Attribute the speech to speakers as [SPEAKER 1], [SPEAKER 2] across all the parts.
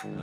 [SPEAKER 1] Okay.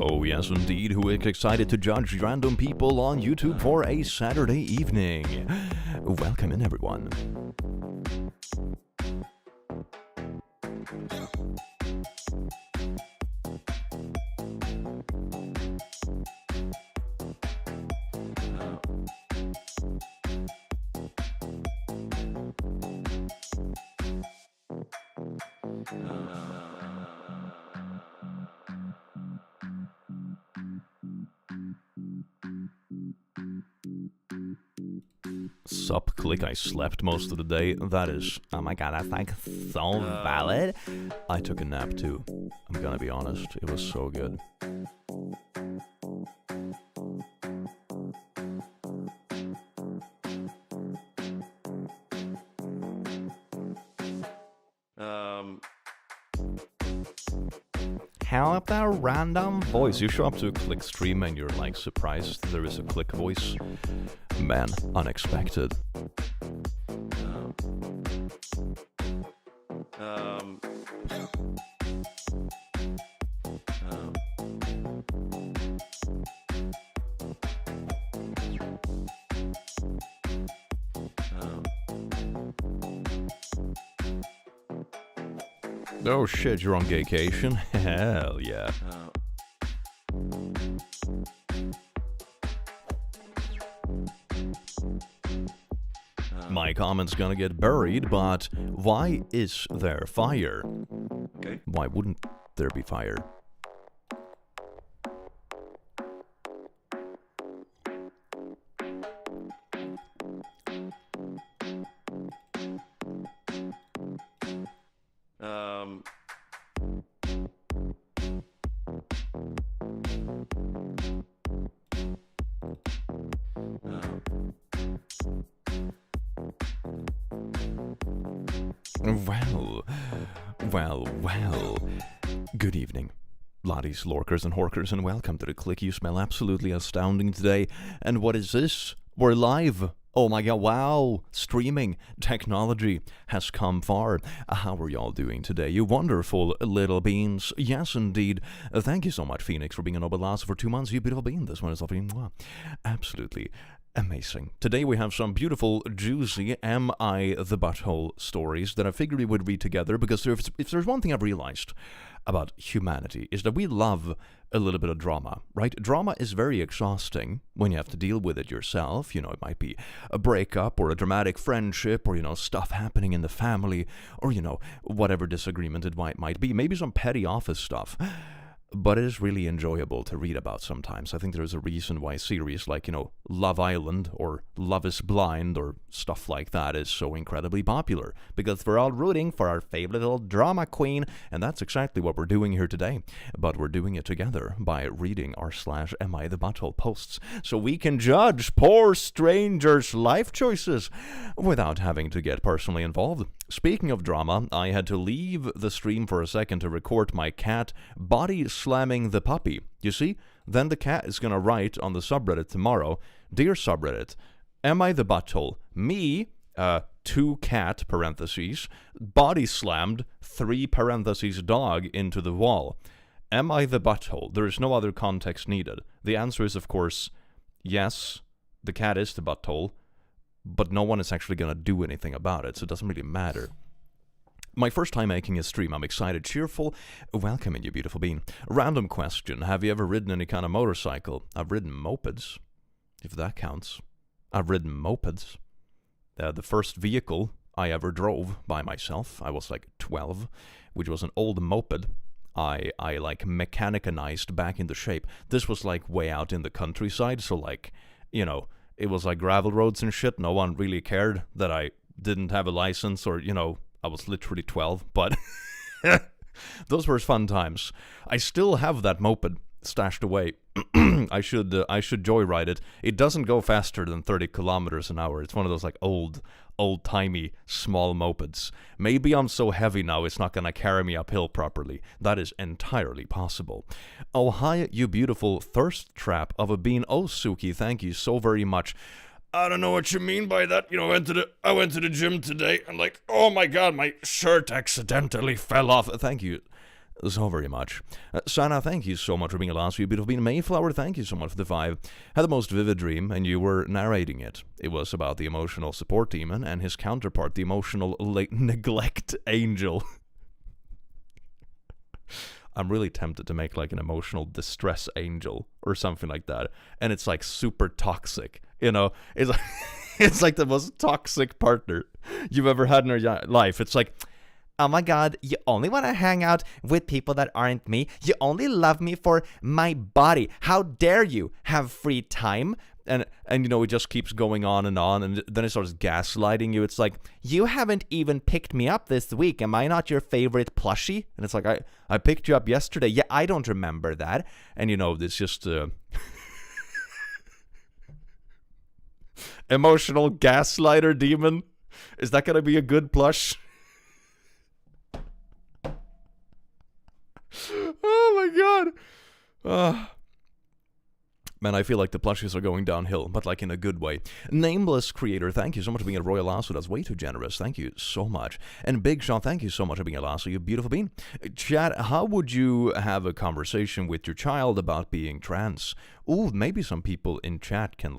[SPEAKER 2] Oh, yes, indeed. Who is excited to judge random people on YouTube for a Saturday evening? Welcome in, everyone. Sup, click, I slept most of the day. That is, oh my god, that's like so valid. I took a nap too. I'm gonna be honest, it was so good. How about that random voice? You show up to a click stream and you're like surprised there is a click voice. Man, unexpected. Oh shit, you're on vacation? Hell yeah. My comment's gonna get buried, but why is there fire?
[SPEAKER 1] Okay.
[SPEAKER 2] Why wouldn't there be fire? Well. Good evening, laddies, lorkers, and horkers, and welcome to the click. You smell absolutely astounding today. And what is this? We're live. Oh my god, wow. Streaming technology has come far. How are y'all doing today, you wonderful little beans? Yes, indeed. Thank you so much, Phoenix, for being a Nobel Last for 2 months. You beautiful bean. This one is lovely. Absolutely amazing. Today we have some beautiful, juicy Am I the Butthole stories that I figured we would read together, because if there's one thing I've realized about humanity is that we love a little bit of drama, right? Drama is very exhausting when you have to deal with it yourself. You know, it might be a breakup or a dramatic friendship or, stuff happening in the family or, whatever disagreement it might be. Maybe some petty office stuff. But it is really enjoyable to read about sometimes. I think there's a reason why series like, Love Island or Love is Blind or stuff like that is so incredibly popular. Because we're all rooting for our favorite little drama queen. And that's exactly what we're doing here today. But we're doing it together by reading our /Am I the Butthole posts. So we can judge poor strangers' life choices without having to get personally involved. Speaking of drama, I had to leave the stream for a second to record my cat body slamming the puppy. You see? Then the cat is gonna write on the subreddit tomorrow, "Dear subreddit, am I the butthole? Me, 2 cat, parentheses, body slammed, 3 parentheses dog into the wall. Am I the butthole? There is no other context needed." The answer is, of course, yes, the cat is the butthole, but no one is actually going to do anything about it, so it doesn't really matter. My first time making a stream, I'm excited, cheerful. Welcome in, you beautiful bean. Random question, have you ever ridden any kind of motorcycle? I've ridden mopeds, if that counts. I've ridden mopeds. The first vehicle I ever drove by myself, I was like 12, which was an old moped. I like mechanicized back into shape. This was like way out in the countryside, so like, you know, it was like gravel roads and shit. No one really cared that I didn't have a license or, you know, I was literally 12, but those were fun times. I still have that moped stashed away. I should joyride it. It doesn't go faster than 30 kilometers an hour. It's one of those like old-timey small mopeds. Maybe I'm so heavy now it's not gonna carry me uphill properly. That is entirely possible. Oh, hi, you beautiful thirst trap of a bean. Oh, Suki, thank you so very much. I don't know what you mean by that. You know, I went to the gym today and like, oh my god, my shirt accidentally fell off. Thank you so very much. Sana, thank you so much for being a last, you beautiful bean. Mayflower, thank you so much for the 5. Had the most vivid dream, and you were narrating it. It was about the emotional support demon and his counterpart, the emotional neglect angel. I'm really tempted to make like an emotional distress angel or something like that. And it's like super toxic, you know? It's like, it's like the most toxic partner you've ever had in your life. It's like, oh my god, you only want to hang out with people that aren't me. You only love me for my body. How dare you have free time? And you know, it just keeps going on, and then it starts gaslighting you. It's like, you haven't even picked me up this week. Am I not your favorite plushie? And it's like, I picked you up yesterday. Yeah, I don't remember that. And you know, it's just emotional gaslighter demon. Is that gonna be a good plush? Oh my god. Man, I feel like the plushies are going downhill, but like in a good way. Nameless Creator, thank you so much for being a royal lasso. That's way too generous. Thank you so much. And Big Sean, thank you so much for being a lasso, you beautiful bean. Chat, how would you have a conversation with your child about being trans? Ooh, maybe some people in chat can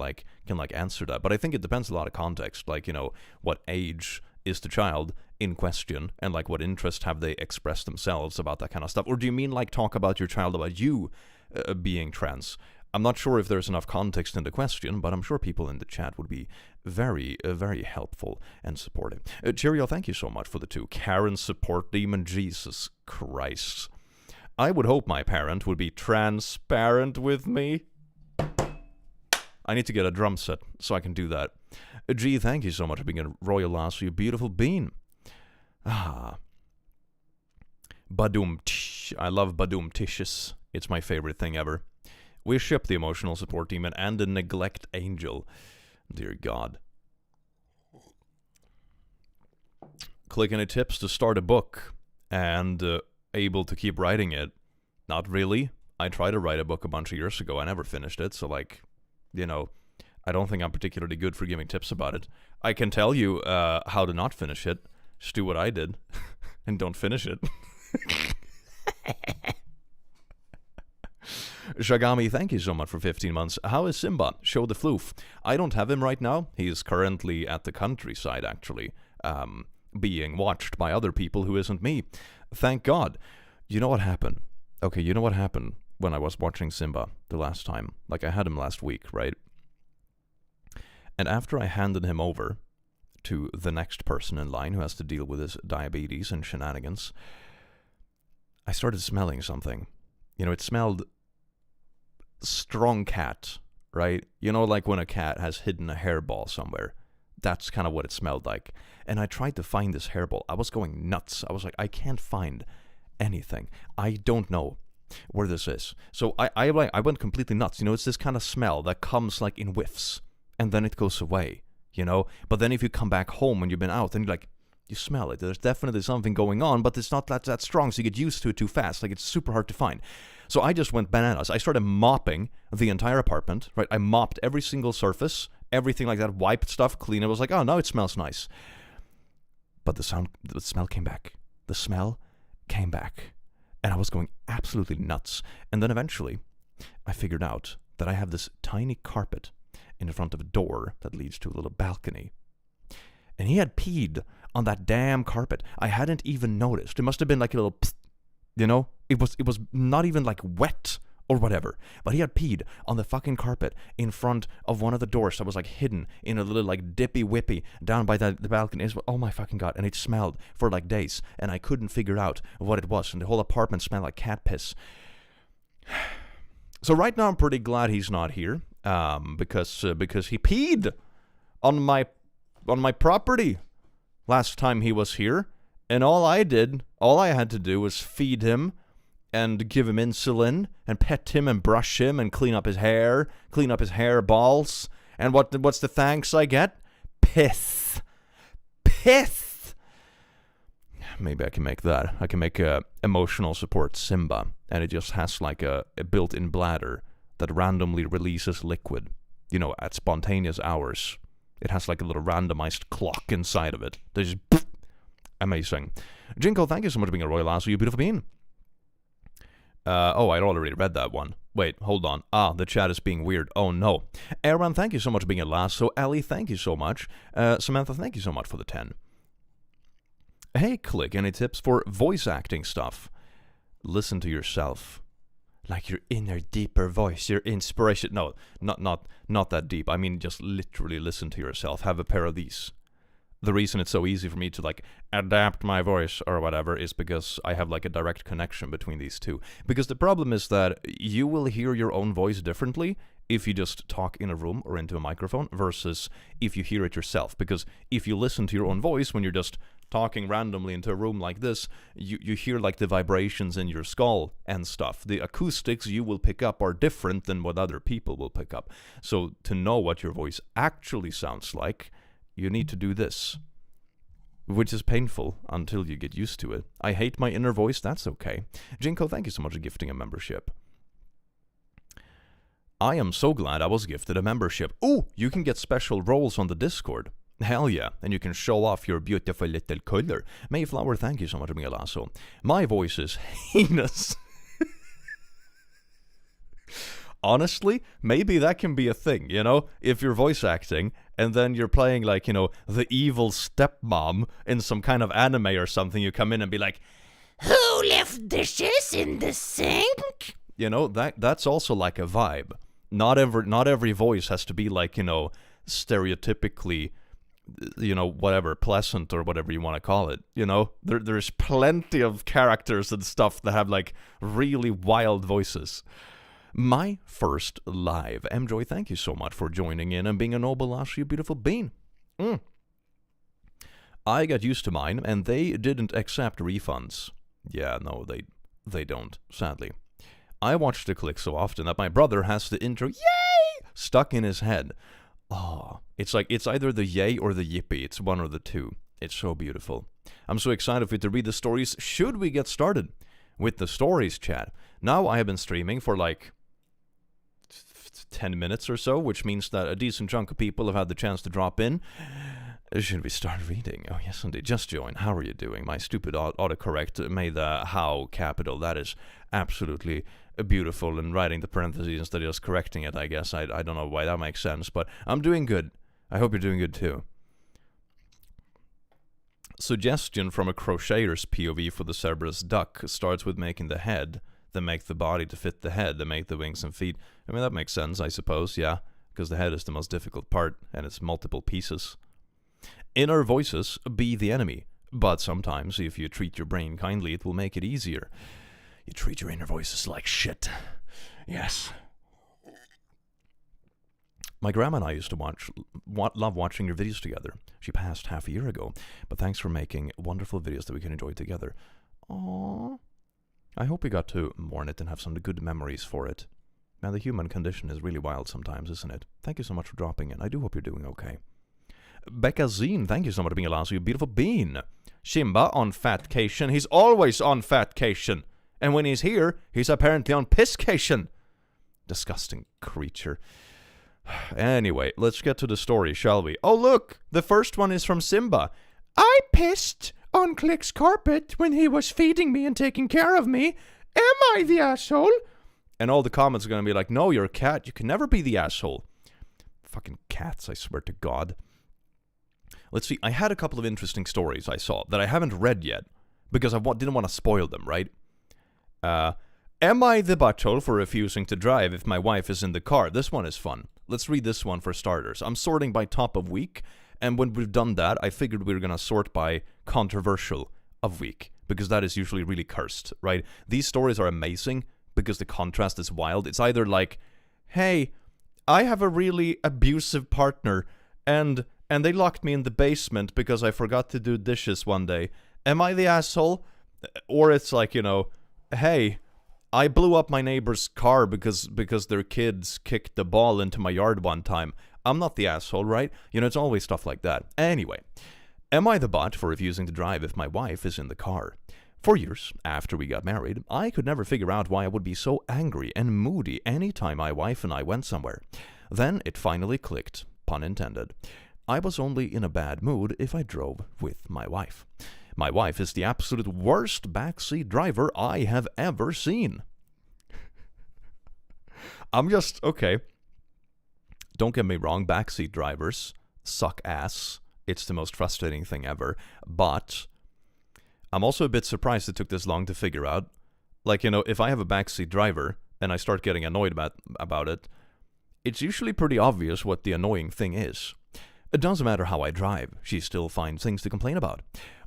[SPEAKER 2] answer that, but I think it depends a lot of context. Like, you know, what age is the child in question, and like what interest have they expressed themselves about that kind of stuff? Or do you mean like talk about your child about you being trans? I'm not sure if there's enough context in the question, but I'm sure people in the chat would be very, very helpful and supportive. Cheerio, thank you so much for the 2. Karen support demon, Jesus Christ. I would hope my parent would be transparent with me. I need to get a drum set so I can do that. G, thank you so much for being a royal lasso, you beautiful bean. Badum tsh. I love Badum tishes. It's my favorite thing ever. We ship the emotional support demon and the neglect angel. Dear God. Click any tips to start a book and able to keep writing it? Not really. I tried to write a book a bunch of years ago. I never finished it, so like, you know, I don't think I'm particularly good for giving tips about it. I can tell you how to not finish it. Just do what I did and don't finish it. Shagami, thank you so much for 15 months. How is Simba? Show the floof. I don't have him right now. He is currently at the countryside, actually, being watched by other people who isn't me. Thank God. You know what happened? Okay, you know what happened when I was watching Simba the last time? Like, I had him last week, right? And after I handed him over to the next person in line who has to deal with his diabetes and shenanigans, I started smelling something. You know, it smelled strong cat, right? You know, like when a cat has hidden a hairball somewhere. That's kind of what it smelled like. And I tried to find this hairball. I was going nuts. I was like, I can't find anything. I don't know where this is. So I went completely nuts. You know, it's this kind of smell that comes like in whiffs, and then it goes away, you know? But then if you come back home when you've been out, then you're like, You smell it. There's definitely something going on, but it's not that strong, so you get used to it too fast. Like, it's super hard to find. So I just went bananas. I started mopping the entire apartment, right? I mopped every single surface, everything like that, wiped stuff, clean. I was like, oh, now it smells nice. But the smell came back. The smell came back. And I was going absolutely nuts. And then eventually, I figured out that I have this tiny carpet in the front of a door that leads to a little balcony. And he had peed on that damn carpet. I hadn't even noticed. It must have been like a little psst, you know? It was not even like wet or whatever. But he had peed on the fucking carpet in front of one of the doors that was like hidden in a little like dippy whippy down by the balcony. Oh my fucking God. And it smelled for like days. And I couldn't figure out what it was. And the whole apartment smelled like cat piss. So right now I'm pretty glad he's not here. Because he peed on my property last time he was here. And all I had to do was feed him and give him insulin and pet him and brush him and clean up his hair balls. And what's the thanks I get? Piss. Maybe I can make that. I can make a emotional support Simba, and it just has like a built-in bladder that randomly releases liquid, at spontaneous hours. It has like a little randomized clock inside of it. There's just amazing. Jinko, thank you so much for being a royal lasso, you beautiful bean. I'd already read that one. Wait, hold on. The chat is being weird. Oh no. Aaron, thank you so much for being a lasso. Ellie, thank you so much. Samantha, thank you so much for the 10. Hey, Click, any tips for voice acting stuff? Listen to yourself. Like your inner, deeper voice, your inspiration. No, not that deep. I mean, just literally listen to yourself. Have a pair of these. The reason it's so easy for me to like adapt my voice or whatever is because I have like a direct connection between these two. Because the problem is that you will hear your own voice differently if you just talk in a room or into a microphone versus if you hear it yourself. Because if you listen to your own voice when you're just talking randomly into a room like this, you hear like the vibrations in your skull and stuff. The acoustics you will pick up are different than what other people will pick up. So to know what your voice actually sounds like, you need to do this, which is painful until you get used to it. I hate my inner voice, that's okay. Jinko, thank you so much for gifting a membership. I am so glad I was gifted a membership. Ooh, you can get special roles on the Discord. Hell yeah, and you can show off your beautiful little color. Mayflower, thank you so much for being a lasso. My voice is heinous. Honestly, maybe that can be a thing, if you're voice acting and then you're playing like, the evil stepmom in some kind of anime or something, you come in and be like, who left dishes in the sink? That's also like a vibe. Not every voice has to be like, stereotypically, whatever, pleasant or whatever you want to call it. There's plenty of characters and stuff that have like really wild voices. My first live. Mjoy, thank you so much for joining in and being a noble lass, you beautiful bean. I got used to mine, and they didn't accept refunds. Yeah, no, they don't, sadly. I watch the click so often that my brother has the intro, yay, stuck in his head. Oh, it's like, it's either the yay or the yippee. It's one or the two. It's so beautiful. I'm so excited for you to read the stories. Should we get started with the stories, chat? Now I have been streaming for like 10 minutes or so, which means that a decent chunk of people have had the chance to drop in. Should we start reading? Oh, yes, indeed. Just join. How are you doing? My stupid autocorrect made the how capital. That is absolutely beautiful. And writing the parentheses instead of just correcting it, I guess. I don't know why that makes sense, but I'm doing good. I hope you're doing good too. Suggestion from a crocheter's POV for the Cerberus duck starts with making the head, then make the body to fit the head, then make the wings and feet. I mean, that makes sense, I suppose, yeah, because the head is the most difficult part, and it's multiple pieces. Inner voices be the enemy, but sometimes, if you treat your brain kindly, it will make it easier. You treat your inner voices like shit. Yes. My grandma and I used to love watching your videos together. She passed half a year ago, but thanks for making wonderful videos that we can enjoy together. Aww. I hope you got to mourn it and have some good memories for it. Man, the human condition is really wild sometimes, isn't it? Thank you so much for dropping in. I do hope you're doing okay. Becca Zine, thank you so much for being a lasso, you beautiful bean. Simba on fatcation. He's always on fatcation. And when he's here, he's apparently on pisscation. Disgusting creature. Anyway, let's get to the story, shall we? Oh, look! The first one is from Simba. I pissed on Click's carpet when he was feeding me and taking care of me. Am I the asshole? And all the comments are going to be like, no, you're a cat. You can never be the asshole. Fucking cats, I swear to God. Let's see. I had a couple of interesting stories I saw that I haven't read yet because I didn't want to spoil them, right? Am I the butthole for refusing to drive if my wife is in the car? This one is fun. Let's read this one for starters. I'm sorting by top of week, and when we've done that, I figured we were going to sort by controversial of week, because that is usually really cursed, right? These stories are amazing because the contrast is wild. It's either like, hey, I have a really abusive partner, and they locked me in the basement because I forgot to do dishes one day. Am I the asshole? Or it's like, you know, hey, I blew up my neighbor's car because their kids kicked the ball into my yard one time. I'm not the asshole, right? You know, it's always stuff like that. Anyway, am I the butt for refusing to drive if my wife is in the car? For years after we got married, I could never figure out why I would be so angry and moody anytime my wife and I went somewhere. Then it finally clicked, pun intended. I was only in a bad mood if I drove with my wife. My wife is the absolute worst backseat driver I have ever seen. Okay. Don't get me wrong, backseat drivers suck ass. It's the most frustrating thing ever. But I'm also a bit surprised it took this long to figure out. Like, you know, if I have a backseat driver and I start getting annoyed about it, it's usually pretty obvious what the annoying thing is. It doesn't matter how I drive, she still finds things to complain about.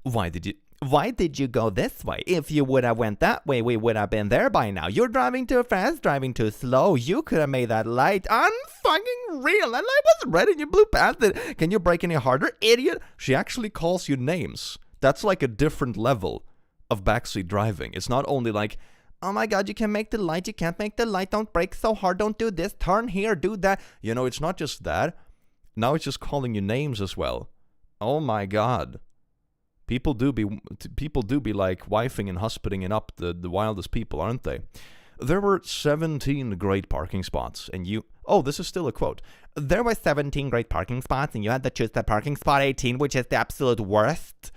[SPEAKER 2] Why did you go this way? If you would have went that way, we would have been there by now. You're driving too fast, driving too slow. You could have made that light unfucking real. That light wasn't red and you blew past it. Can you brake any harder, idiot? She actually calls you names. That's like a different level of backseat driving. It's not only like, oh my god, you can make the light, you can't make the light, don't brake so hard, don't do this, turn here, do that. You know, it's not just that. Now it's just calling you names as well. Oh my god. People do be like wifing and husbanding up the wildest people, aren't they? There were 17 great parking spots, and you... Oh, this is still a quote. There were 17 great parking spots, and you had to choose the parking spot 18, which is the absolute worst.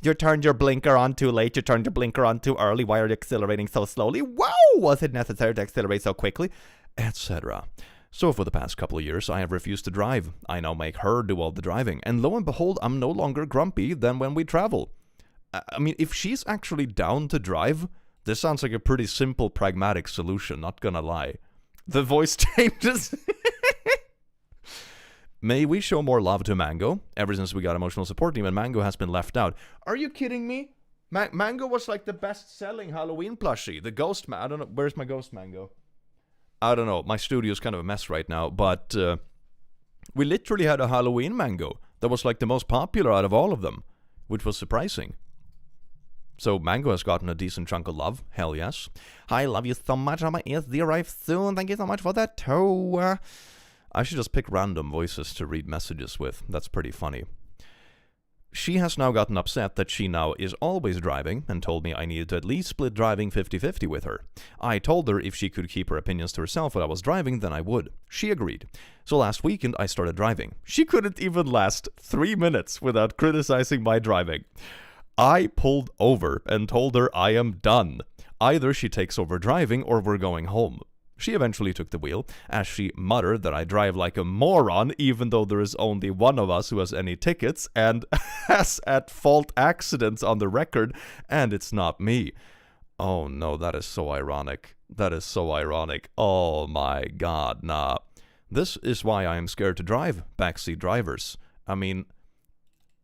[SPEAKER 2] You turned your blinker on too late, you turned your blinker on too early, why are you accelerating so slowly? Wow! Was it necessary to accelerate so quickly? Etc. So for the past couple of years, I have refused to drive. I now make her do all the driving. And lo and behold, I'm no longer grumpy than when we travel. I mean, if she's actually down to drive, this sounds like a pretty simple, pragmatic solution, not gonna lie. The voice changes. May we show more love to Mango? Ever since we got emotional support team and Mango has been left out. Are you kidding me? Mango was like the best-selling Halloween plushie. The ghost man. I don't know. Where's my ghost Mango? I don't know. My studio's kind of a mess right now, but we literally had a Halloween Mango that was like the most popular out of all of them, which was surprising. So Mango has gotten a decent chunk of love. Hell yes. Hi, love you so much. My ESD arrives soon. Thank you so much for that too. I should just pick random voices to read messages with. That's pretty funny. She has now gotten upset that she now is always driving and told me I needed to at least split driving 50-50 with her. I told her if she could keep her opinions to herself while I was driving, then I would. She agreed. So last weekend I started driving. She couldn't even last 3 minutes without criticizing my driving. I pulled over and told her I am done. Either she takes over driving or we're going home. She eventually took the wheel, as she muttered that I drive like a moron even though there is only one of us who has any tickets and has at-fault accidents on the record, and it's not me. Oh no, that is so ironic. That is so ironic. Oh my god, nah. This is why I am scared to drive backseat drivers. I mean,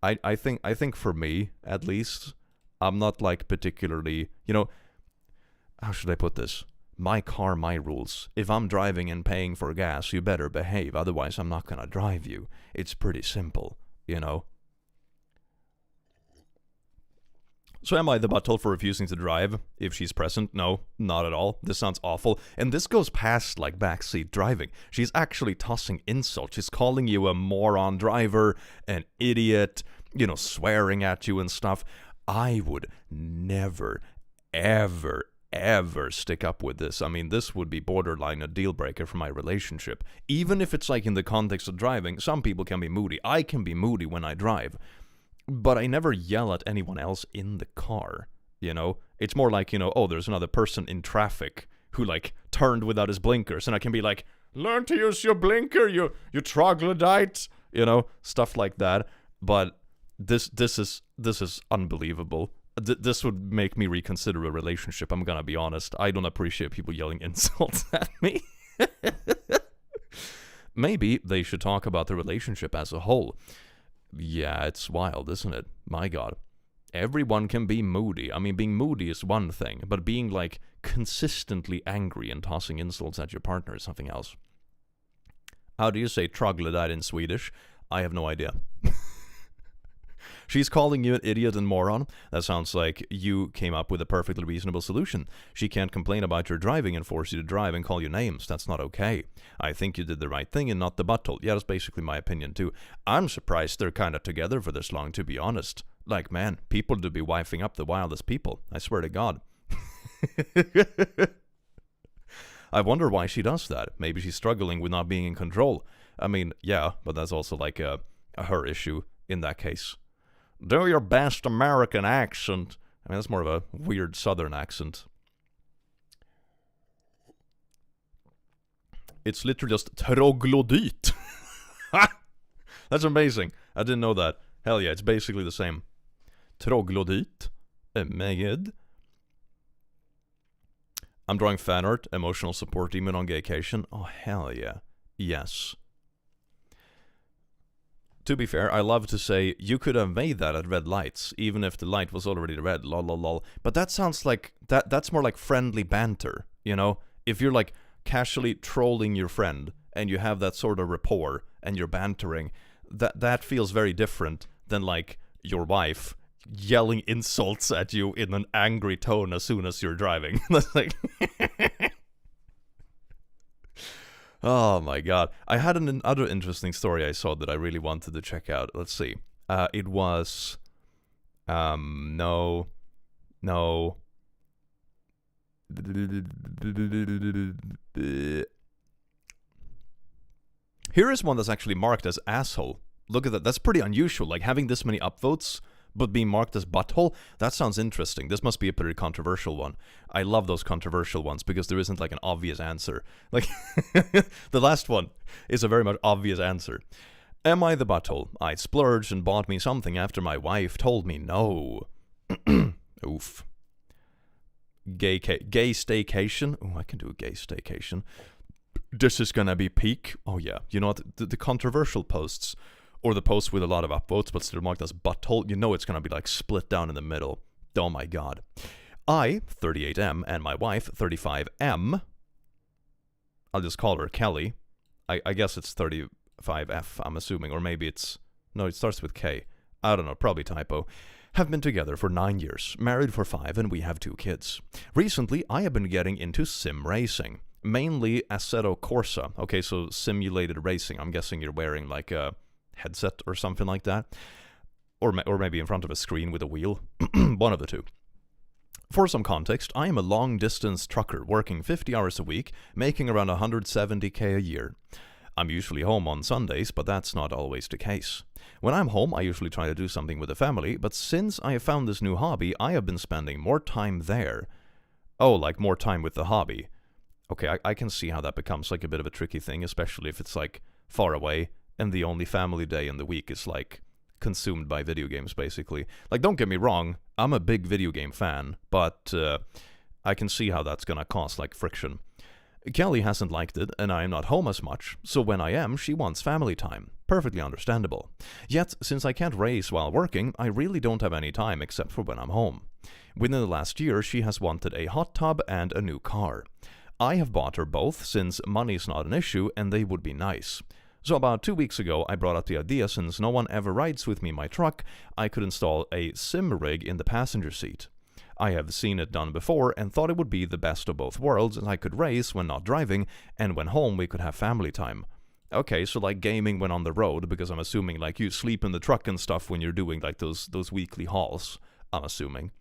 [SPEAKER 2] I think for me, at least, I'm not like particularly, you know, how should I put this? My car, my rules. If I'm driving and paying for gas, you better behave, otherwise I'm not gonna drive you. It's pretty simple, you know? So am I the butthole for refusing to drive if she's present? No, not at all. This sounds awful. And this goes past, like, backseat driving. She's actually tossing insults. She's calling you a moron driver, an idiot, you know, swearing at you and stuff. I would never, ever stick up with this. I mean, this would be borderline a deal breaker for my relationship. Even if it's like in the context of driving, some people can be moody. I can be moody when I drive. But I never yell at anyone else in the car, you know? It's more like, you know, oh, there's another person in traffic who, like, turned without his blinkers, and I can be like, learn to use your blinker, you troglodyte, you know? Stuff like that. But this is unbelievable. This would make me reconsider a relationship, I'm gonna be honest. I don't appreciate people yelling insults at me. Maybe they should talk about the relationship as a whole. Yeah, it's wild, isn't it? My God. Everyone can be moody. I mean, being moody is one thing, but being, like, consistently angry and tossing insults at your partner is something else. How do you say troglodyte in Swedish? I have no idea. She's calling you an idiot and moron. That sounds like you came up with a perfectly reasonable solution. She can't complain about your driving and force you to drive and call you names. That's not okay. I think you did the right thing and not the butthole. Yeah, that's basically my opinion too. I'm surprised they're kind of together for this long, to be honest. Like, man, people do be wifing up the wildest people. I swear to God. I wonder why she does that. Maybe she's struggling with not being in control. I mean, yeah, but that's also like a her issue in that case. Do your best American accent. I mean, that's more of a weird Southern accent. It's literally just troglodyte. That's amazing. I didn't know that. Hell yeah, it's basically the same. Troglodyte. Megid. I'm drawing fan art. Emotional support demon on gaycation. Oh, hell yeah. Yes. To be fair, I love to say, you could have made that at red lights, even if the light was already red, lol lol lol. But that sounds like, that's more like friendly banter, you know? If you're like casually trolling your friend, and you have that sort of rapport, and you're bantering, that feels very different than like your wife yelling insults at you in an angry tone as soon as you're driving. That's like... Oh my God. I had another interesting story I saw that I really wanted to check out. Let's see. It was... No. Here is one that's actually marked as asshole. Look at that. That's pretty unusual. Like, having this many upvotes, but being marked as butthole, that sounds interesting. This must be a pretty controversial one. I love those controversial ones because there isn't like an obvious answer. Like, the last one is a very much obvious answer. Am I the butthole? I splurged and bought me something after my wife told me no. Oof. Gay staycation? Oh, I can do a gay staycation. This is gonna be peak. Oh yeah, you know what? The controversial posts, or the posts with a lot of upvotes but still marked as butthole, you know it's gonna be like split down in the middle. Oh my God. I, 38M, and my wife, 35M, I'll just call her Kelly. I guess it's 35F, I'm assuming, or maybe it's... No, it starts with K. I don't know, probably typo. Have been together for 9 years, married for 5, and we have 2 kids. Recently, I have been getting into sim racing. Mainly Assetto Corsa. Okay, so simulated racing. I'm guessing you're wearing like a headset or something like that. Or maybe in front of a screen with a wheel. One of the two. For some context, I am a long-distance trucker working 50 hours a week, making around 170k a year. I'm usually home on Sundays, but that's not always the case. When I'm home, I usually try to do something with the family, but since I have found this new hobby, I have been spending more time there. Oh, like more time with the hobby. Okay, I can see how that becomes like a bit of a tricky thing, especially if it's like far away and the only family day in the week is like consumed by video games, basically. Like, don't get me wrong, I'm a big video game fan, but I can see how that's gonna cause like friction. Kelly hasn't liked it, and I am not home as much, so when I am, she wants family time. Perfectly understandable. Yet, since I can't race while working, I really don't have any time except for when I'm home. Within the last year, she has wanted a hot tub and a new car. I have bought her both, since money's not an issue, and they would be nice. So about 2 weeks ago, I brought up the idea, since no one ever rides with me in my truck, I could install a sim rig in the passenger seat. I have seen it done before and thought it would be the best of both worlds, and I could race when not driving, and when home we could have family time. Okay, so like gaming when on the road, because I'm assuming like you sleep in the truck and stuff when you're doing like those weekly hauls. I'm assuming.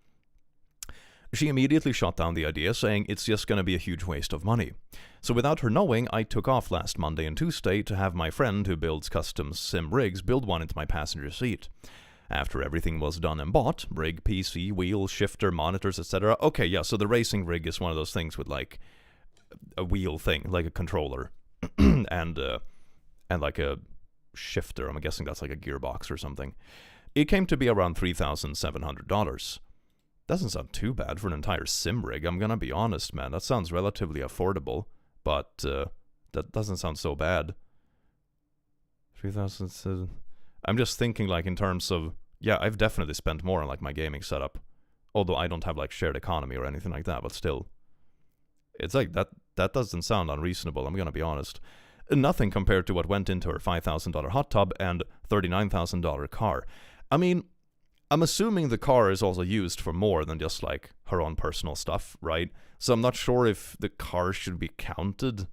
[SPEAKER 2] She immediately shot down the idea, saying it's just going to be a huge waste of money. So without her knowing, I took off last Monday and Tuesday to have my friend who builds custom sim rigs build one into my passenger seat. After everything was done and bought, rig, PC, wheel, shifter, monitors, etc. Okay, yeah, so the racing rig is one of those things with like a wheel thing, like a controller, and like a shifter. I'm guessing that's like a gearbox or something. It came to be around $3,700. Doesn't sound too bad for an entire sim rig, I'm gonna be honest, man. That sounds relatively affordable, but that doesn't sound so bad. 3,000. I'm just thinking like in terms of, yeah, I've definitely spent more on like my gaming setup. Although I don't have like shared economy or anything like that, but still. It's like that doesn't sound unreasonable, I'm gonna be honest. Nothing compared to what went into her $5,000 hot tub and $39,000 car. I mean, I'm assuming the car is also used for more than just like her own personal stuff, right? So I'm not sure if the car should be counted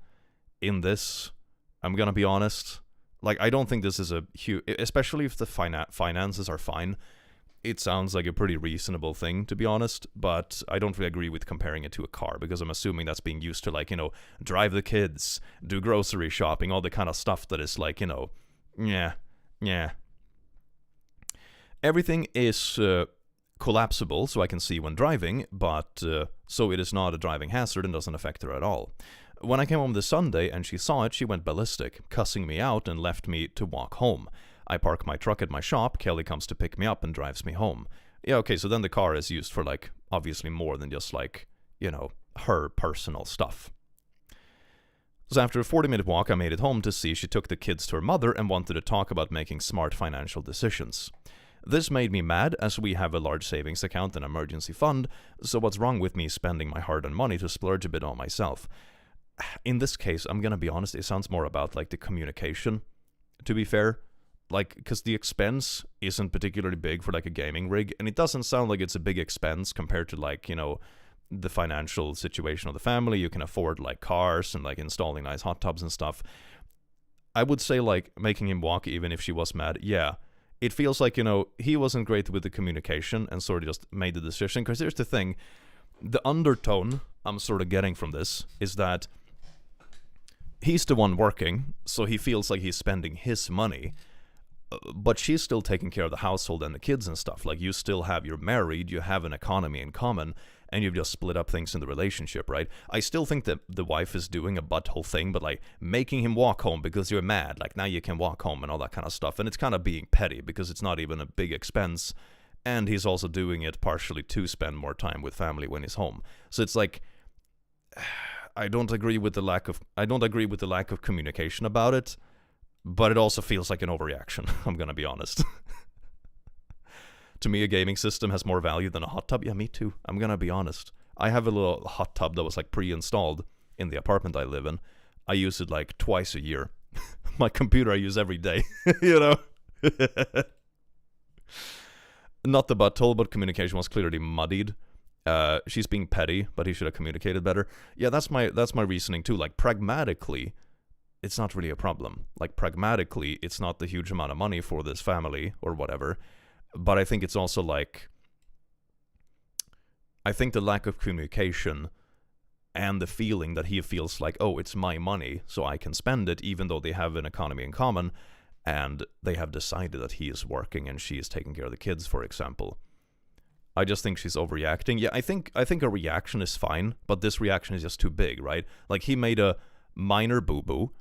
[SPEAKER 2] in this. I'm gonna be honest. Like, I don't think this is a huge, especially if the finances are fine. It sounds like a pretty reasonable thing, to be honest, but I don't really agree with comparing it to a car, because I'm assuming that's being used to, like, you know, drive the kids, do grocery shopping, all the kind of stuff that is like, you know, yeah. Everything is collapsible, so I can see when driving, but so it is not a driving hazard and doesn't affect her at all. When I came home this Sunday and she saw it, she went ballistic, cussing me out and left me to walk home. I park my truck at my shop, Kelly comes to pick me up and drives me home. Yeah, okay, so then the car is used for, like, obviously more than just, like, you know, her personal stuff. So after a 40-minute walk, I made it home to see she took the kids to her mother and wanted to talk about making smart financial decisions. This made me mad, as we have a large savings account and emergency fund, so what's wrong with me spending my hard-earned money to splurge a bit on myself? In this case, I'm gonna be honest, it sounds more about, like, the communication, to be fair. Like, because the expense isn't particularly big for, like, a gaming rig, and it doesn't sound like it's a big expense compared to, like, you know, the financial situation of the family. You can afford, like, cars and, like, installing nice hot tubs and stuff. I would say, like, making him walk even if she was mad, yeah. It feels like, you know, he wasn't great with the communication and sort of just made the decision. Because here's the thing, the undertone I'm sort of getting from this is that he's the one working, so he feels like he's spending his money, but she's still taking care of the household and the kids and stuff. Like, you're married, you have an economy in common, and you've just split up things in the relationship, right? I still think that the wife is doing a butthole thing, but, like, making him walk home because you're mad, like, now you can walk home and all that kind of stuff, and it's kind of being petty because it's not even a big expense, and he's also doing it partially to spend more time with family when he's home. So it's like, I don't agree with the lack of communication about it, but it also feels like an overreaction, I'm gonna be honest. To me, a gaming system has more value than a hot tub. Yeah, me too. I'm gonna be honest. I have a little hot tub that was, like, pre-installed in the apartment I live in. I use it, like, twice a year. My computer I use every day, you know? Not the butthole, but communication was clearly muddied. She's being petty, but he should have communicated better. Yeah, that's my reasoning too. Like, pragmatically, it's not really a problem. Like, pragmatically, it's not the huge amount of money for this family or whatever. But I think it's also, like, I think the lack of communication and the feeling that he feels like, oh, it's my money, so I can spend it, even though they have an economy in common, and they have decided that he is working and she is taking care of the kids, for example. I just think she's overreacting. Yeah, I think a reaction is fine, but this reaction is just too big, right? Like, he made a minor boo-boo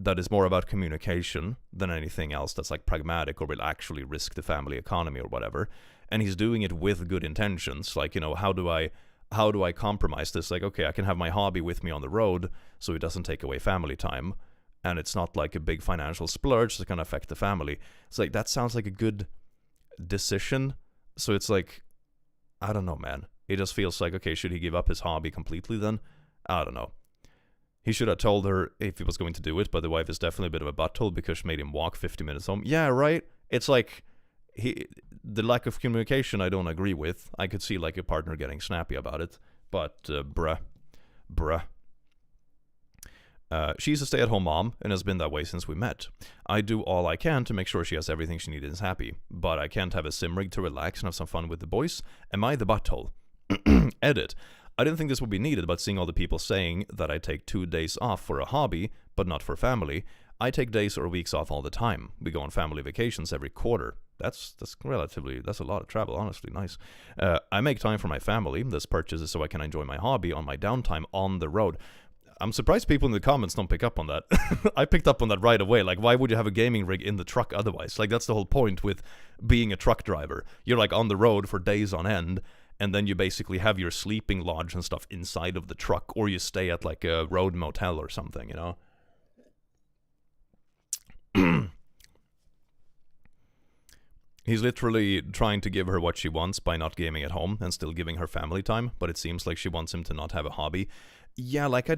[SPEAKER 2] that is more about communication than anything else that's, like, pragmatic or will actually risk the family economy or whatever. And he's doing it with good intentions. Like, you know, how do I compromise this? Like, okay, I can have my hobby with me on the road so it doesn't take away family time, and it's not like a big financial splurge that's gonna affect the family. It's like, that sounds like a good decision. So it's like, I don't know, man. It just feels like, okay, should he give up his hobby completely then? I don't know. He should have told her if he was going to do it, but the wife is definitely a bit of a butthole because she made him walk 50 minutes home. Yeah, right? It's like, the lack of communication I don't agree with. I could see, like, a partner getting snappy about it, but bruh. She's a stay-at-home mom and has been that way since we met. I do all I can to make sure she has everything she needs and is happy, but I can't have a sim rig to relax and have some fun with the boys. Am I the butthole? Edit. I didn't think this would be needed, but seeing all the people saying that I take 2 days off for a hobby, but not for family, I take days or weeks off all the time. We go on family vacations every quarter. That's a lot of travel, honestly, nice. I make time for my family. This purchase is so I can enjoy my hobby on my downtime on the road. I'm surprised people in the comments don't pick up on that. I picked up on that right away. Like, why would you have a gaming rig in the truck otherwise? Like, that's the whole point with being a truck driver. You're like on the road for days on end, and then you basically have your sleeping lodge and stuff inside of the truck, or you stay at like a road motel or something, you know? He's literally trying to give her what she wants by not gaming at home and still giving her family time, but it seems like she wants him to not have a hobby. Yeah, like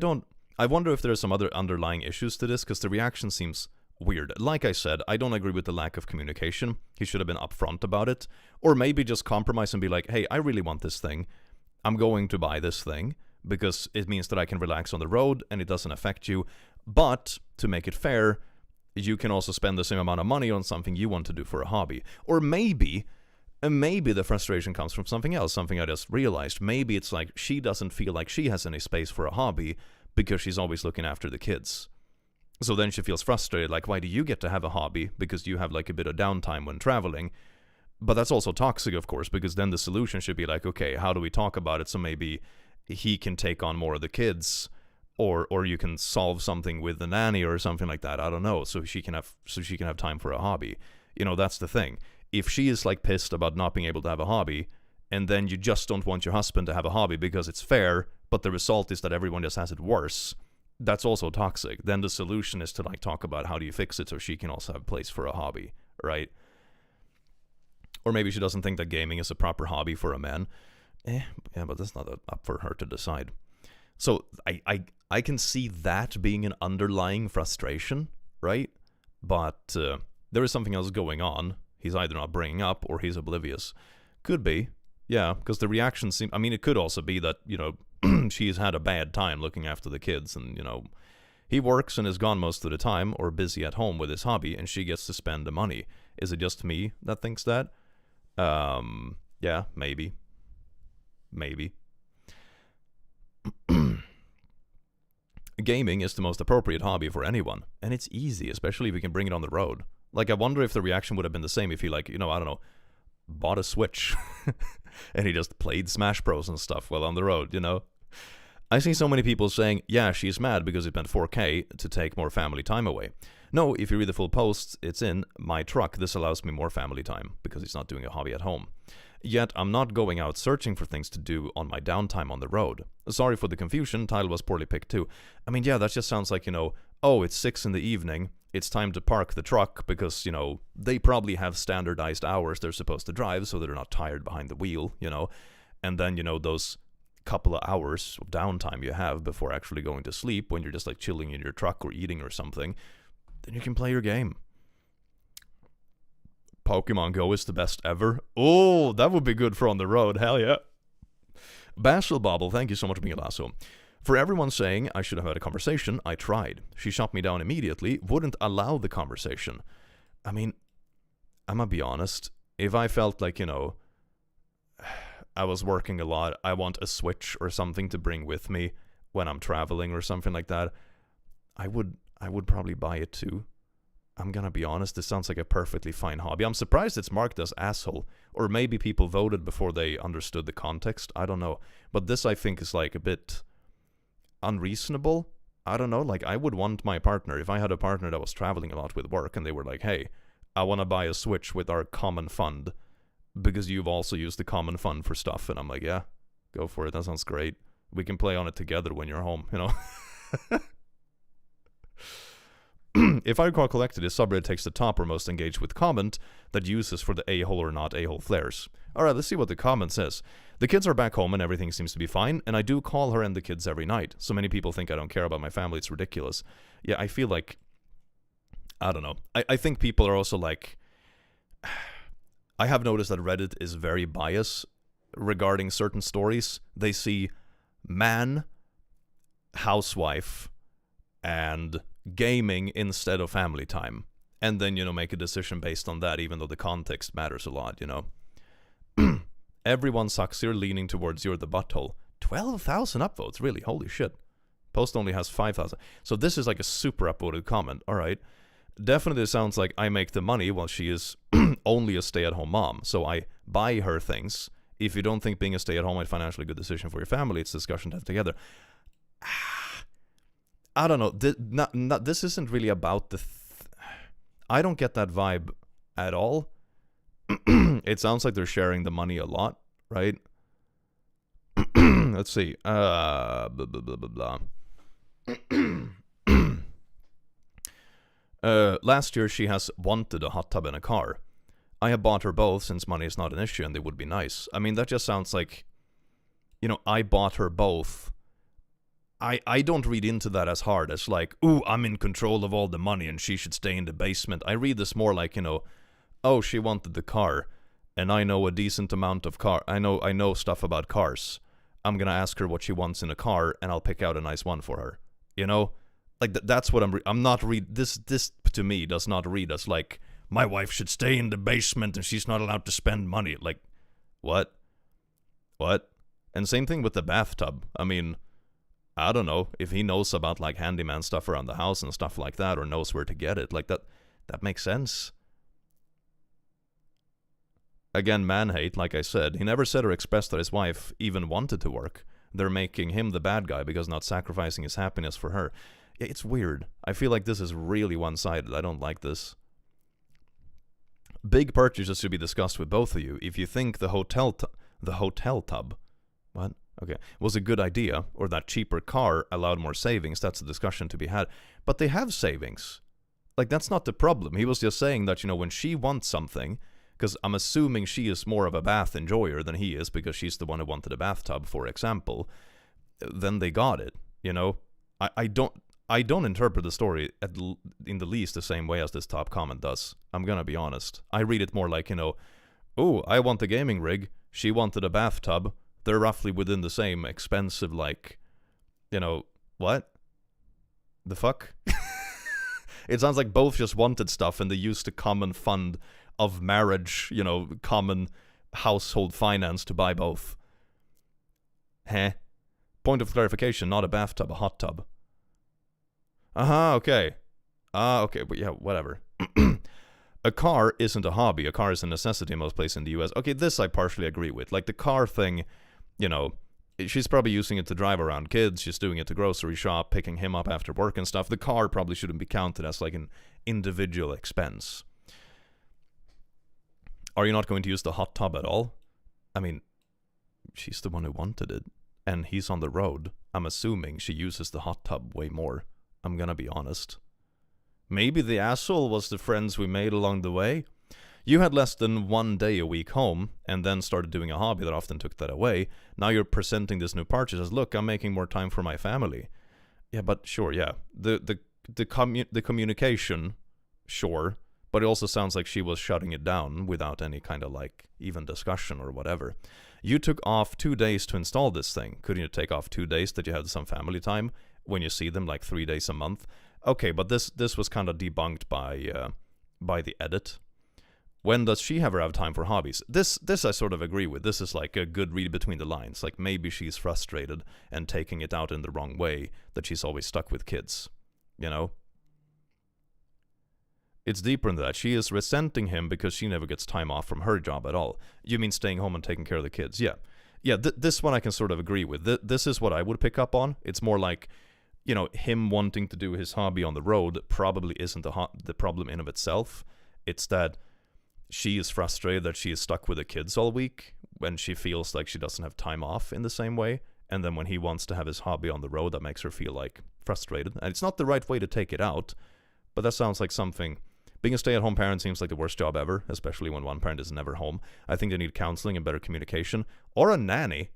[SPEAKER 2] I wonder if there's some other underlying issues to this, because the reaction seems weird. Like I said, I don't agree with the lack of communication. He should have been upfront about it. Or maybe just compromise and be like, hey, I really want this thing. I'm going to buy this thing because it means that I can relax on the road and it doesn't affect you. But to make it fair, you can also spend the same amount of money on something you want to do for a hobby. Or maybe the frustration comes from something else, something I just realized. Maybe it's like she doesn't feel like she has any space for a hobby because she's always looking after the kids. So then she feels frustrated, like, why do you get to have a hobby? Because you have like a bit of downtime when traveling. But that's also toxic, of course, because then the solution should be like, okay, how do we talk about it so maybe he can take on more of the kids? Or you can solve something with the nanny or something like that. I don't know. So she can have time for a hobby. You know, that's the thing. If she is like pissed about not being able to have a hobby, and then you just don't want your husband to have a hobby because it's fair, but the result is that everyone just has it worse, that's also toxic. Then the solution is to like talk about how do you fix it so she can also have a place for a hobby, right? Or maybe she doesn't think that gaming is a proper hobby for a man. Yeah, but that's not up for her to decide. So I can see that being an underlying frustration, right? But there is something else going on. He's either not bringing up or he's oblivious. Could be, yeah, because the reaction seems... I mean, it could also be that, you know, she's had a bad time looking after the kids and, you know, he works and is gone most of the time or busy at home with his hobby and she gets to spend the money. Is it just me that thinks that? Yeah, maybe. Gaming is the most appropriate hobby for anyone, and it's easy, especially if you can bring it on the road. Like, I wonder if the reaction would have been the same if he, like, you know, I don't know, bought a Switch and he just played Smash Bros and stuff while on the road, you know? I see so many people saying, yeah, she's mad because he spent 4K to take more family time away. No, if you read the full post, it's in my truck. This allows me more family time because he's not doing a hobby at home. Yet, I'm not going out searching for things to do on my downtime on the road. Sorry for the confusion, title was poorly picked too. I mean, yeah, that just sounds like, you know, oh, it's 6 in the evening, it's time to park the truck because, you know, they probably have standardized hours they're supposed to drive so they're not tired behind the wheel, you know. And then, you know, those couple of hours of downtime you have before actually going to sleep when you're just like chilling in your truck or eating or something, then you can play your game. Pokemon Go is the best ever. Oh, that would be good for on the road. Hell yeah. Basil Bobble, thank you so much for being a lasso. For everyone saying I should have had a conversation, I tried. She shot me down immediately, wouldn't allow the conversation. I mean, I'm gonna be honest. If I felt like, you know, I was working a lot, I want a Switch or something to bring with me when I'm traveling or something like that, I would probably buy it too. I'm gonna be honest, this sounds like a perfectly fine hobby. I'm surprised it's marked as asshole. Or maybe people voted before they understood the context. I don't know. But this, I think, is like a bit unreasonable. I don't know. Like, I would want my partner, if I had a partner that was traveling a lot with work and they were like, hey, I want to buy a Switch with our common fund because you've also used the common fund for stuff. And I'm like, yeah, go for it. That sounds great. We can play on it together when you're home, you know? If I recall collected, his subreddit takes the top or most engaged with comment that uses for the a-hole or not a-hole flares. Alright, let's see what the comment says. The kids are back home and everything seems to be fine, and I do call her and the kids every night. So many people think I don't care about my family, it's ridiculous. Yeah, I feel like... I don't know. I think people are also like... I have noticed that Reddit is very biased regarding certain stories. They see man, housewife, and gaming instead of family time. And then, make a decision based on that, even though the context matters a lot, Everyone sucks, you're leaning towards you're the butthole. 12,000 upvotes, really? Holy shit. Post only has 5,000. So this is like a super upvoted comment. All right. Definitely sounds like I make the money while she is only a stay-at-home mom. So I buy her things. If you don't think being a stay-at-home is a financially good decision for your family, it's a discussion to have together. I don't know. This isn't really about the... I don't get that vibe at all. It sounds like they're sharing the money a lot, right? Let's see. Blah, blah, blah, blah, blah. Last year she has wanted a hot tub and a car. I have bought her both since money is not an issue and they would be nice. I mean, that just sounds like, I bought her both. I don't read into that as hard as like, ooh, I'm in control of all the money and she should stay in the basement. I read this more like, oh, she wanted the car and I know a decent amount of car. I know stuff about cars. I'm going to ask her what she wants in a car and I'll pick out a nice one for her. Like that's what I'm not read. This to me does not read as like, my wife should stay in the basement and she's not allowed to spend money. Like, what? And same thing with the bathtub. I mean, I don't know if he knows about like handyman stuff around the house and stuff like that, or knows where to get it. Like that makes sense. Again, man hate, like I said. He never said or expressed that his wife even wanted to work. They're making him the bad guy because not sacrificing his happiness for her. It's weird. I feel like this is really one-sided. I don't like this. Big purchases should be discussed with both of you. If you think the hotel tub, what? Okay, was a good idea, or that cheaper car allowed more savings, that's a discussion to be had. But they have savings. Like, that's not the problem. He was just saying that, when she wants something, because I'm assuming she is more of a bath enjoyer than he is, because she's the one who wanted a bathtub, for example, then they got it, I don't interpret the story in the least the same way as this top comment does. I'm gonna be honest. I read it more like, oh, I want a gaming rig, she wanted a bathtub, they're roughly within the same expensive, like, what? The fuck? It sounds like both just wanted stuff and they used the common fund of marriage, common household finance to buy both. Point of clarification, not a bathtub, a hot tub. Okay. Okay, but yeah, whatever. A car isn't a hobby. A car is a necessity in most places in the US. Okay, this I partially agree with. Like the car thing, she's probably using it to drive around kids. She's doing it to grocery shop, picking him up after work and stuff. The car probably shouldn't be counted as like an individual expense. Are you not going to use the hot tub at all? I mean, she's the one who wanted it. And he's on the road. I'm assuming she uses the hot tub way more. I'm gonna be honest. Maybe the asshole was the friends we made along the way. You had less than 1 day a week home, and then started doing a hobby that often took that away. Now you're presenting this new purchase as, look, I'm making more time for my family. Yeah, but sure, yeah. The communication, sure. But it also sounds like she was shutting it down without any kind of, like, even discussion or whatever. You took off 2 days to install this thing. Couldn't you take off 2 days that you had some family time when you see them, like 3 days a month? Okay, but this was kind of debunked by the edit. When does she ever have time for hobbies? This I sort of agree with. This is like a good read between the lines. Like maybe she's frustrated and taking it out in the wrong way, that she's always stuck with kids. It's deeper than that. She is resenting him because she never gets time off from her job at all. You mean staying home and taking care of the kids? Yeah. Yeah, this one I can sort of agree with. This is what I would pick up on. It's more like, him wanting to do his hobby on the road probably isn't the problem in of itself. It's that she is frustrated that she is stuck with the kids all week when she feels like she doesn't have time off in the same way. And then when he wants to have his hobby on the road, that makes her feel like frustrated. And it's not the right way to take it out, but that sounds like something. Being a stay-at-home parent seems like the worst job ever, especially when one parent is never home. I think they need counseling and better communication. Or a nanny.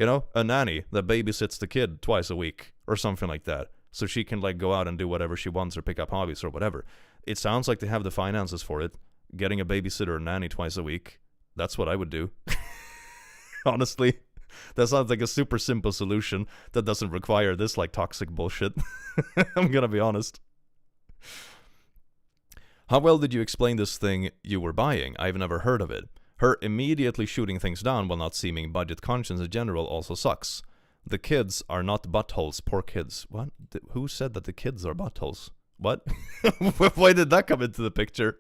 [SPEAKER 2] A nanny that babysits the kid twice a week or something like that. So she can like go out and do whatever she wants or pick up hobbies or whatever. It sounds like they have the finances for it. Getting a babysitter or nanny twice a week, that's what I would do. Honestly. That sounds like a super simple solution that doesn't require this like toxic bullshit. I'm gonna be honest. How well did you explain this thing you were buying? I've never heard of it. Her immediately shooting things down while not seeming budget conscious in general also sucks. The kids are not buttholes, poor kids. What? Who said that the kids are buttholes? What? Why did that come into the picture?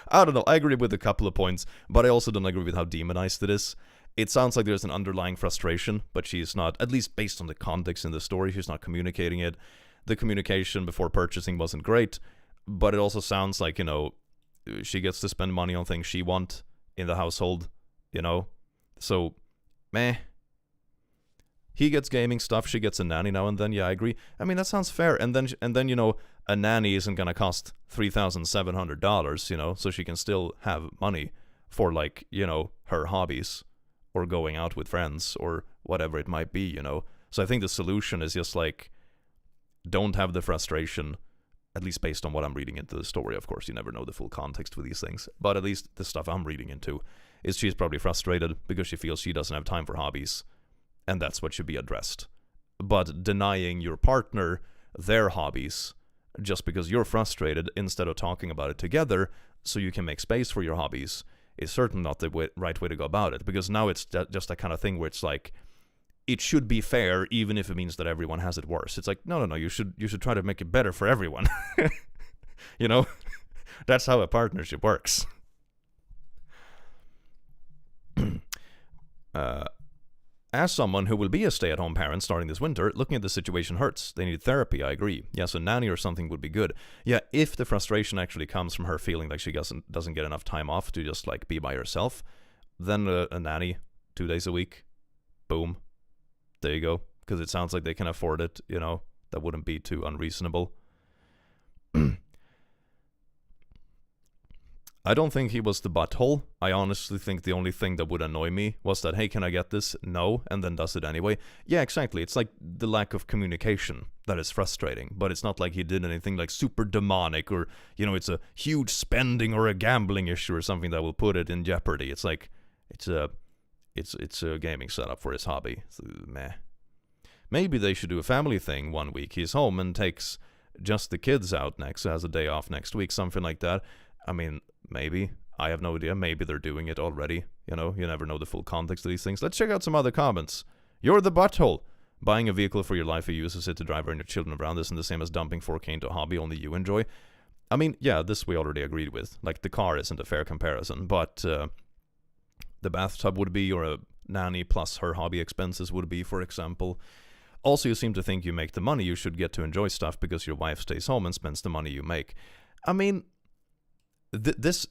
[SPEAKER 2] I don't know. I agree with a couple of points, but I also don't agree with how demonized it is. It sounds like there's an underlying frustration, but she's not, at least based on the context in the story, she's not communicating it. The communication before purchasing wasn't great, but it also sounds like, she gets to spend money on things she wants in the household, So, meh. He gets gaming stuff, she gets a nanny now and then, yeah, I agree. I mean, that sounds fair. And then a nanny isn't going to cost $3,700, so she can still have money for, her hobbies or going out with friends or whatever it might be, So I think the solution is just, don't have the frustration, at least based on what I'm reading into the story. Of course, you never know the full context with these things, but at least the stuff I'm reading into is she's probably frustrated because she feels she doesn't have time for hobbies, and that's what should be addressed. But denying your partner their hobbies just because you're frustrated instead of talking about it together so you can make space for your hobbies is certainly not the right way to go about it, because now it's just that kind of thing where it's like, it should be fair even if it means that everyone has it worse. It's like, no, you should try to make it better for everyone. That's how a partnership works. As someone who will be a stay-at-home parent starting this winter, looking at the situation hurts. They need therapy, I agree. Yes, a nanny or something would be good. Yeah, if the frustration actually comes from her feeling like she doesn't get enough time off to just be by herself, then a nanny 2 days a week, boom, there you go. Because it sounds like they can afford it, that wouldn't be too unreasonable. I don't think he was the butthole. I honestly think the only thing that would annoy me was that, hey, can I get this? No, and then does it anyway. Yeah, exactly. It's like the lack of communication that is frustrating, but it's not like he did anything super demonic or, it's a huge spending or a gambling issue or something that will put it in jeopardy. It's like, it's a gaming setup for his hobby. So, meh. Maybe they should do a family thing 1 week. He's home and takes just the kids out next, has a day off next week, something like that. I mean, maybe. I have no idea. Maybe they're doing it already. You never know the full context of these things. Let's check out some other comments. You're the butthole. Buying a vehicle for your life who uses it to drive her and your children around isn't the same as dumping 4K into a hobby only you enjoy. I mean, yeah, this we already agreed with. The car isn't a fair comparison, but the bathtub would be, or a nanny plus her hobby expenses would be, for example. Also, you seem to think you make the money, you should get to enjoy stuff because your wife stays home and spends the money you make. I mean,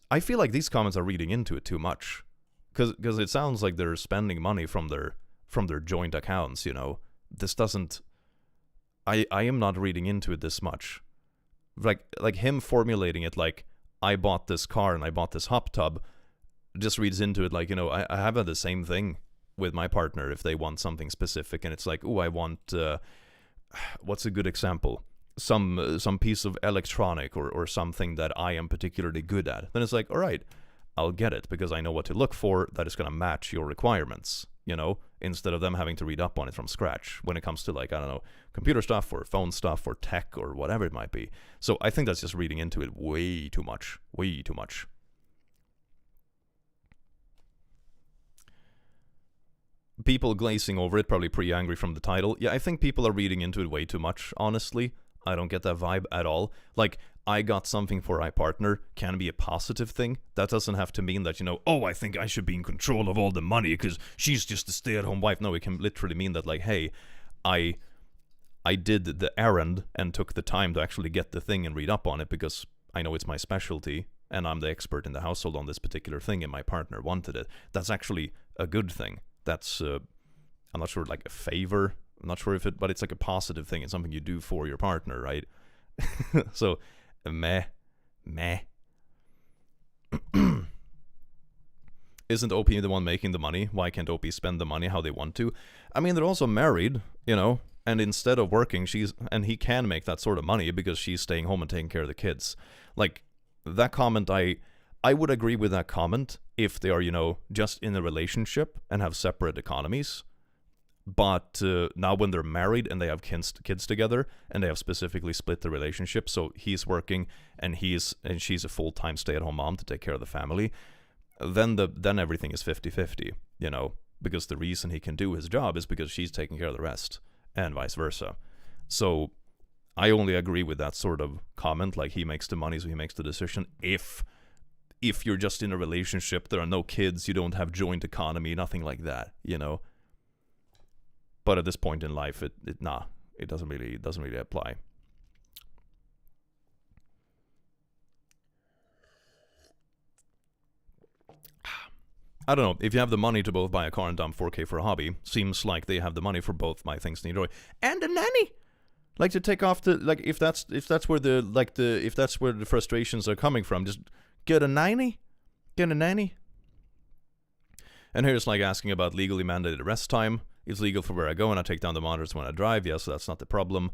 [SPEAKER 2] I feel like these comments are reading into it too much, because it sounds like they're spending money from their joint accounts. This doesn't. I am not reading into it this much. Like him formulating it like, I bought this car and I bought this hot tub, just reads into it like, I have the same thing with my partner if they want something specific, and it's like, oh, I want what's a good example? Some piece of electronic or something that I am particularly good at. Then it's like, all right, I'll get it because I know what to look for that is going to match your requirements, instead of them having to read up on it from scratch when it comes to I don't know, computer stuff or phone stuff or tech or whatever it might be. So I think that's just reading into it way too much. People glazing over it, probably pretty angry from the title. Yeah, I think people are reading into it way too much, honestly. I don't get that vibe at all. I got something for my partner can be a positive thing. That doesn't have to mean that, I think I should be in control of all the money because she's just a stay-at-home wife. No, it can literally mean that, hey, I did the errand and took the time to actually get the thing and read up on it because I know it's my specialty and I'm the expert in the household on this particular thing and my partner wanted it. That's actually a good thing. That's, I'm not sure, a favor. I'm not sure but it's a positive thing. It's something you do for your partner, right? So, meh. Isn't OP the one making the money? Why can't OP spend the money how they want to? I mean, they're also married, and instead of working, and he can make that sort of money because she's staying home and taking care of the kids. That comment, I would agree with that comment if they are, just in a relationship and have separate economies. But now when they're married and they have kids together, and they have specifically split the relationship, so he's working and she's a full-time stay-at-home mom to take care of the family, then everything is 50-50, you know, because the reason he can do his job is because she's taking care of the rest, and vice versa. So I only agree with that sort of comment, like he makes the money so he makes the decision. If you're just in a relationship, there are no kids, you don't have joint economy, nothing like that, you know. But at this point in life, it doesn't really apply. I don't know. If you have the money to both buy a car and dump 4K for a hobby, seems like they have the money for both my things to enjoy and a nanny. Like to take off the if that's where the frustrations are coming from, just get a nanny. Get a nanny. And here's like asking about legally mandated rest time. It's legal for where I go and I take down the monitors when I drive. Yeah, so that's not the problem.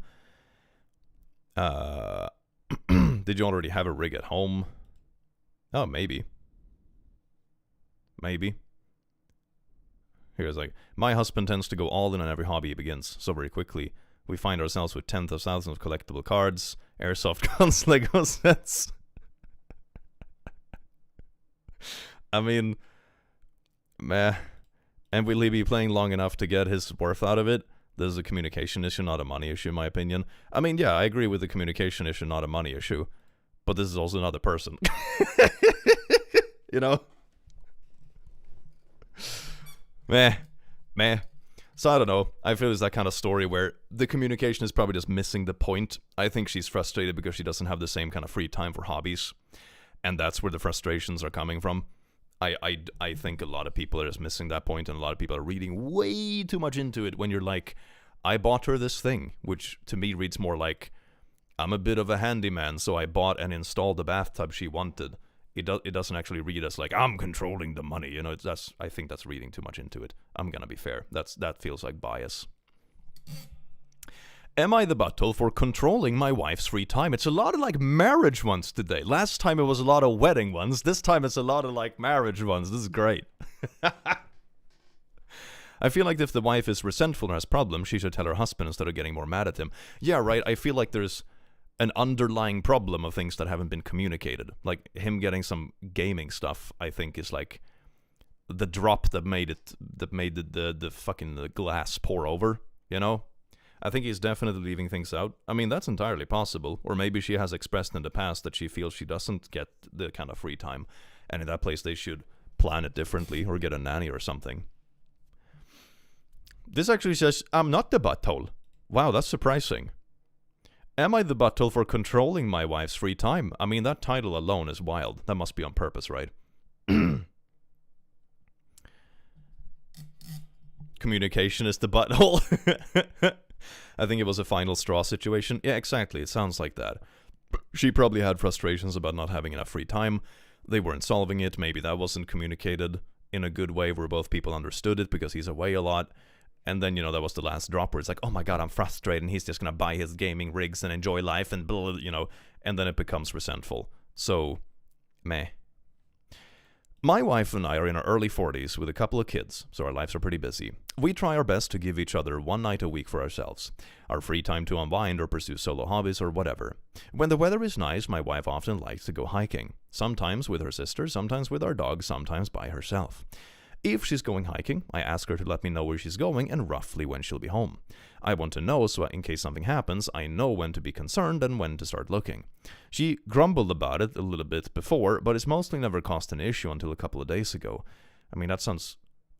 [SPEAKER 2] Did you already have a rig at home? Oh, maybe. Maybe. Here's like, my husband tends to go all in on every hobby he begins, so very quickly. We find ourselves with tens of thousands of collectible cards, airsoft guns, Lego sets. I mean, meh. And will he be playing long enough to get his worth out of it? This is a communication issue, not a money issue, in my opinion. I mean, yeah, I agree with the communication issue, not a money issue. But this is also another person. You know? Meh. So I don't know. I feel it's that kind of story where the communication is probably just missing the point. I think she's frustrated because she doesn't have the same kind of free time for hobbies. And that's where the frustrations are coming from. I think a lot of people are just missing that point, and a lot of people are reading way too much into it when you're like, I bought her this thing, which to me reads more like, I'm a bit of a handyman, so I bought and installed the bathtub she wanted. It doesn't actually read as like, I'm controlling the money, you know. I think that's reading too much into it. I'm gonna be fair. That feels like bias. Am I the butthole for controlling my wife's free time? It's a lot of like marriage ones today. Last time it was a lot of wedding ones. This time it's a lot of like marriage ones. This is great. I feel like if the wife is resentful or has problems, she should tell her husband instead of getting more mad at him. Yeah, right. I feel like there's an underlying problem of things that haven't been communicated. Like him getting some gaming stuff, I think is like the drop that made the fucking glass pour over, you know? I think he's definitely leaving things out. I mean, that's entirely possible. Or maybe she has expressed in the past that she feels she doesn't get the kind of free time. And in that place, they should plan it differently or get a nanny or something. This actually says, I'm not the butthole. Wow, that's surprising. Am I the butthole for controlling my wife's free time? I mean, that title alone is wild. That must be on purpose, right? Communication is the butthole. I think it was a final straw situation. Yeah, exactly. It sounds like that. She probably had frustrations about not having enough free time. They weren't solving it. Maybe that wasn't communicated in a good way where both people understood it because he's away a lot. And then, you know, that was the last drop where it's like, oh my god, I'm frustrated and he's just going to buy his gaming rigs and enjoy life and blah, you know, and then it becomes resentful. So, meh. My wife and I are in our early 40s with a couple of kids, so our lives are pretty busy. We try our best to give each other one night a week for ourselves, our free time to unwind or pursue solo hobbies or whatever. When the weather is nice, my wife often likes to go hiking, sometimes with her sister, sometimes with our dog, sometimes by herself. If she's going hiking, I ask her to let me know where she's going and roughly when she'll be home. I want to know so in case something happens, I know when to be concerned and when to start looking. She grumbled about it a little bit before, but it's mostly never caused an issue until a couple of days ago. I mean, that sounds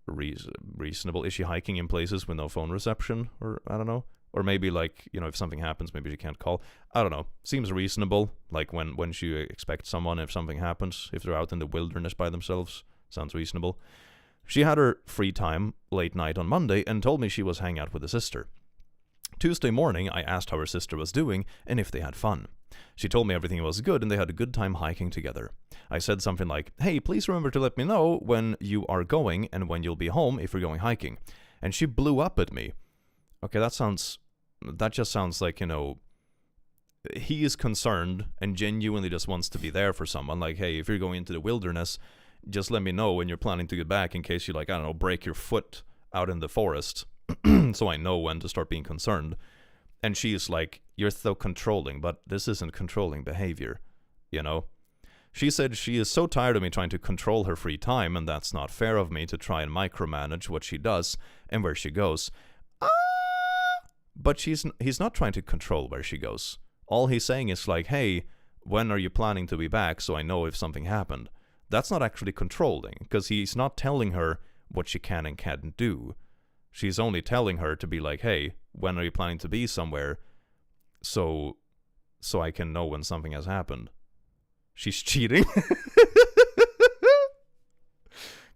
[SPEAKER 2] reasonable. Is she hiking in places with no phone reception? Or, I don't know. Or maybe, like, you know, if something happens, maybe she can't call. I don't know. Seems reasonable. Like, when she expects someone, if something happens, if they're out in the wilderness by themselves. Sounds reasonable. She had her free time late night on Monday and told me she was hanging out with a sister. Tuesday morning, I asked how her sister was doing and if they had fun. She told me everything was good and they had a good time hiking together. I said something like, hey, please remember to let me know when you are going and when you'll be home if you're going hiking. And she blew up at me. Okay, that just sounds like, you know, he is concerned and genuinely just wants to be there for someone. Like, hey, if you're going into the wilderness, just let me know when you're planning to get back in case you, like, I don't know, break your foot out in the forest. so I know when to start being concerned. And she's like, you're so controlling, but this isn't controlling behavior, you know? She said she is so tired of me trying to control her free time, and that's not fair of me to try and micromanage what she does and where she goes. But he's not trying to control where she goes. All he's saying is like, hey, when are you planning to be back so I know if something happened? That's not actually controlling, because he's not telling her what she can and can't do. She's only telling her to be like, hey, when are you planning to be somewhere so I can know when something has happened? She's cheating?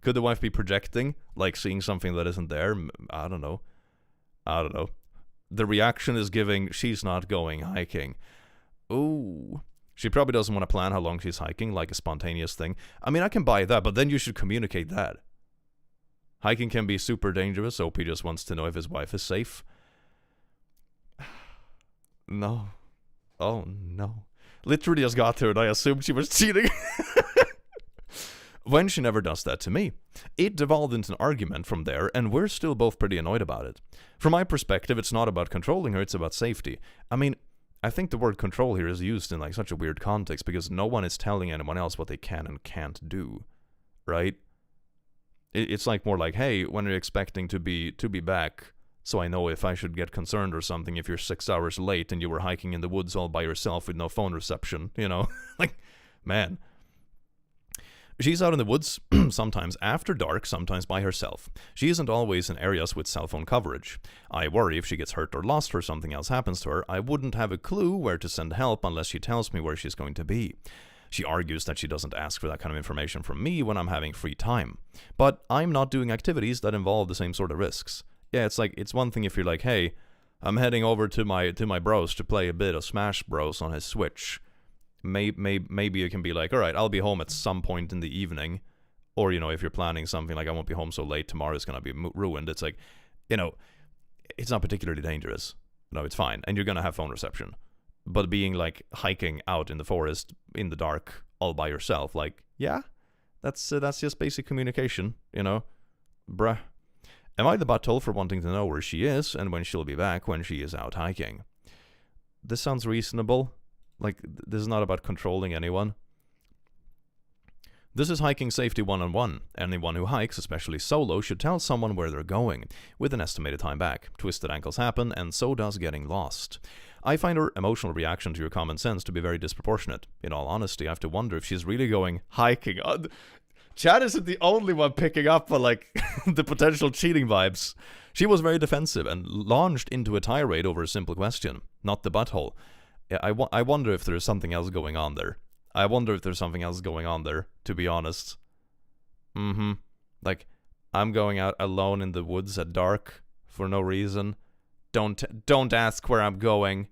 [SPEAKER 2] Could the wife be projecting? Like seeing something that isn't there? I don't know. The reaction is giving, she's not going hiking. Ooh. She probably doesn't want to plan how long she's hiking, like a spontaneous thing. I mean, I can buy that, but then you should communicate that. Hiking can be super dangerous. OP just wants to know if his wife is safe. No. Oh, no. Literally just got to her and I assumed she was cheating. When she never does that to me. It devolved into an argument from there, and we're still both pretty annoyed about it. From my perspective, it's not about controlling her, it's about safety. I mean, I think the word control here is used in like such a weird context because no one is telling anyone else what they can and can't do, right? It's like more like, hey, when are you expecting to be back? So I know if I should get concerned or something if you're 6 hours late and you were hiking in the woods all by yourself with no phone reception, you know? Like, man. She's out in the woods, sometimes after dark, sometimes by herself. She isn't always in areas with cell phone coverage. I worry if she gets hurt or lost or something else happens to her, I wouldn't have a clue where to send help unless she tells me where she's going to be. She argues that she doesn't ask for that kind of information from me when I'm having free time. But I'm not doing activities that involve the same sort of risks. Yeah, it's like, it's one thing if you're like, hey, I'm heading over to my bros to play a bit of Smash Bros on his Switch. Maybe you can be like, all right, I'll be home at some point in the evening. Or, you know, if you're planning something like I won't be home so late, tomorrow's going to be ruined. It's like, you know, it's not particularly dangerous. No, it's fine. And you're going to have phone reception. But being like hiking out in the forest in the dark all by yourself, like, yeah, that's just basic communication, you know? Bruh. Am I the butthole for wanting to know where she is and when she'll be back when she is out hiking? This sounds reasonable. Like, this is not about controlling anyone. This is hiking safety 101. Anyone who hikes, especially solo, should tell someone where they're going, with an estimated time back. Twisted ankles happen, and so does getting lost. I find her emotional reaction to your common sense to be very disproportionate. In all honesty, I have to wonder if she's really going hiking. Chad isn't the only one picking up on, like, the potential cheating vibes. She was very defensive and launched into a tirade over a simple question, not the butthole. Yeah, I wonder if there's something else going on there. To be honest. Like, I'm going out alone in the woods at dark for no reason. Don't ask where I'm going.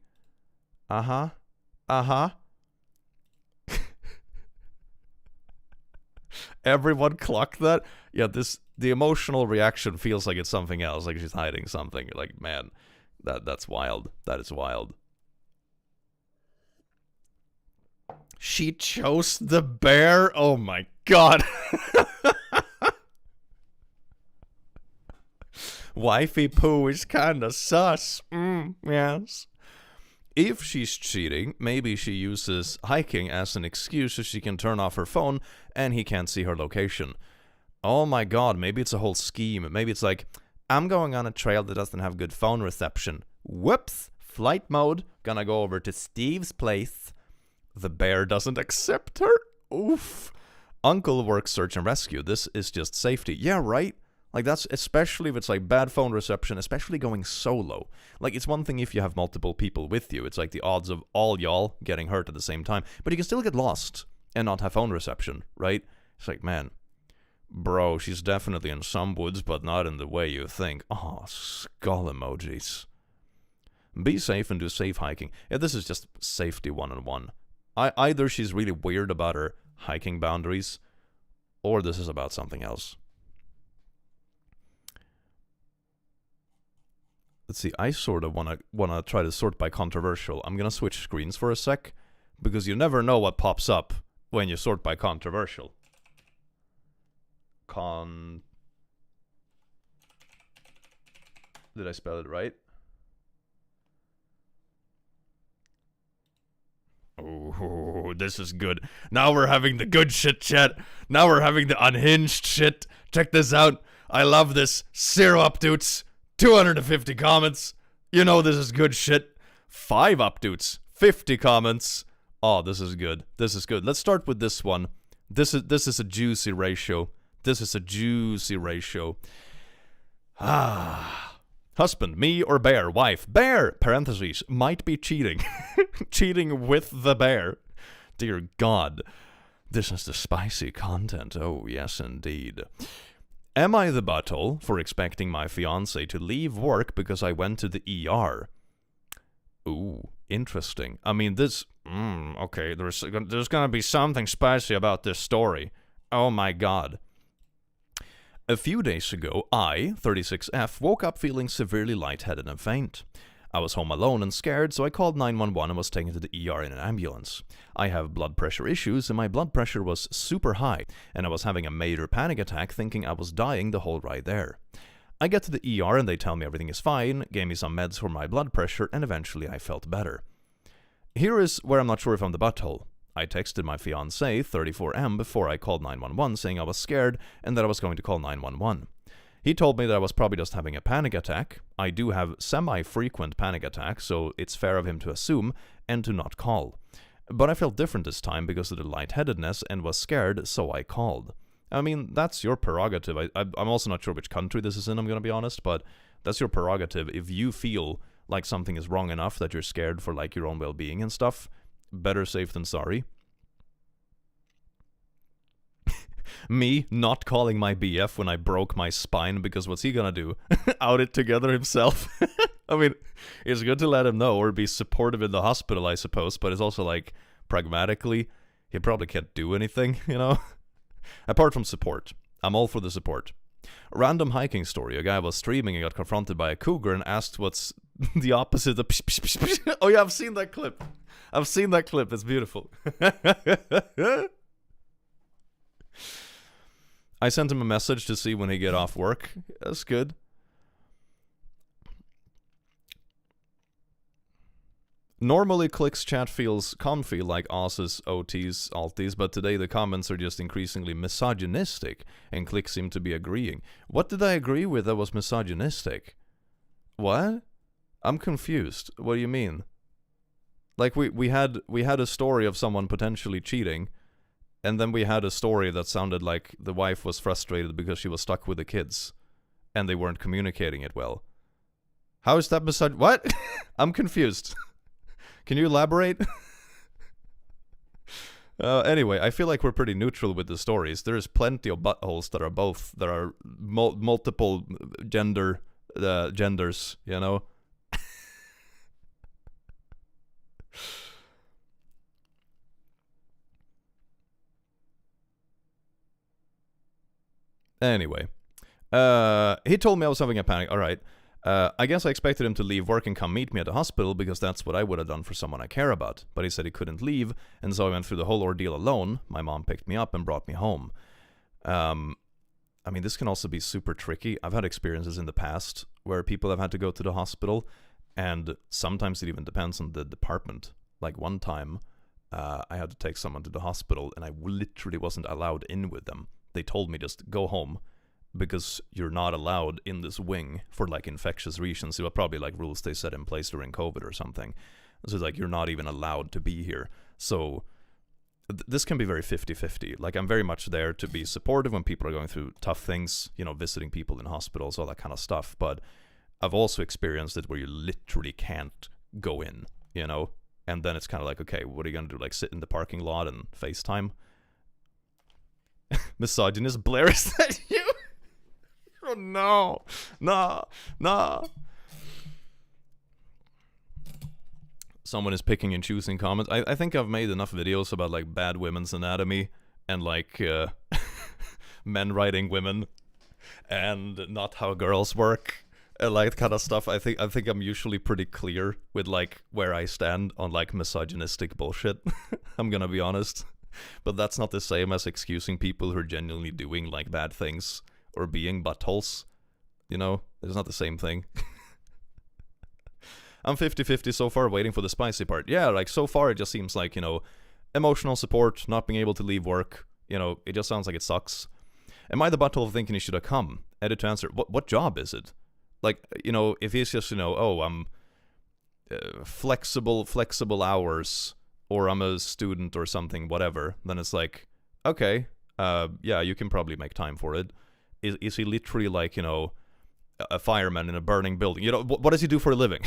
[SPEAKER 2] Everyone clocked that? Yeah, the emotional reaction feels like it's something else, like she's hiding something. Like, man, that's wild. That is wild. She chose the bear? Oh my god. Wifey poo is kinda sus. Yes. If she's cheating, maybe she uses hiking as an excuse so she can turn off her phone and he can't see her location. Oh my god, maybe it's a whole scheme. Maybe it's like, I'm going on a trail that doesn't have good phone reception. Whoops, flight mode, gonna go over to Steve's place. The bear doesn't accept her? Oof. Uncle works search and rescue. This is just safety. Yeah, right? Like, that's especially if it's like bad phone reception, especially going solo. Like, it's one thing if you have multiple people with you. It's like the odds of all y'all getting hurt at the same time. But you can still get lost and not have phone reception, right? It's like, man, bro, she's definitely in some woods, but not in the way you think. Oh, skull emojis. Be safe and do safe hiking. Yeah, this is just safety 101. Either she's really weird about her hiking boundaries, or this is about something else. Let's see, I sort of wanna try to sort by controversial. I'm gonna switch screens for a sec, because you never know what pops up when you sort by controversial. Did I spell it right? Oh, this is good. Now we're having the good shit, chat. Now we're having the unhinged shit. Check this out. I love this. 0 updates, 250 comments. You know this is good shit. 5 updates, 50 comments. Oh, this is good. This is good. Let's start with this one. This is a juicy ratio. This is a juicy ratio. Husband, me or bear? Wife, bear, parentheses, might be cheating. Cheating with the bear. Dear God. This is the spicy content. Oh, yes, indeed. Am I the butthole for expecting my fiance to leave work because I went to the ER? Ooh, interesting. I mean, this... okay, there's gonna be something spicy about this story. Oh my God. A few days ago, I, 36F, woke up feeling severely lightheaded and faint. I was home alone and scared, so I called 911 and was taken to the ER in an ambulance. I have blood pressure issues, and my blood pressure was super high, and I was having a major panic attack thinking I was dying the whole ride there. I get to the ER and they tell me everything is fine, gave me some meds for my blood pressure, and eventually I felt better. Here is where I'm not sure if I'm the butthole. I texted my fiance, 34M, before I called 911 saying I was scared and that I was going to call 911. He told me that I was probably just having a panic attack. I do have semi-frequent panic attacks, so it's fair of him to assume and to not call. But I felt different this time because of the lightheadedness and was scared, so I called. I mean, that's your prerogative. I'm also not sure which country this is in, I'm going to be honest, but that's your prerogative. If you feel like something is wrong enough that you're scared for like your own well-being and stuff, better safe than sorry. Me not calling my BF when I broke my spine because what's he gonna do? Out it together himself? I mean, it's good to let him know or be supportive in the hospital, I suppose, but it's also like, pragmatically, he probably can't do anything, you know? Apart from support. I'm all for the support. Random hiking story. A guy was streaming and got confronted by a cougar and asked what's the opposite of... Oh yeah, I've seen that clip. I've seen that clip. It's beautiful. I sent him a message to see when he get off work. That's good. Normally, Click's chat feels comfy like Oz's, OT's, Alties, but today the comments are just increasingly misogynistic, and Click seemed to be agreeing. What did I agree with that was misogynistic? What? I'm confused. What do you mean? Like, we had a story of someone potentially cheating, and then we had a story that sounded like the wife was frustrated because she was stuck with the kids, and they weren't communicating it well. How is that What? I'm confused. Can you elaborate? Anyway, I feel like we're pretty neutral with the stories. There's plenty of buttholes that are multiple genders, you know? Anyway, he told me I was having a panic. All right. I guess I expected him to leave work and come meet me at the hospital because that's what I would have done for someone I care about. But he said he couldn't leave, and so I went through the whole ordeal alone. My mom picked me up and brought me home. I mean, this can also be super tricky. I've had experiences in the past where people have had to go to the hospital, and sometimes it even depends on the department. Like one time, I had to take someone to the hospital, and I literally wasn't allowed in with them. They told me just go home, because you're not allowed in this wing for like infectious reasons. It were probably like rules they set in place during COVID or something. So it's like you're not even allowed to be here. So this can be very 50-50. Like I'm very much there to be supportive when people are going through tough things, you know, visiting people in hospitals, all that kind of stuff. But I've also experienced it where you literally can't go in, you know? And then it's kind of like, okay, what are you going to do? Like sit in the parking lot and FaceTime? Misogynist Blair, is that you? Oh no, no. Someone is picking and choosing comments. I think I've made enough videos about like bad women's anatomy and like men writing women and not how girls work and like kind of stuff. I think I'm usually pretty clear with like where I stand on like misogynistic bullshit. I'm gonna be honest, but that's not the same as excusing people who are genuinely doing like bad things or being buttholes, you know? It's not the same thing. I'm 50-50 so far, waiting for the spicy part. Yeah, like, so far it just seems like, emotional support, not being able to leave work, it just sounds like it sucks. Am I the butthole thinking he should have come? Edit to answer, what job is it? Like, if he's just, I'm flexible hours, or I'm a student or something, whatever, then it's like, okay, yeah, you can probably make time for it. Is he literally like, a fireman in a burning building? What does he do for a living?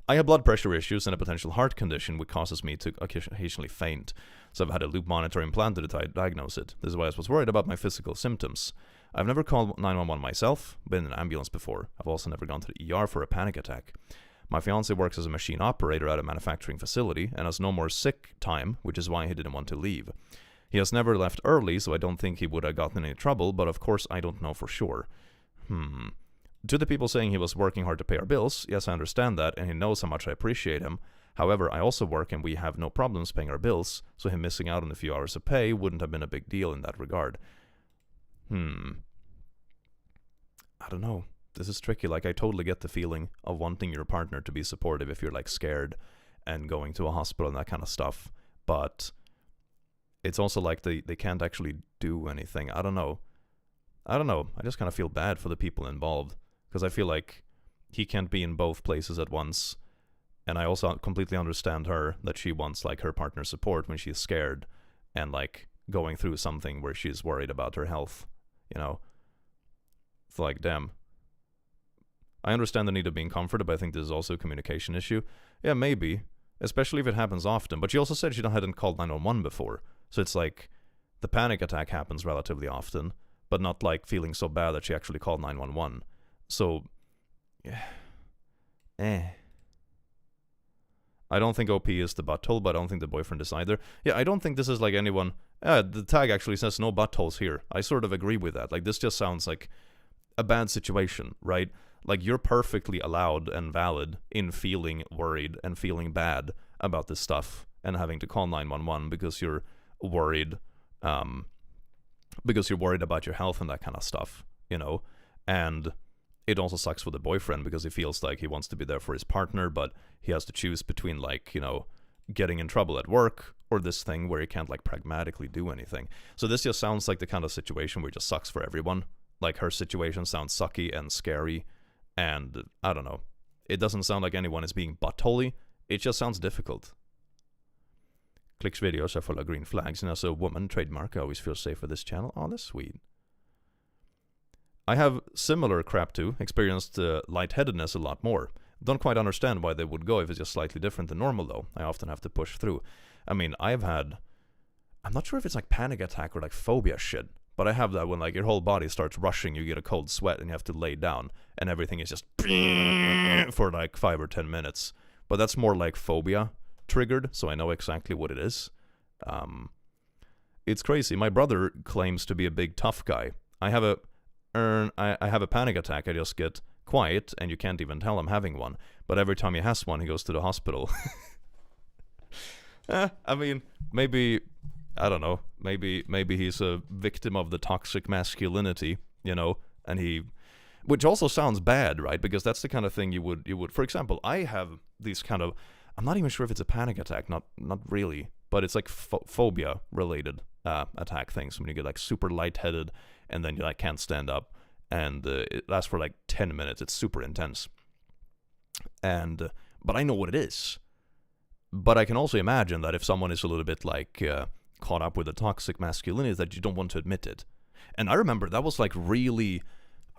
[SPEAKER 2] I have blood pressure issues and a potential heart condition which causes me to occasionally faint. So I've had a loop monitor implanted to diagnose it. This is why I was worried about my physical symptoms. I've never called 911 myself, been in an ambulance before. I've also never gone to the ER for a panic attack. My fiance works as a machine operator at a manufacturing facility and has no more sick time, which is why he didn't want to leave. He has never left early, so I don't think he would have gotten in any trouble, but of course I don't know for sure. To the people saying he was working hard to pay our bills, yes, I understand that, and he knows how much I appreciate him. However, I also work and we have no problems paying our bills, so him missing out on a few hours of pay wouldn't have been a big deal in that regard. I don't know. This is tricky. Like, I totally get the feeling of wanting your partner to be supportive if you're, like, scared and going to a hospital and that kind of stuff. But it's also like they can't actually do anything. I don't know. I just kind of feel bad for the people involved. Because I feel like he can't be in both places at once. And I also completely understand her, that she wants, like, her partner's support when she's scared and, like, going through something where she's worried about her health, It's like, damn. I understand the need of being comforted, but I think this is also a communication issue. Yeah, maybe. Especially if it happens often. But she also said she hadn't called 911 before. So it's like, the panic attack happens relatively often, but not, like, feeling so bad that she actually called 911. So, I don't think OP is the butthole, but I don't think the boyfriend is either. Yeah, I don't think this is like anyone... the tag actually says no buttholes here. I sort of agree with that. Like, this just sounds like a bad situation, right? Like, you're perfectly allowed and valid in feeling worried and feeling bad about this stuff and having to call 911 because you're worried, about your health and that kind of stuff, And it also sucks for the boyfriend because he feels like he wants to be there for his partner, but he has to choose between, like, getting in trouble at work or this thing where he can't, like, pragmatically do anything. So this just sounds like the kind of situation where it just sucks for everyone. Like, her situation sounds sucky and scary, and I don't know. It doesn't sound like anyone is being buttholy. It just sounds difficult. Click's videos are full of green flags, and as a woman trademark, I always feel safe with this channel. Oh, that's sweet. I have similar crap too, experienced lightheadedness a lot more. Don't quite understand why they would go if it's just slightly different than normal though. I often have to push through. I mean, I'm not sure if it's like panic attack or like phobia shit, but I have that when, like, your whole body starts rushing, you get a cold sweat and you have to lay down and everything is just for like 5 or 10 minutes. But that's more like phobia triggered, so I know exactly what it is. It's crazy. My brother claims to be a big tough guy. I have a panic attack. I just get quiet, and you can't even tell I'm having one. But every time he has one, he goes to the hospital. I mean, maybe, I don't know. Maybe he's a victim of the toxic masculinity, and which also sounds bad, right? Because that's the kind of thing you would. For example, I have these kind of. I'm not even sure if it's a panic attack. Not really, but it's like phobia related attack things when you get like super lightheaded. And then you like can't stand up, and it lasts for like 10 minutes. It's super intense. But I know what it is. But I can also imagine that if someone is a little bit like caught up with the toxic masculinity, that you don't want to admit it. And I remember that was like really,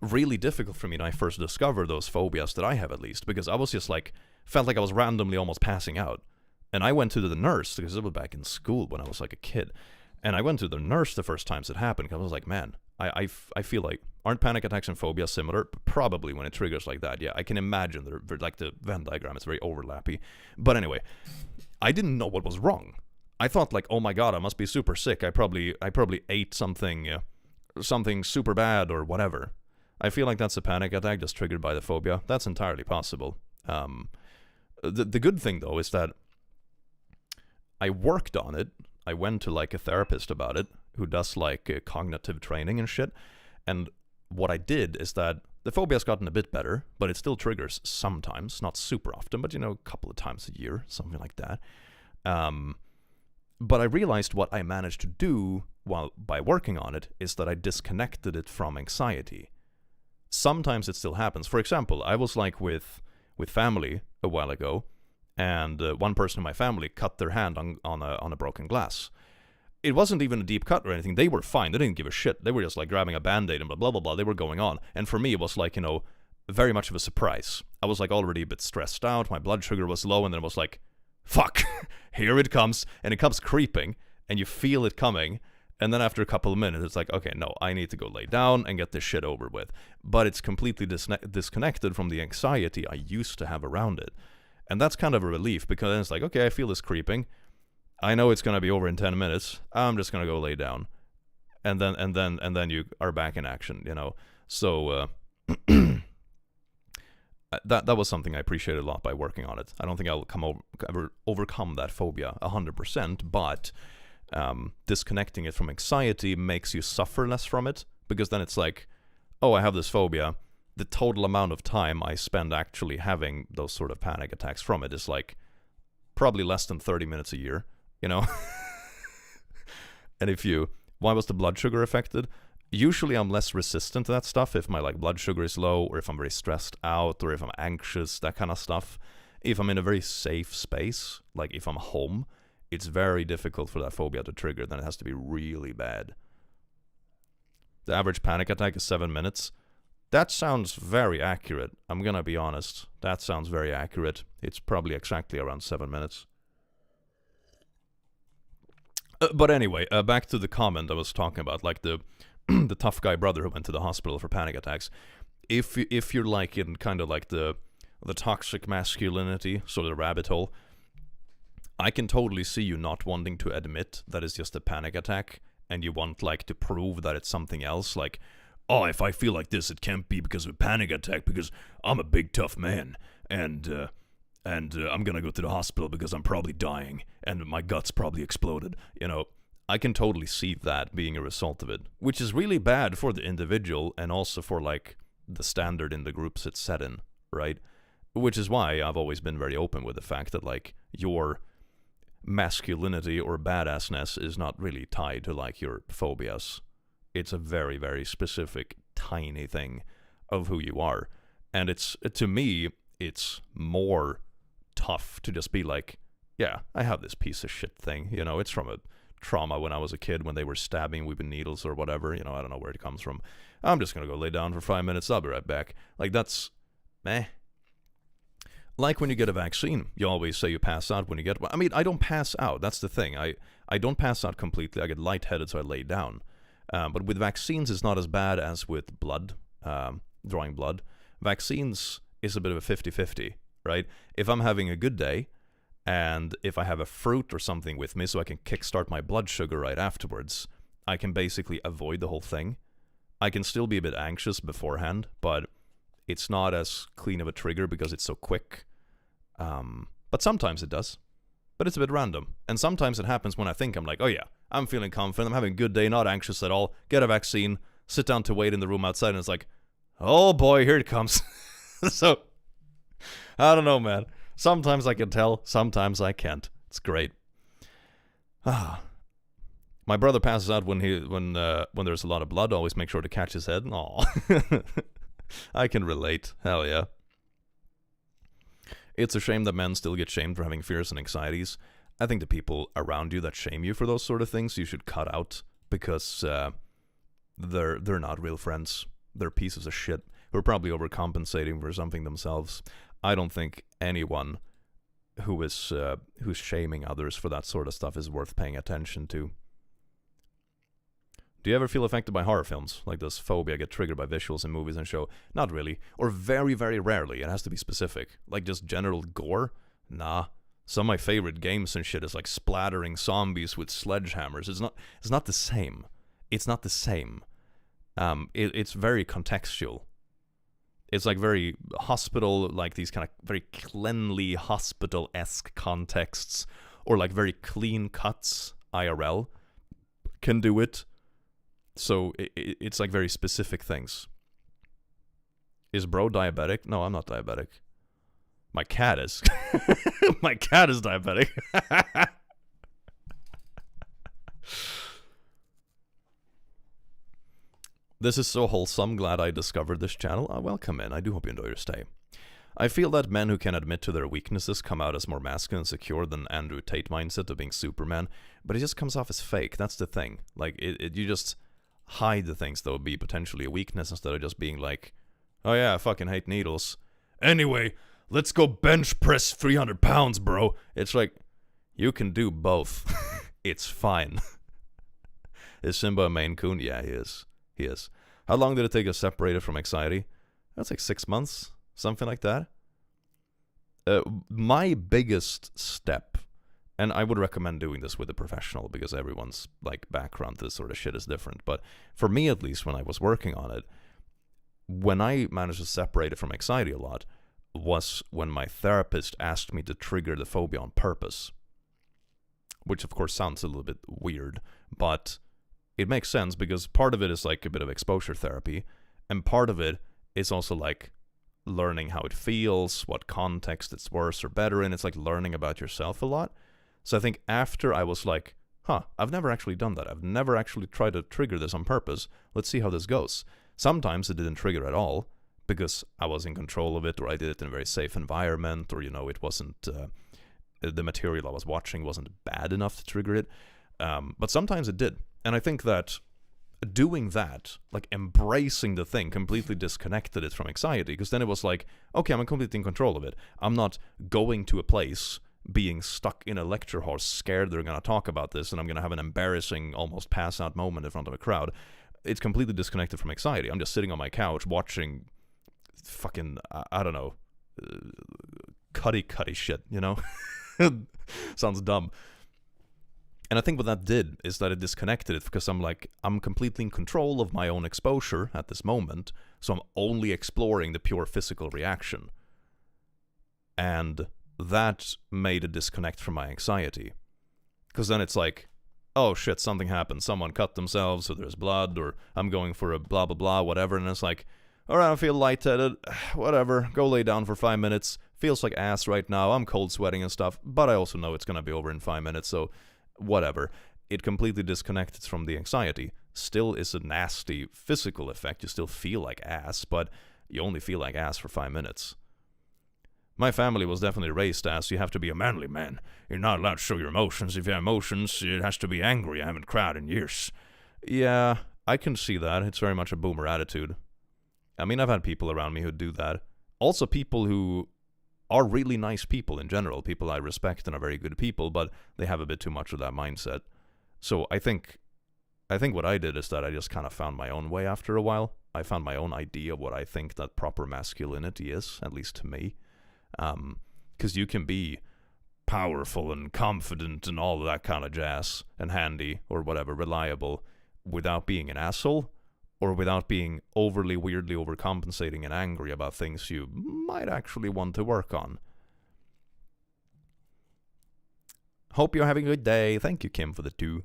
[SPEAKER 2] really difficult for me when I first discovered those phobias that I have, at least, because I was just like felt like I was randomly almost passing out. And I went to the nurse because it was back in school when I was like a kid. And I went to the nurse the first times it happened because I was like, man, I feel like, aren't panic attacks and phobia similar? Probably when it triggers like that. Yeah, I can imagine they're like the Venn diagram is very overlappy. But anyway, I didn't know what was wrong. I thought like, oh my god, I must be super sick. I probably ate something super bad or whatever. I feel like that's a panic attack just triggered by the phobia. That's entirely possible. The good thing though is that I worked on it. I went to like a therapist about it who does like cognitive training and shit. And what I did is that The phobia's gotten a bit better, but it still triggers sometimes, not super often, but a couple of times a year, something like that. But I realized what I managed to do by working on it is that I disconnected it from anxiety. Sometimes it still happens. For example, I was like with family a while ago, and one person in my family cut their hand on a broken glass. It wasn't even a deep cut or anything. They were fine. They didn't give a shit. They were just like grabbing a band-aid and blah, blah, blah. They were going on. And for me, it was like, very much of a surprise. I was like already a bit stressed out. My blood sugar was low, and then it was like, fuck, here it comes. And it comes creeping, and you feel it coming. And then after a couple of minutes, it's like, okay, no, I need to go lay down and get this shit over with. But it's completely disconnected from the anxiety I used to have around it. And that's kind of a relief, because then it's like, okay, I feel this creeping. I know it's gonna be over in 10 minutes. I'm just gonna go lay down, and then you are back in action. So that was something I appreciated a lot by working on it. I don't think I'll ever overcome that phobia 100%, but disconnecting it from anxiety makes you suffer less from it, because then it's like, oh, I have this phobia. The total amount of time I spend actually having those sort of panic attacks from it is like probably less than 30 minutes a year. And why was the blood sugar affected? Usually I'm less resistant to that stuff if my blood sugar is low, or if I'm very stressed out, or if I'm anxious, that kind of stuff. If I'm in a very safe space, like if I'm home, it's very difficult for that phobia to trigger. Then it has to be really bad. The average panic attack is 7 minutes. That sounds very accurate. I'm gonna be honest. That sounds very accurate. It's probably exactly around 7 minutes. But anyway, back to the comment I was talking about, like the the tough guy brother who went to the hospital for panic attacks. If you're like in kind of like the toxic masculinity, sort of the rabbit hole, I can totally see you not wanting to admit that it's just a panic attack, and you want like to prove that it's something else. Like, oh, if I feel like this, it can't be because of a panic attack, because I'm a big tough man, and I'm gonna go to the hospital because I'm probably dying, and my guts probably exploded. I can totally see that being a result of it, which is really bad for the individual, and also for like the standard in the groups it's set in, right? Which is why I've always been very open with the fact that like your masculinity or badassness is not really tied to like your phobias. It's a very, very specific, tiny thing of who you are. And to me, it's more tough to just be like, yeah, I have this piece of shit thing. It's from a trauma when I was a kid, when they were stabbing me with needles or whatever. I don't know where it comes from. I'm just gonna go lay down for 5 minutes. I'll be right back. Like, that's meh. Like when you get a vaccine, you always say you pass out when you get one. I mean, I don't pass out. That's the thing. I don't pass out completely. I get lightheaded, so I lay down. But with vaccines, it's not as bad as with blood, drawing blood. Vaccines is a bit of a 50-50, right? If I'm having a good day, and if I have a fruit or something with me so I can kickstart my blood sugar right afterwards, I can basically avoid the whole thing. I can still be a bit anxious beforehand, but it's not as clean of a trigger because it's so quick. But sometimes it does. But it's a bit random. And sometimes it happens when I think I'm like, oh yeah, I'm feeling confident, I'm having a good day, not anxious at all, get a vaccine, sit down to wait in the room outside, and it's like, oh boy, here it comes. So, I don't know, man. Sometimes I can tell, sometimes I can't. It's great. My brother passes out when there's a lot of blood. Always make sure to catch his head. Aw. I can relate. Hell yeah. It's a shame that men still get shamed for having fears and anxieties. I think the people around you that shame you for those sort of things, you should cut out, because they're not real friends. They're pieces of shit who are probably overcompensating for something themselves. I don't think anyone who's shaming others for that sort of stuff is worth paying attention to. Do you ever feel affected by horror films? Like, does phobia get triggered by visuals in movies and show? Not really. Or very, very rarely. It has to be specific. Like, just general gore? Nah. Some of my favorite games and shit is like splattering zombies with sledgehammers. It's not the same. It's not the same. It's very contextual. It's like very hospital, like these kind of very cleanly hospital-esque contexts, or like very clean cuts, IRL, can do it. So it's like very specific things. Is bro diabetic? No, I'm not diabetic. My cat is. My cat is diabetic. This is so wholesome. Glad I discovered this channel. Welcome in. I do hope you enjoy your stay. I feel that men who can admit to their weaknesses come out as more masculine and secure than Andrew Tate mindset of being Superman, but it just comes off as fake. That's the thing. Like, you just hide the things that would be potentially a weakness instead of just being like, oh yeah, I fucking hate needles. Anyway, let's go bench press 300 pounds, bro. It's like, you can do both. It's fine. Is Simba a Maine Coon? Yeah, he is. He is. How long did it take us separated from anxiety? That's like 6 months, something like that. My biggest step, and I would recommend doing this with a professional because everyone's like background to this sort of shit is different. But for me, at least, when I was working on it, when I managed to separate it from anxiety a lot, was when my therapist asked me to trigger the phobia on purpose. Which, of course, sounds a little bit weird, but it makes sense because part of it is like a bit of exposure therapy, and part of it is also like learning how it feels, what context it's worse or better in. It's like learning about yourself a lot. So I think after I was like, I've never actually done that. I've never actually tried to trigger this on purpose. Let's see how this goes. Sometimes it didn't trigger at all because I was in control of it, or I did it in a very safe environment, or, it wasn't, the material I was watching wasn't bad enough to trigger it. But sometimes it did. And I think that doing that, like embracing the thing, completely disconnected it from anxiety, because then it was like, okay, I'm completely in control of it. I'm not going to a place, being stuck in a lecture hall, scared they're going to talk about this, and I'm going to have an embarrassing, almost pass-out moment in front of a crowd. It's completely disconnected from anxiety. I'm just sitting on my couch watching fucking, I don't know, cutty shit, Sounds dumb. And I think what that did is that it disconnected it, because I'm completely in control of my own exposure at this moment, so I'm only exploring the pure physical reaction. And that made a disconnect from my anxiety. Because then it's like, oh shit, something happened, someone cut themselves, or there's blood, or I'm going for a blah blah blah, whatever, and it's like, alright, I feel lightheaded, whatever, go lay down for 5 minutes, feels like ass right now, I'm cold sweating and stuff, but I also know it's gonna be over in 5 minutes, so whatever. It completely disconnected from the anxiety. Still is a nasty physical effect. You still feel like ass, but you only feel like ass for 5 minutes. My family was definitely raised as, you have to be a manly man. You're not allowed to show your emotions. If you have emotions, it has to be angry. I haven't cried in years. Yeah, I can see that. It's very much a boomer attitude. I mean, I've had people around me who do that. Also people who are really nice people in general, people I respect and are very good people, but they have a bit too much of that mindset. So I think what I did is that I just kind of found my own way after a while. I found my own idea of what I think that proper masculinity is, at least to me. Because you can be powerful and confident and all of that kind of jazz, and handy, or whatever, reliable, without being an asshole, or without being overly weirdly overcompensating and angry about things you might actually want to work on. Hope you're having a good day. Thank you, Kim, for the 2.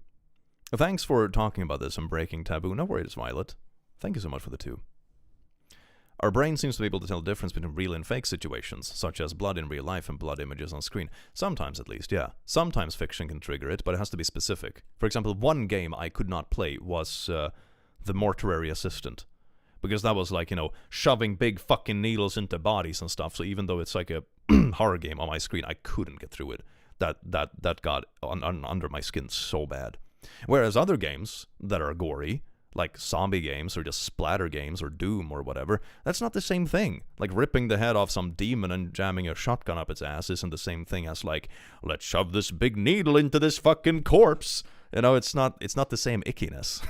[SPEAKER 2] Thanks for talking about this and breaking taboo. No worries, Violet. Thank you so much for the 2. Our brain seems to be able to tell the difference between real and fake situations, such as blood in real life and blood images on screen. Sometimes, at least, yeah. Sometimes fiction can trigger it, but it has to be specific. For example, one game I could not play was The Mortuary Assistant, because that was like, shoving big fucking needles into bodies and stuff. So even though it's like a horror game on my screen, I couldn't get through it. That got under my skin so bad. Whereas other games that are gory, like zombie games or just splatter games or Doom or whatever, that's not the same thing. Like ripping the head off some demon and jamming a shotgun up its ass isn't the same thing as like, let's shove this big needle into this fucking corpse. It's not the same ickiness.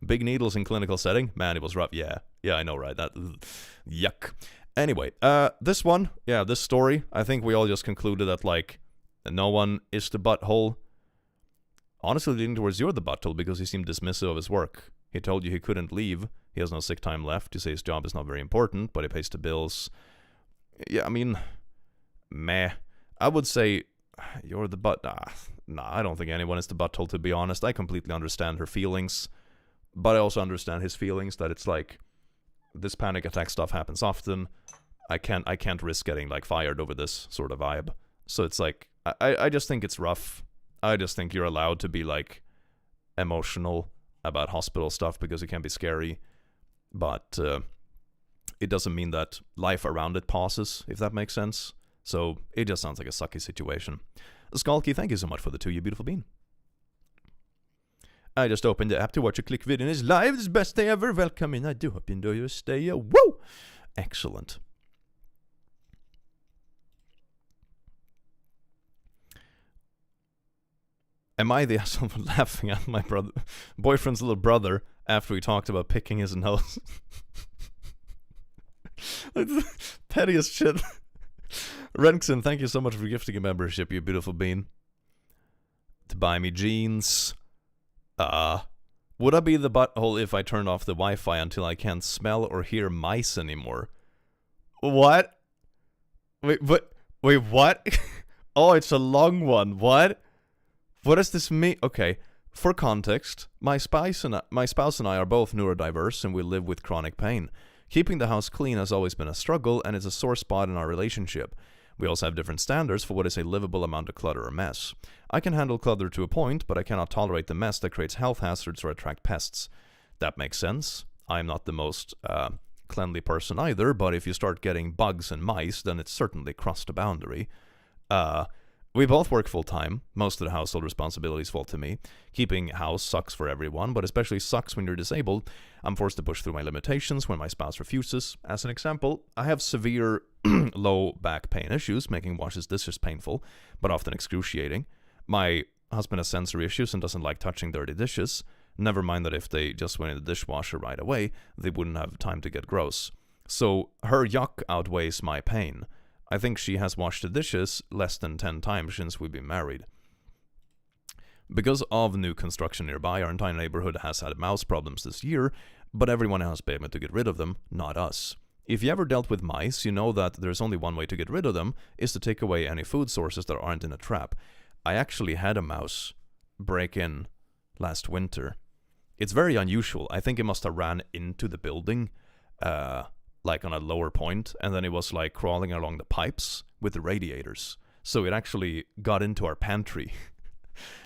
[SPEAKER 2] Big needles in clinical setting? Man, it was rough. Yeah, I know, right? That, yuck. Anyway, this one, this story, I think we all just concluded that, like, no one is the butthole. Honestly, leaning towards you're the butthole because he seemed dismissive of his work. He told you he couldn't leave. He has no sick time left. You say his job is not very important, but he pays the bills. Yeah, I mean, meh. I would say you're the butt. Nah, I don't think anyone is the butthole, to be honest. I completely understand her feelings. But I also understand his feelings that it's like, this panic attack stuff happens often. I can't risk getting like fired over this sort of vibe. So it's like I just think it's rough. I just think you're allowed to be like emotional about hospital stuff because it can be scary, but it doesn't mean that life around it pauses, if that makes sense. So it just sounds like a sucky situation. Skalky, thank you so much for the 2, you beautiful bean. I just opened the app to watch a click video and it's live. It's the best day ever. Welcome in. I do hope you enjoy your stay. Woo! Excellent. Am I the asshole for laughing at my boyfriend's little brother after we talked about picking his nose? Pettiest shit. Renkson, thank you so much for gifting a membership, you beautiful bean. To buy me jeans. Would I be the butthole if I turned off the Wi-Fi until I can't smell or hear mice anymore? What? Wait, what? Oh, it's a long one. What? What does this mean? Okay, for context, my spouse and I are both neurodiverse and we live with chronic pain. Keeping the house clean has always been a struggle and is a sore spot in our relationship. We also have different standards for what is a livable amount of clutter or mess. I can handle clutter to a point, but I cannot tolerate the mess that creates health hazards or attract pests. That makes sense. I'm not the most cleanly person either, but if you start getting bugs and mice, then it's certainly crossed a boundary. We both work full-time. Most of the household responsibilities fall to me. Keeping house sucks for everyone, but especially sucks when you're disabled. I'm forced to push through my limitations when my spouse refuses. As an example, I have severe low back pain issues, making washes dishes painful, but often excruciating. My husband has sensory issues and doesn't like touching dirty dishes. Never mind that if they just went in the dishwasher right away, they wouldn't have time to get gross. So her yuck outweighs my pain. I think she has washed the dishes less than 10 times since we've been married. Because of new construction nearby, our entire neighborhood has had mouse problems this year, but everyone has been able to get rid of them, not us. If you ever dealt with mice, you know that there's only one way to get rid of them, is to take away any food sources that aren't in a trap. I actually had a mouse break in last winter. It's very unusual. I think it must have ran into the building, like on a lower point, and then it was like crawling along the pipes with the radiators. So it actually got into our pantry.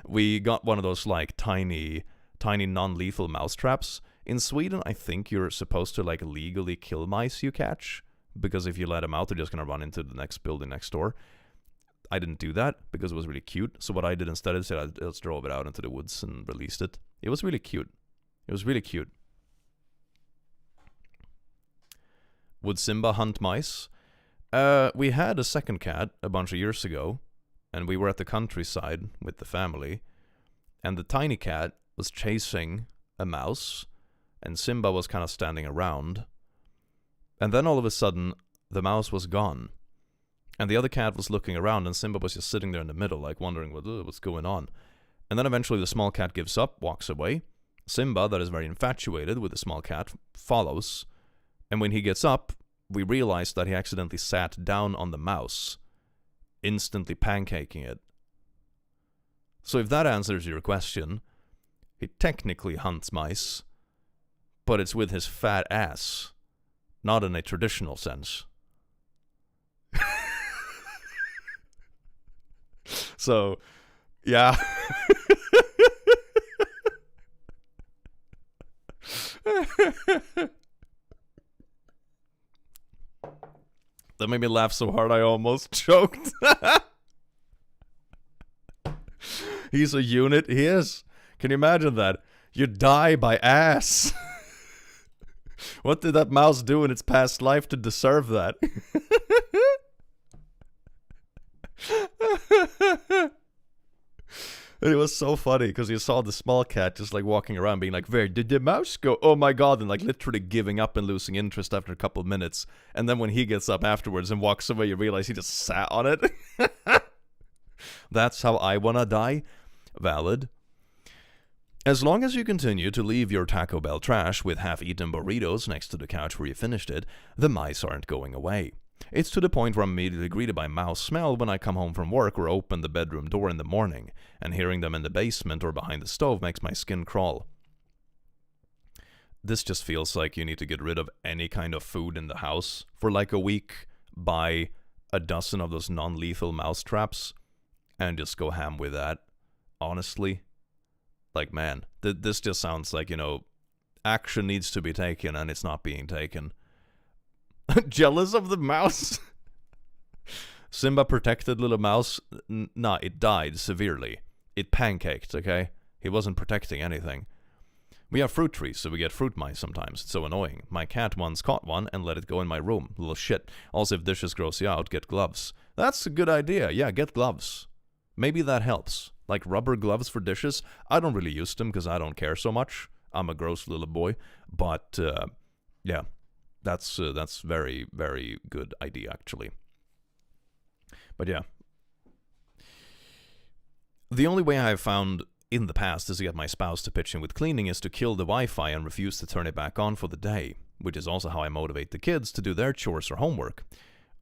[SPEAKER 2] We got one of those like tiny non-lethal mouse traps. In Sweden, I think you're supposed to like legally kill mice you catch, because if you let them out, they're just gonna run into the next building next door. I didn't do that because it was really cute. So what I did instead is I just drove it out into the woods and released it. It was really cute. It was really cute. Would Simba hunt mice? We had a second cat a bunch of years ago, and we were at the countryside with the family, and the tiny cat was chasing a mouse, and Simba was kind of standing around, and then all of a sudden, the mouse was gone, and the other cat was looking around, and Simba was just sitting there in the middle, like wondering what's going on. And then eventually the small cat gives up, walks away. Simba, that is very infatuated with the small cat, follows. And when he gets up, we realize that he accidentally sat down on the mouse, instantly pancaking it. So if that answers your question, he technically hunts mice, but it's with his fat ass, not in a traditional sense. So, yeah. That made me laugh so hard I almost choked. He's a unit. He is. Can you imagine that? You die by ass. What did that mouse do in its past life to deserve that? It was so funny because you saw the small cat just like walking around being like, where did the mouse go? Oh my god, and like literally giving up and losing interest after a couple of minutes. And then when he gets up afterwards and walks away, you realize he just sat on it. That's how I wanna die? Valid. As long as you continue to leave your Taco Bell trash with half-eaten burritos next to the couch where you finished it, the mice aren't going away. It's to the point where I'm immediately greeted by mouse smell when I come home from work or open the bedroom door in the morning, and hearing them in the basement or behind the stove makes my skin crawl. this just feels like you need to get rid of any kind of food in the house for like a week, buy a dozen of those non-lethal mouse traps, and just go ham with that. Honestly, like, man, this just sounds like, action needs to be taken and it's not being taken. Jealous of the mouse? Simba protected little mouse? Nah, it died severely. It pancaked, okay? He wasn't protecting anything. We have fruit trees, so we get fruit mice sometimes. It's so annoying. My cat once caught one and let it go in my room. Little shit. Also, if dishes gross you out, get gloves. That's a good idea. Yeah, get gloves. Maybe that helps. Like rubber gloves for dishes. I don't really use them because I don't care so much. I'm a gross little boy. But, yeah. That's very, very good idea, actually. But yeah. The only way I've found in the past is to get my spouse to pitch in with cleaning is to kill the Wi-Fi and refuse to turn it back on for the day, which is also how I motivate the kids to do their chores or homework.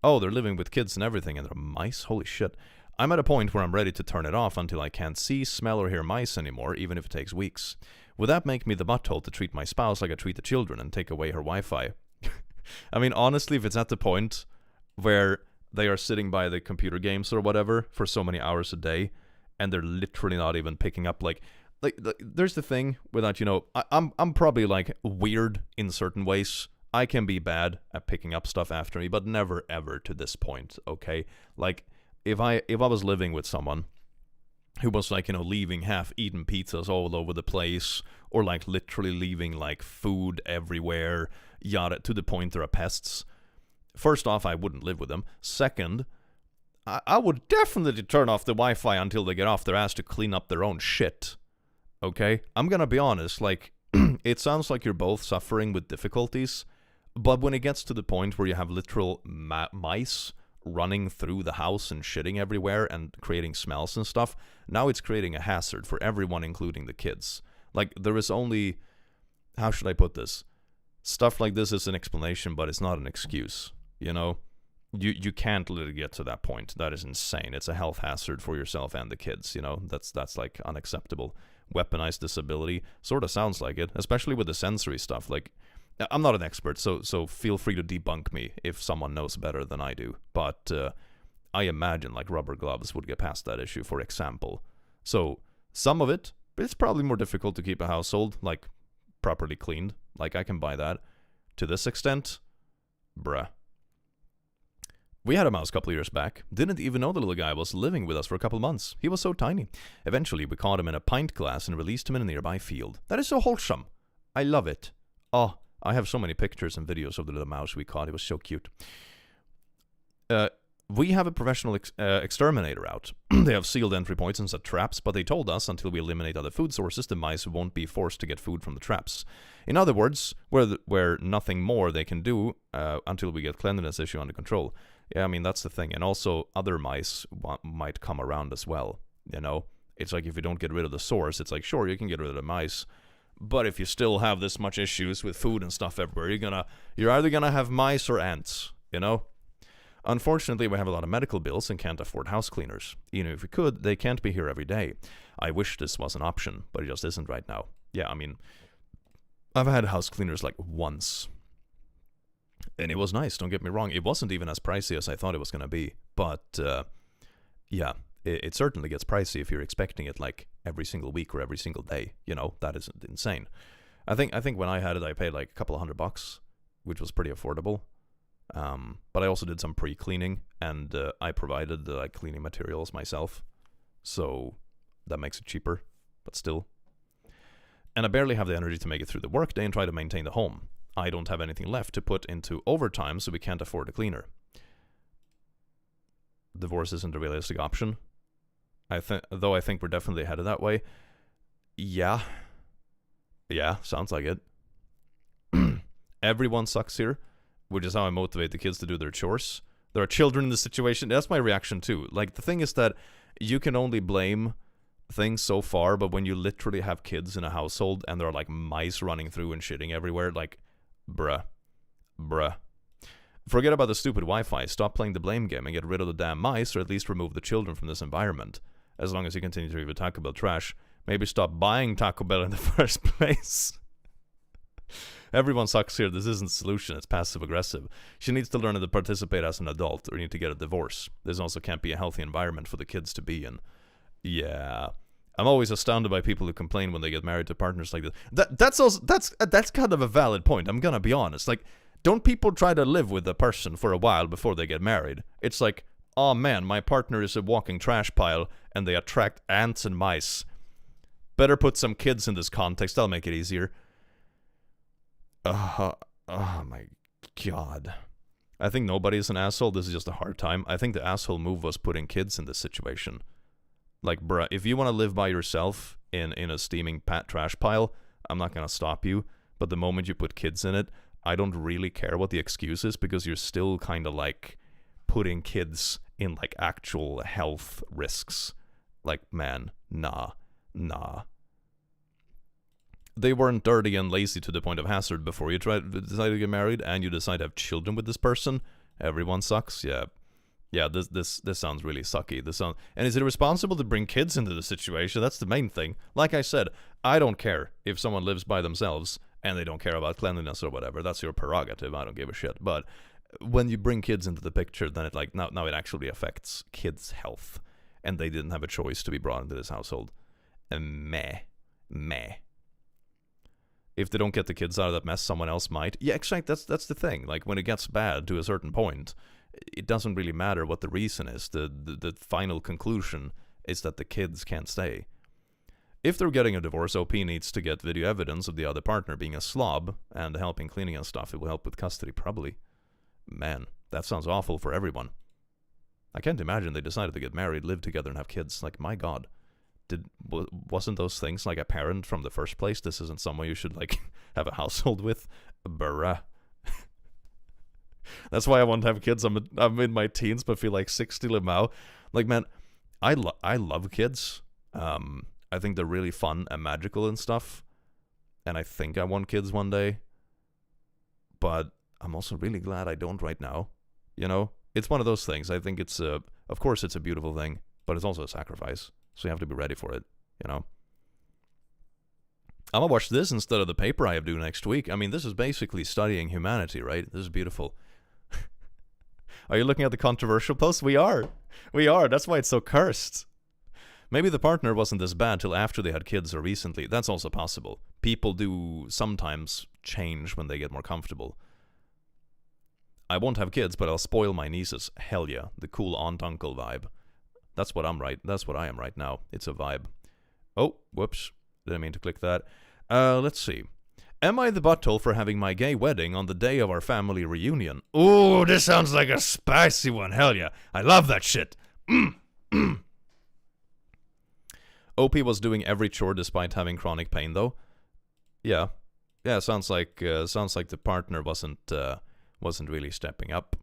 [SPEAKER 2] Oh, they're living with kids and everything, and they're mice? Holy shit. I'm at a point where I'm ready to turn it off until I can't see, smell, or hear mice anymore, even if it takes weeks. Would that make me the butthole to treat my spouse like I treat the children and take away her Wi-Fi? I mean, honestly, if it's at the point where they are sitting by the computer games or whatever for so many hours a day, and they're literally not even picking up, like there's the thing with that, I'm probably, like, weird in certain ways. I can be bad at picking up stuff after me, but never ever to this point, okay? Like, if I was living with someone who was, like, leaving half-eaten pizzas all over the place, or, like, literally leaving, like, food everywhere, yada, to the point there are pests. First off, I wouldn't live with them. Second, I would definitely turn off the Wi-Fi until they get off their ass to clean up their own shit. Okay? I'm gonna be honest, like, it sounds like you're both suffering with difficulties, but when it gets to the point where you have literal mice running through the house and shitting everywhere and creating smells and stuff, now it's creating a hazard for everyone, including the kids. Like, there is only... How should I put this? Stuff like this is an explanation, but it's not an excuse, You can't let it get to that point. That is insane. It's a health hazard for yourself and the kids, That's like unacceptable. Weaponized disability sort of sounds like it, especially with the sensory stuff. Like, I'm not an expert, so feel free to debunk me if someone knows better than I do. But I imagine, like, rubber gloves would get past that issue, for example. So some of it, it's probably more difficult to keep a household, like, properly cleaned. Like, I can buy that. To this extent, bruh. We had a mouse a couple of years back. Didn't even know the little guy was living with us for a couple of months. He was so tiny. Eventually, we caught him in a pint glass and released him in a nearby field. That is so wholesome. I love it. Oh, I have so many pictures and videos of the little mouse we caught. It was so cute. We have a professional exterminator out. They have sealed entry points and set traps, but they told us until we eliminate other food sources, the mice won't be forced to get food from the traps. In other words, where nothing more they can do until we get cleanliness issue under control. Yeah, I mean, that's the thing. And also, other mice might come around as well, It's like, if you don't get rid of the source, it's like, sure, you can get rid of the mice, but if you still have this much issues with food and stuff everywhere, you're either gonna have mice or ants, Unfortunately, we have a lot of medical bills and can't afford house cleaners. Even if we could, they can't be here every day. I wish this was an option, but it just isn't right now. Yeah, I mean, I've had house cleaners like once. And it was nice, don't get me wrong. It wasn't even as pricey as I thought it was going to be. But, yeah, it certainly gets pricey if you're expecting it like every single week or every single day. That is insane. I think when I had it, I paid like a couple of $100, which was pretty affordable. But I also did some pre-cleaning, and I provided the cleaning materials myself. So that makes it cheaper, but still. And I barely have the energy to make it through the workday and try to maintain the home. I don't have anything left to put into overtime, so we can't afford a cleaner. Divorce isn't a realistic option. Though I think we're definitely headed that way. Yeah, sounds like it. Everyone sucks here, which is how I motivate the kids to do their chores. There are children in this situation. That's my reaction too. Like, the thing is that you can only blame things so far, but when you literally have kids in a household and there are like mice running through and shitting everywhere, like, bruh. Forget about the stupid Wi-Fi. Stop playing the blame game and get rid of the damn mice, or at least remove the children from this environment. As long as you continue to leave Taco Bell trash, maybe stop buying Taco Bell in the first place. Everyone sucks here. This isn't the solution. It's passive-aggressive. She needs to learn how to participate as an adult, or you need to get a divorce. This also can't be a healthy environment for the kids to be in. Yeah. I'm always astounded by people who complain when they get married to partners like this. That's kind of a valid point. I'm gonna be honest. Like, don't people try to live with a person for a while before they get married? It's like, oh man, my partner is a walking trash pile, and they attract ants and mice. Better put some kids in this context. That'll make it easier. Oh my god. I think nobody's an asshole. This is just a hard time. I think the asshole move was putting kids in this situation. Like, bruh, if you want to live by yourself in a steaming trash pile, I'm not going to stop you. But the moment you put kids in it, I don't really care what the excuse is, because you're still kind of like putting kids in like actual health risks. Like, man, nah. They weren't dirty and lazy to the point of hazard before you decide to get married, and you decide to have children with this person. Everyone sucks. Yeah. This sounds really sucky. And is it irresponsible to bring kids into the situation? That's the main thing. Like I said, I don't care if someone lives by themselves and they don't care about cleanliness or whatever. That's your prerogative. I don't give a shit. But when you bring kids into the picture, then it like now it actually affects kids' health, and they didn't have a choice to be brought into this household. And meh. If they don't get the kids out of that mess, someone else might. Yeah, exactly. That's the thing. Like, when it gets bad to a certain point, it doesn't really matter what the reason is. The final conclusion is that the kids can't stay. If they're getting a divorce, OP needs to get video evidence of the other partner being a slob and helping cleaning and stuff. It will help with custody, probably. Man, that sounds awful for everyone. I can't imagine they decided to get married, live together, and have kids. Like, my god. Wasn't those things like apparent from the first place? This isn't someone you should like have a household with. Bruh. That's why I want to have kids. I'm in my teens but feel like 60 limau. Like, man, I love kids. I think they're really fun and magical and stuff, and I think I want kids one day, but I'm also really glad I don't right now. You know, it's one of those things. I think it's of course it's a beautiful thing, but it's also a sacrifice. So you have to be ready for it, you know? I'm gonna watch this instead of the paper I have due next week. I mean, this is basically studying humanity, right? This is beautiful. Are you looking at the controversial post? We are. That's why it's so cursed. Maybe the partner wasn't this bad till after they had kids or recently. That's also possible. People do sometimes change when they get more comfortable. I won't have kids, but I'll spoil my nieces. Hell yeah. The cool aunt-uncle vibe. That's what I am right now. It's a vibe. Oh, whoops. Didn't mean to click that. Let's see. Am I the butthole for having my gay wedding on the day of our family reunion? Ooh, this sounds like a spicy one. Hell yeah. I love that shit. OP was doing every chore despite having chronic pain, though. Yeah. Sounds like the partner wasn't really stepping up.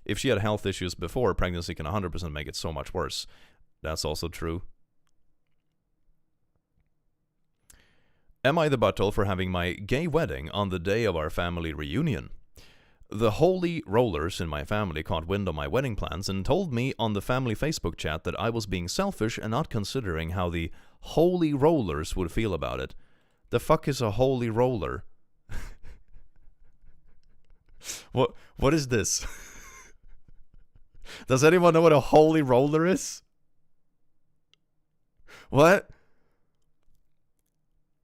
[SPEAKER 2] If she had health issues before, pregnancy can 100% make it so much worse. That's also true. Am I the butthole for having my gay wedding on the day of our family reunion? The holy rollers in my family caught wind of my wedding plans and told me on the family Facebook chat that I was being selfish and not considering how the holy rollers would feel about it. The fuck is a holy roller? What is this? Does anyone know what a holy roller is? What?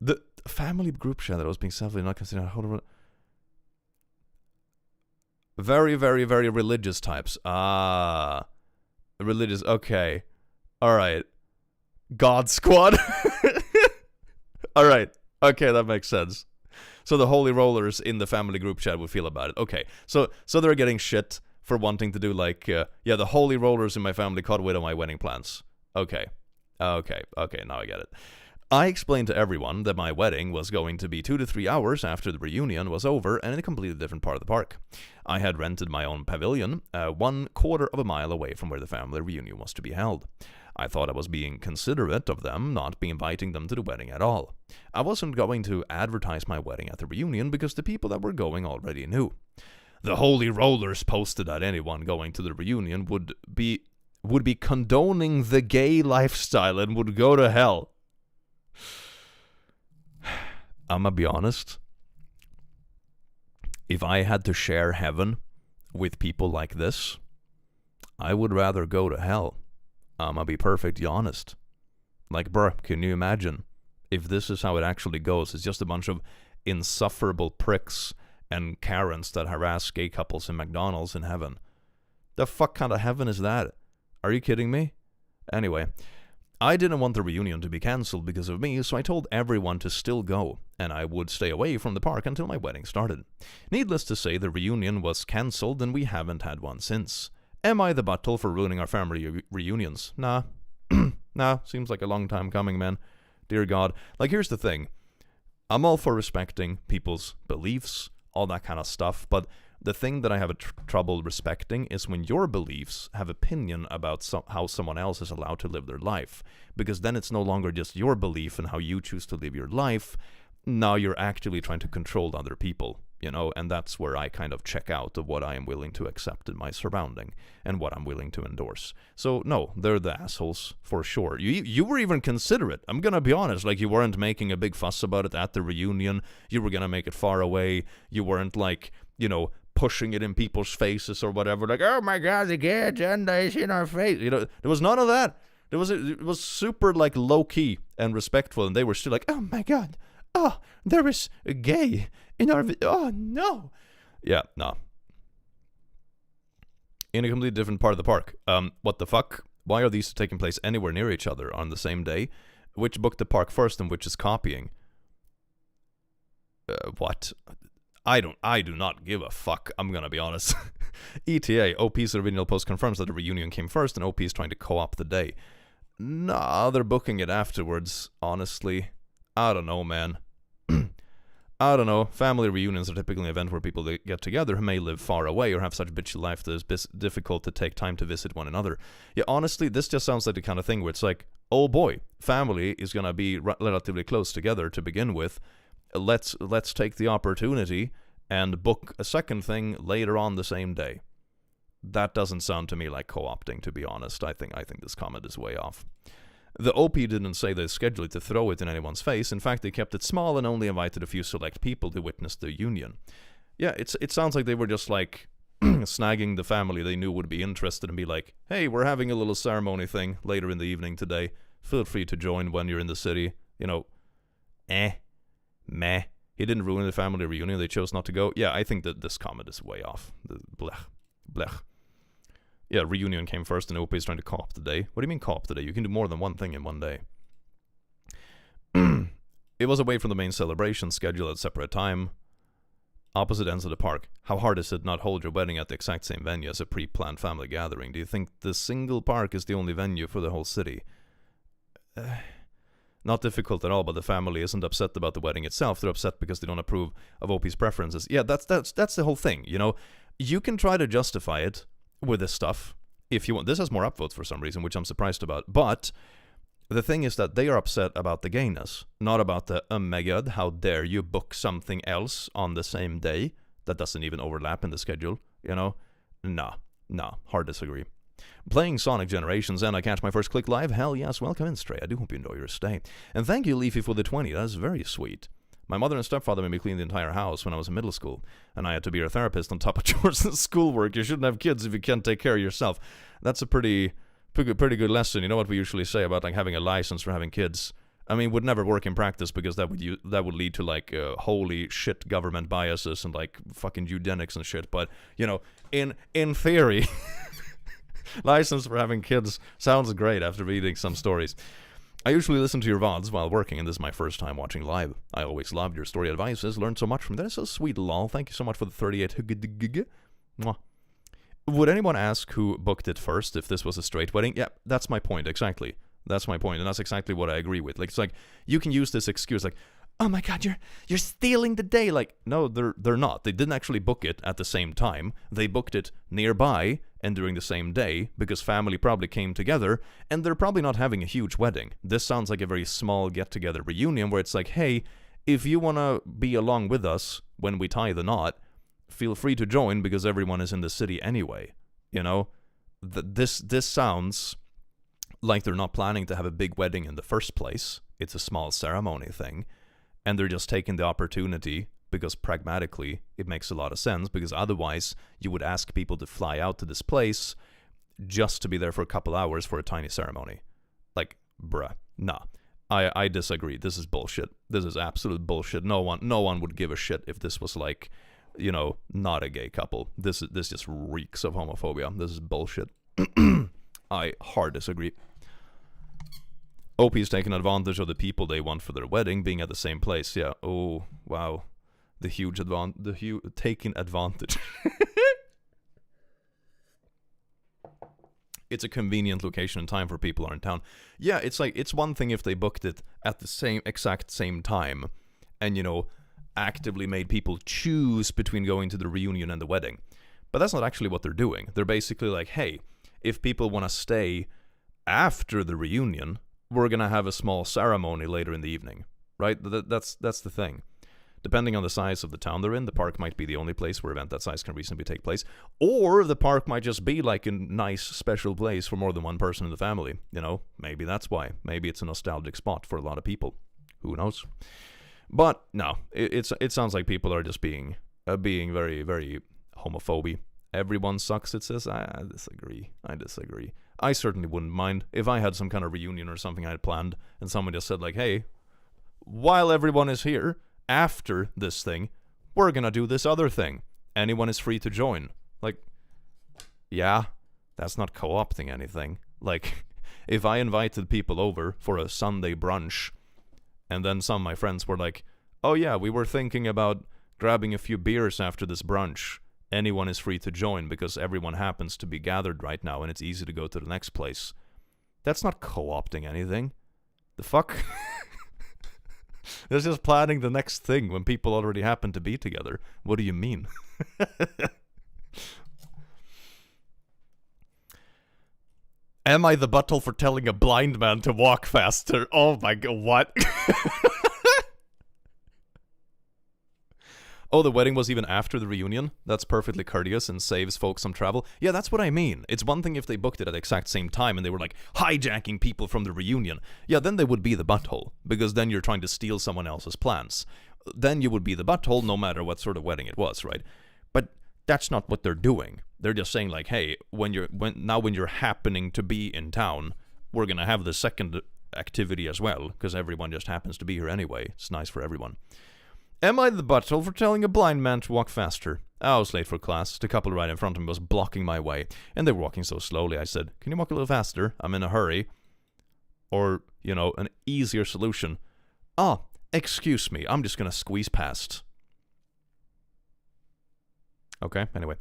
[SPEAKER 2] The family group chat that I was being selfish, not considering holy roller. Very, very, very religious types. Religious. Okay. All right. God Squad. All right. Okay, that makes sense. So the holy rollers in the family group chat would feel about it. Okay. So they're getting shit for wanting to do like, the holy rollers in my family caught wind of my wedding plans. Okay, now I get it. I explained to everyone that my wedding was going to be 2 to 3 hours after the reunion was over and in a completely different part of the park. I had rented my own pavilion, 1/4 of a mile away from where the family reunion was to be held. I thought I was being considerate of them, not be inviting them to the wedding at all. I wasn't going to advertise my wedding at the reunion because the people that were going already knew. The holy rollers posted that anyone going to the reunion would be condoning the gay lifestyle and would go to hell. I'm gonna be honest. If I had to share heaven with people like this, I would rather go to hell. I'm gonna be perfectly honest. Like, bruh, can you imagine if this is how it actually goes? It's just a bunch of insufferable pricks and Karens that harass gay couples in McDonald's in heaven. The fuck kind of heaven is that? Are you kidding me? Anyway, I didn't want the reunion to be cancelled because of me, so I told everyone to still go, and I would stay away from the park until my wedding started. Needless to say, the reunion was cancelled, and we haven't had one since. Am I the butthole for ruining our family reunions? Nah. Nah, seems like a long time coming, man. Dear God. Like, here's the thing. I'm all for respecting people's beliefs, all that kind of stuff, but the thing that I have trouble respecting is when your beliefs have opinion about how someone else is allowed to live their life. Because then it's no longer just your belief and how you choose to live your life. Now you're actively trying to control other people, you know, and that's where I kind of check out of what I am willing to accept in my surrounding and what I'm willing to endorse. So, no, they're the assholes, for sure. You were even considerate. I'm gonna be honest, like, you weren't making a big fuss about it at the reunion. You were gonna make it far away. You weren't, like, you know, pushing it in people's faces or whatever, like, oh my God, the gay agenda is in our face. You know, there was none of that. It was super, like, low-key and respectful, and they were still like, oh my God, oh, there is a gay in our, oh no. Yeah, no. In a completely different part of the park. What the fuck? Why are these taking place anywhere near each other on the same day? Which booked the park first and which is copying? What? I do not give a fuck, I'm gonna be honest. ETA, OP's original post confirms that the reunion came first and OP is trying to co-op the day. Nah, they're booking it afterwards, honestly. I don't know, man. I don't know. Family reunions are typically an event where people get together who may live far away or have such bitchy life that it's difficult to take time to visit one another. Yeah, honestly, this just sounds like the kind of thing where it's like, oh boy, family is gonna be relatively close together to begin with. Let's take the opportunity and book a second thing later on the same day. That doesn't sound to me like co-opting, to be honest. I think this comment is way off. The OP didn't say they scheduled it to throw it in anyone's face. In fact, they kept it small and only invited a few select people to witness the union. Yeah, it sounds like they were just like snagging the family they knew would be interested and be like, hey, we're having a little ceremony thing later in the evening today. Feel free to join when you're in the city. You know, meh. He didn't ruin the family reunion. They chose not to go. Yeah, I think that this comment is way off. Blech. Yeah, reunion came first and OP is trying to co-op the day. What do you mean co-op the day? You can do more than one thing in one day. It was away from the main celebration scheduled at separate time. Opposite ends of the park. How hard is it not hold your wedding at the exact same venue as a pre-planned family gathering? Do you think the single park is the only venue for the whole city? Not difficult at all, but the family isn't upset about the wedding itself. They're upset because they don't approve of OP's preferences. Yeah, that's the whole thing, you know? You can try to justify it with this stuff if you want. This has more upvotes for some reason, which I'm surprised about. But the thing is that they are upset about the gayness, not about the, oh my God, how dare you book something else on the same day that doesn't even overlap in the schedule, you know? Nah, hard disagree. Playing Sonic Generations, and I catch my first click live? Hell yes, welcome in, Stray. I do hope you enjoy your stay. And thank you, Leafy, for the 20. That's very sweet. My mother and stepfather made me clean the entire house when I was in middle school, and I had to be a therapist on top of chores and schoolwork. You shouldn't have kids if you can't take care of yourself. That's a pretty good lesson. You know what we usually say about like having a license for having kids? I mean, would never work in practice because that would lead to like holy shit government biases and like fucking eugenics and shit. But you know, in theory. License for having kids sounds great after reading some stories. I usually listen to your VODs while working, and this is my first time watching live. I always loved your story advices, learned so much from that. It's so sweet, lol. Thank you so much for the 38. Mwah. Would anyone ask who booked it first if this was a straight wedding? Yeah, that's my point, exactly. That's my point, and that's exactly what I agree with. Like, it's like, you can use this excuse, like, oh my God, you're stealing the day. Like, no, they're not. They didn't actually book it at the same time. They booked it nearby and during the same day because family probably came together, and they're probably not having a huge wedding. This sounds like a very small get-together reunion where it's like, hey, if you want to be along with us when we tie the knot, feel free to join because everyone is in the city anyway. You know, this sounds like they're not planning to have a big wedding in the first place. It's a small ceremony thing. and they're just taking the opportunity because pragmatically it makes a lot of sense, because otherwise you would ask people to fly out to this place just to be there for a couple hours for a tiny ceremony. Like, bruh, nah. I disagree. This is bullshit. This is absolute bullshit. No one would give a shit if this was like, you know, not a gay couple. This just reeks of homophobia. This is bullshit. I hard disagree. OP is taking advantage of the people they want for their wedding being at the same place. Yeah. Oh, wow. Taking advantage. It's a convenient location and time for people who are in town. Yeah, it's like, it's one thing if they booked it at the exact same time and, you know, actively made people choose between going to the reunion and the wedding. But that's not actually what they're doing. They're basically like, hey, if people want to stay after the reunion, we're going to have a small ceremony later in the evening, right? That's the thing. Depending on the size of the town they're in, the park might be the only place where an event that size can reasonably take place. Or the park might just be like a nice, special place for more than one person in the family. You know, maybe that's why. Maybe it's a nostalgic spot for a lot of people. Who knows? But, no, it sounds like people are just being very, very homophobic. Everyone sucks, it says. I disagree. I certainly wouldn't mind if I had some kind of reunion or something I had planned, and someone just said, like, hey, while everyone is here, after this thing, we're gonna do this other thing. Anyone is free to join. Like, yeah, that's not co-opting anything. Like, if I invited people over for a Sunday brunch, and then some of my friends were like, oh yeah, we were thinking about grabbing a few beers after this brunch. Anyone is free to join because everyone happens to be gathered right now and it's easy to go to the next place. That's not co-opting anything. The fuck? That's just planning the next thing when people already happen to be together. What do you mean? Am I the butthole for telling a blind man to walk faster? Oh my god, what? Oh, the wedding was even after the reunion? That's perfectly courteous and saves folks some travel. Yeah, that's what I mean. It's one thing if they booked it at the exact same time and they were like hijacking people from the reunion. Yeah, then they would be the butthole, because then you're trying to steal someone else's plans. Then you would be the butthole no matter what sort of wedding it was, right? But that's not what they're doing. They're just saying like, hey, when you're happening to be in town, we're gonna have the second activity as well, because everyone just happens to be here anyway. It's nice for everyone. Am I the butthole for telling a blind man to walk faster? I was late for class. The couple right in front of me was blocking my way, and they were walking so slowly. I said, can you walk a little faster? I'm in a hurry. Or, you know, an easier solution. Ah, excuse me, I'm just gonna squeeze past. Okay, anyway.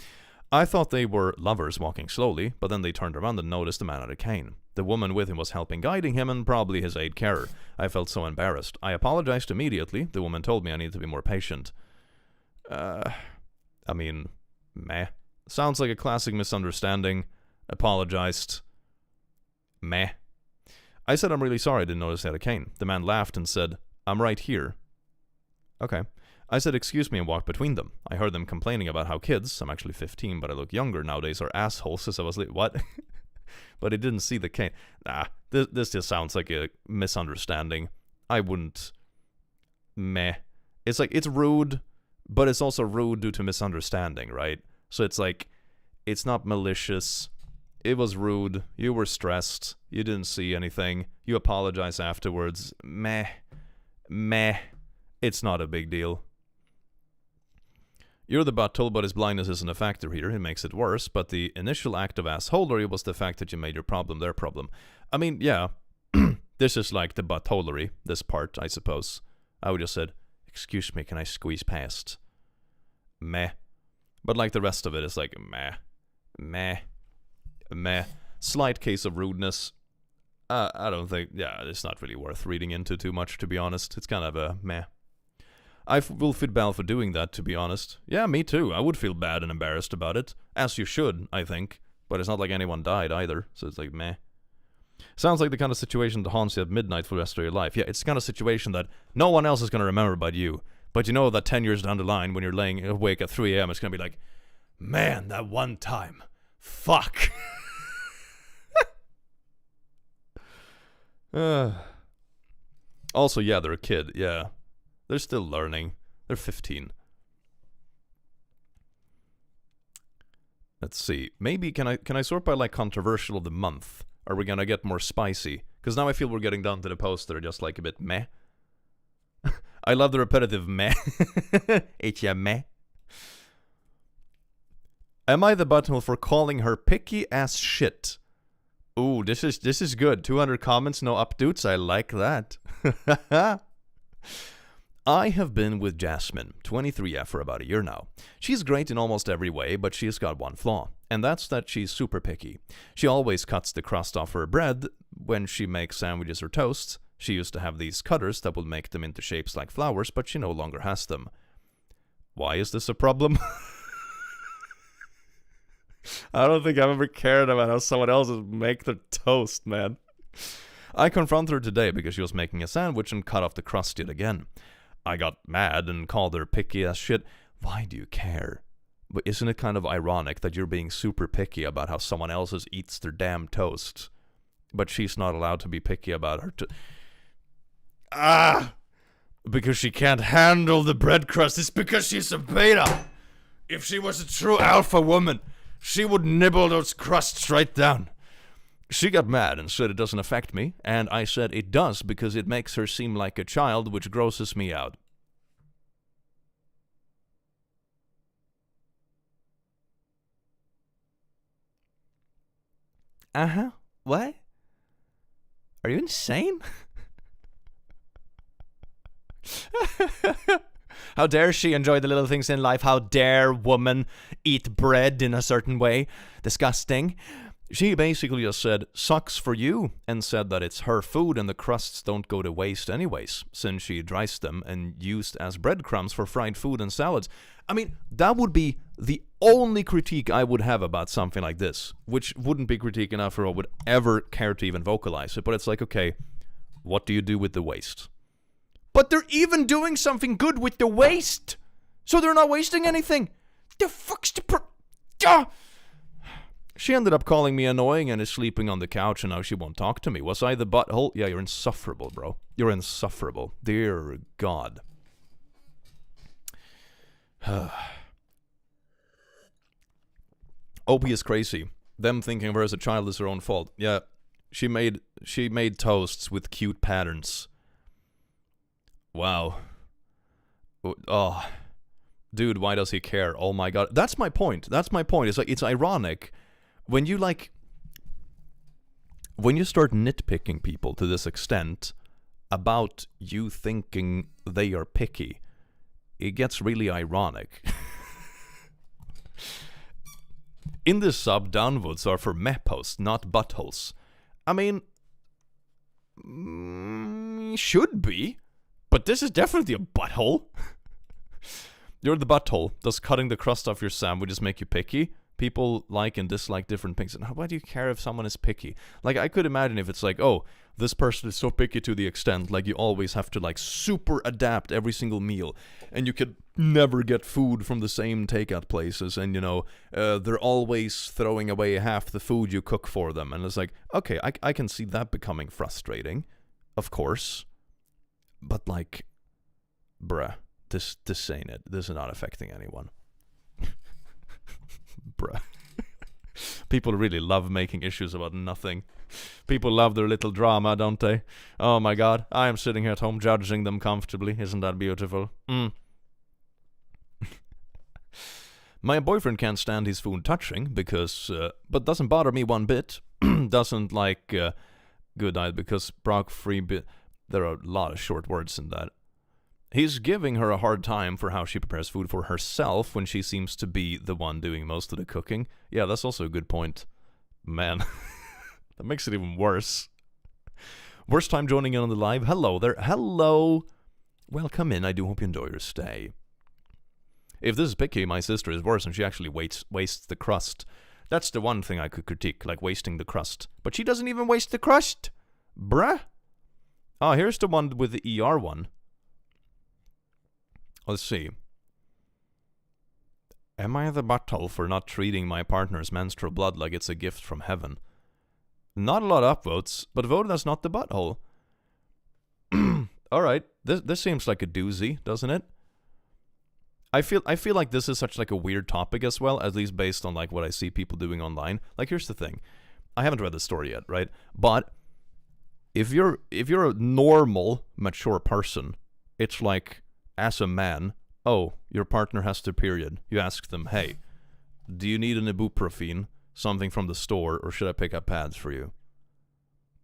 [SPEAKER 2] I thought they were lovers walking slowly, but then they turned around and noticed the man had a cane. The woman with him was helping guiding him and probably his aide carer. I felt so embarrassed. I apologized immediately. The woman told me I needed to be more patient. I mean, meh. Sounds like a classic misunderstanding. Apologized. Meh. I said I'm really sorry I didn't notice he had a cane. The man laughed and said, I'm right here. Okay. I said excuse me and walked between them. I heard them complaining about how kids, I'm actually 15 but I look younger nowadays, are assholes, as I was like, what? But I didn't see the cane. Nah, this just sounds like a misunderstanding. I wouldn't. Meh. It's like, it's rude, but it's also rude due to misunderstanding, right? So it's like, it's not malicious. It was rude. You were stressed. You didn't see anything. You apologize afterwards. Meh. Meh. It's not a big deal. You're the butthole, but his blindness isn't a factor here. It makes it worse, but the initial act of assholery was the fact that you made your problem their problem. I mean, yeah, this is like the buttholery, this part, I suppose. I would just said, excuse me, can I squeeze past? Meh. But like the rest of it, it's like, meh. Meh. Meh. Slight case of rudeness. I don't think, yeah, it's not really worth reading into too much, to be honest. It's kind of a meh. I will feel bad for doing that, to be honest. Yeah, me too. I would feel bad and embarrassed about it. As you should, I think. But it's not like anyone died either, so it's like, meh. Sounds like the kind of situation that haunts you at midnight for the rest of your life. Yeah, it's the kind of situation that no one else is going to remember but you. But you know that 10 years down the line, when you're laying awake at 3 a.m., it's going to be like, man, that one time. Fuck. Also, yeah, they're a kid, yeah. They're still learning. They're 15. Let's see. Maybe can I sort by like controversial of the month? Are we gonna get more spicy? Because now I feel we're getting down to the posts that are just like a bit meh. I love the repetitive meh. It's a meh. Am I the butthole for calling her picky as shit? Ooh, this is good. 200 comments, no updates. I like that. I have been with Jasmine, 23F, for about a year now. She's great in almost every way, but she's got one flaw, and that's that she's super picky. She always cuts the crust off her bread when she makes sandwiches or toasts. She used to have these cutters that would make them into shapes like flowers, but she no longer has them. Why is this a problem? I don't think I've ever cared about how someone else make their toast, man. I confronted her today because she was making a sandwich and cut off the crust yet again. I got mad and called her picky as shit. Why do you care? But isn't it kind of ironic that you're being super picky about how someone else eats their damn toast, but she's not allowed to be picky about her because she can't handle the bread crust. It's because she's a beta. If she was a true alpha woman, she would nibble those crusts right down. She got mad and said it doesn't affect me, and I said it does because it makes her seem like a child, which grosses me out. What? Are you insane? How dare she enjoy the little things in life? How dare woman eat bread in a certain way? Disgusting. She basically just said, sucks for you, and said that it's her food and the crusts don't go to waste anyways, since she dries them and used as breadcrumbs for fried food and salads. I mean, that would be the only critique I would have about something like this, which wouldn't be critique enough or I would ever care to even vocalize it, but it's like, okay, what do you do with the waste? But they're even doing something good with the waste, so they're not wasting anything. The fuck's the She ended up calling me annoying and is sleeping on the couch, and now she won't talk to me. Was I the butthole? Yeah, you're insufferable, bro. You're insufferable. Dear God. OP is crazy. Them thinking of her as a child is her own fault. Yeah, she made toasts with cute patterns. Wow. Oh. Dude, why does he care? Oh my God. That's my point. It's like, it's ironic. When you start nitpicking people to this extent about you thinking they are picky, it gets really ironic. In this sub, downvotes are for meh posts, not buttholes. I mean, should be, but this is definitely a butthole. You're the butthole. Does cutting the crust off your sandwiches make you picky? People like and dislike different things. And why do you care if someone is picky? Like, I could imagine if it's like, oh, this person is so picky to the extent, like, you always have to, like, super adapt every single meal. And you could never get food from the same takeout places. And, you know, they're always throwing away half the food you cook for them. And it's like, okay, I can see that becoming frustrating. Of course. But, like, bruh, this ain't it. This is not affecting anyone. Bruh. People really love making issues about nothing. People love their little drama, don't they? Oh my God, I am sitting here at home judging them comfortably. Isn't that beautiful? My boyfriend can't stand his food touching because, but doesn't bother me one bit. Doesn't like good night because Brock free bit. There are a lot of short words in that. He's giving her a hard time for how she prepares food for herself when she seems to be the one doing most of the cooking. Yeah, that's also a good point. Man, that makes it even worse. Worst time joining in on the live. Hello there. Hello. Welcome in. I do hope you enjoy your stay. If this is picky, my sister is worse and she actually wastes the crust. That's the one thing I could critique, like wasting the crust. But she doesn't even waste the crust. Bruh. Oh, here's the one with the ER one. Let's see. Am I the butthole for not treating my partner's menstrual blood like it's a gift from heaven? Not a lot of upvotes, but voted as not the butthole. all right, this seems like a doozy, doesn't it? I feel like this is such like a weird topic as well, at least based on like what I see people doing online. Like, here's the thing. I haven't read the story yet, right? But if you're a normal, mature person, it's like, as a man, oh, your partner has their period. You ask them, hey, do you need an ibuprofen, something from the store, or should I pick up pads for you?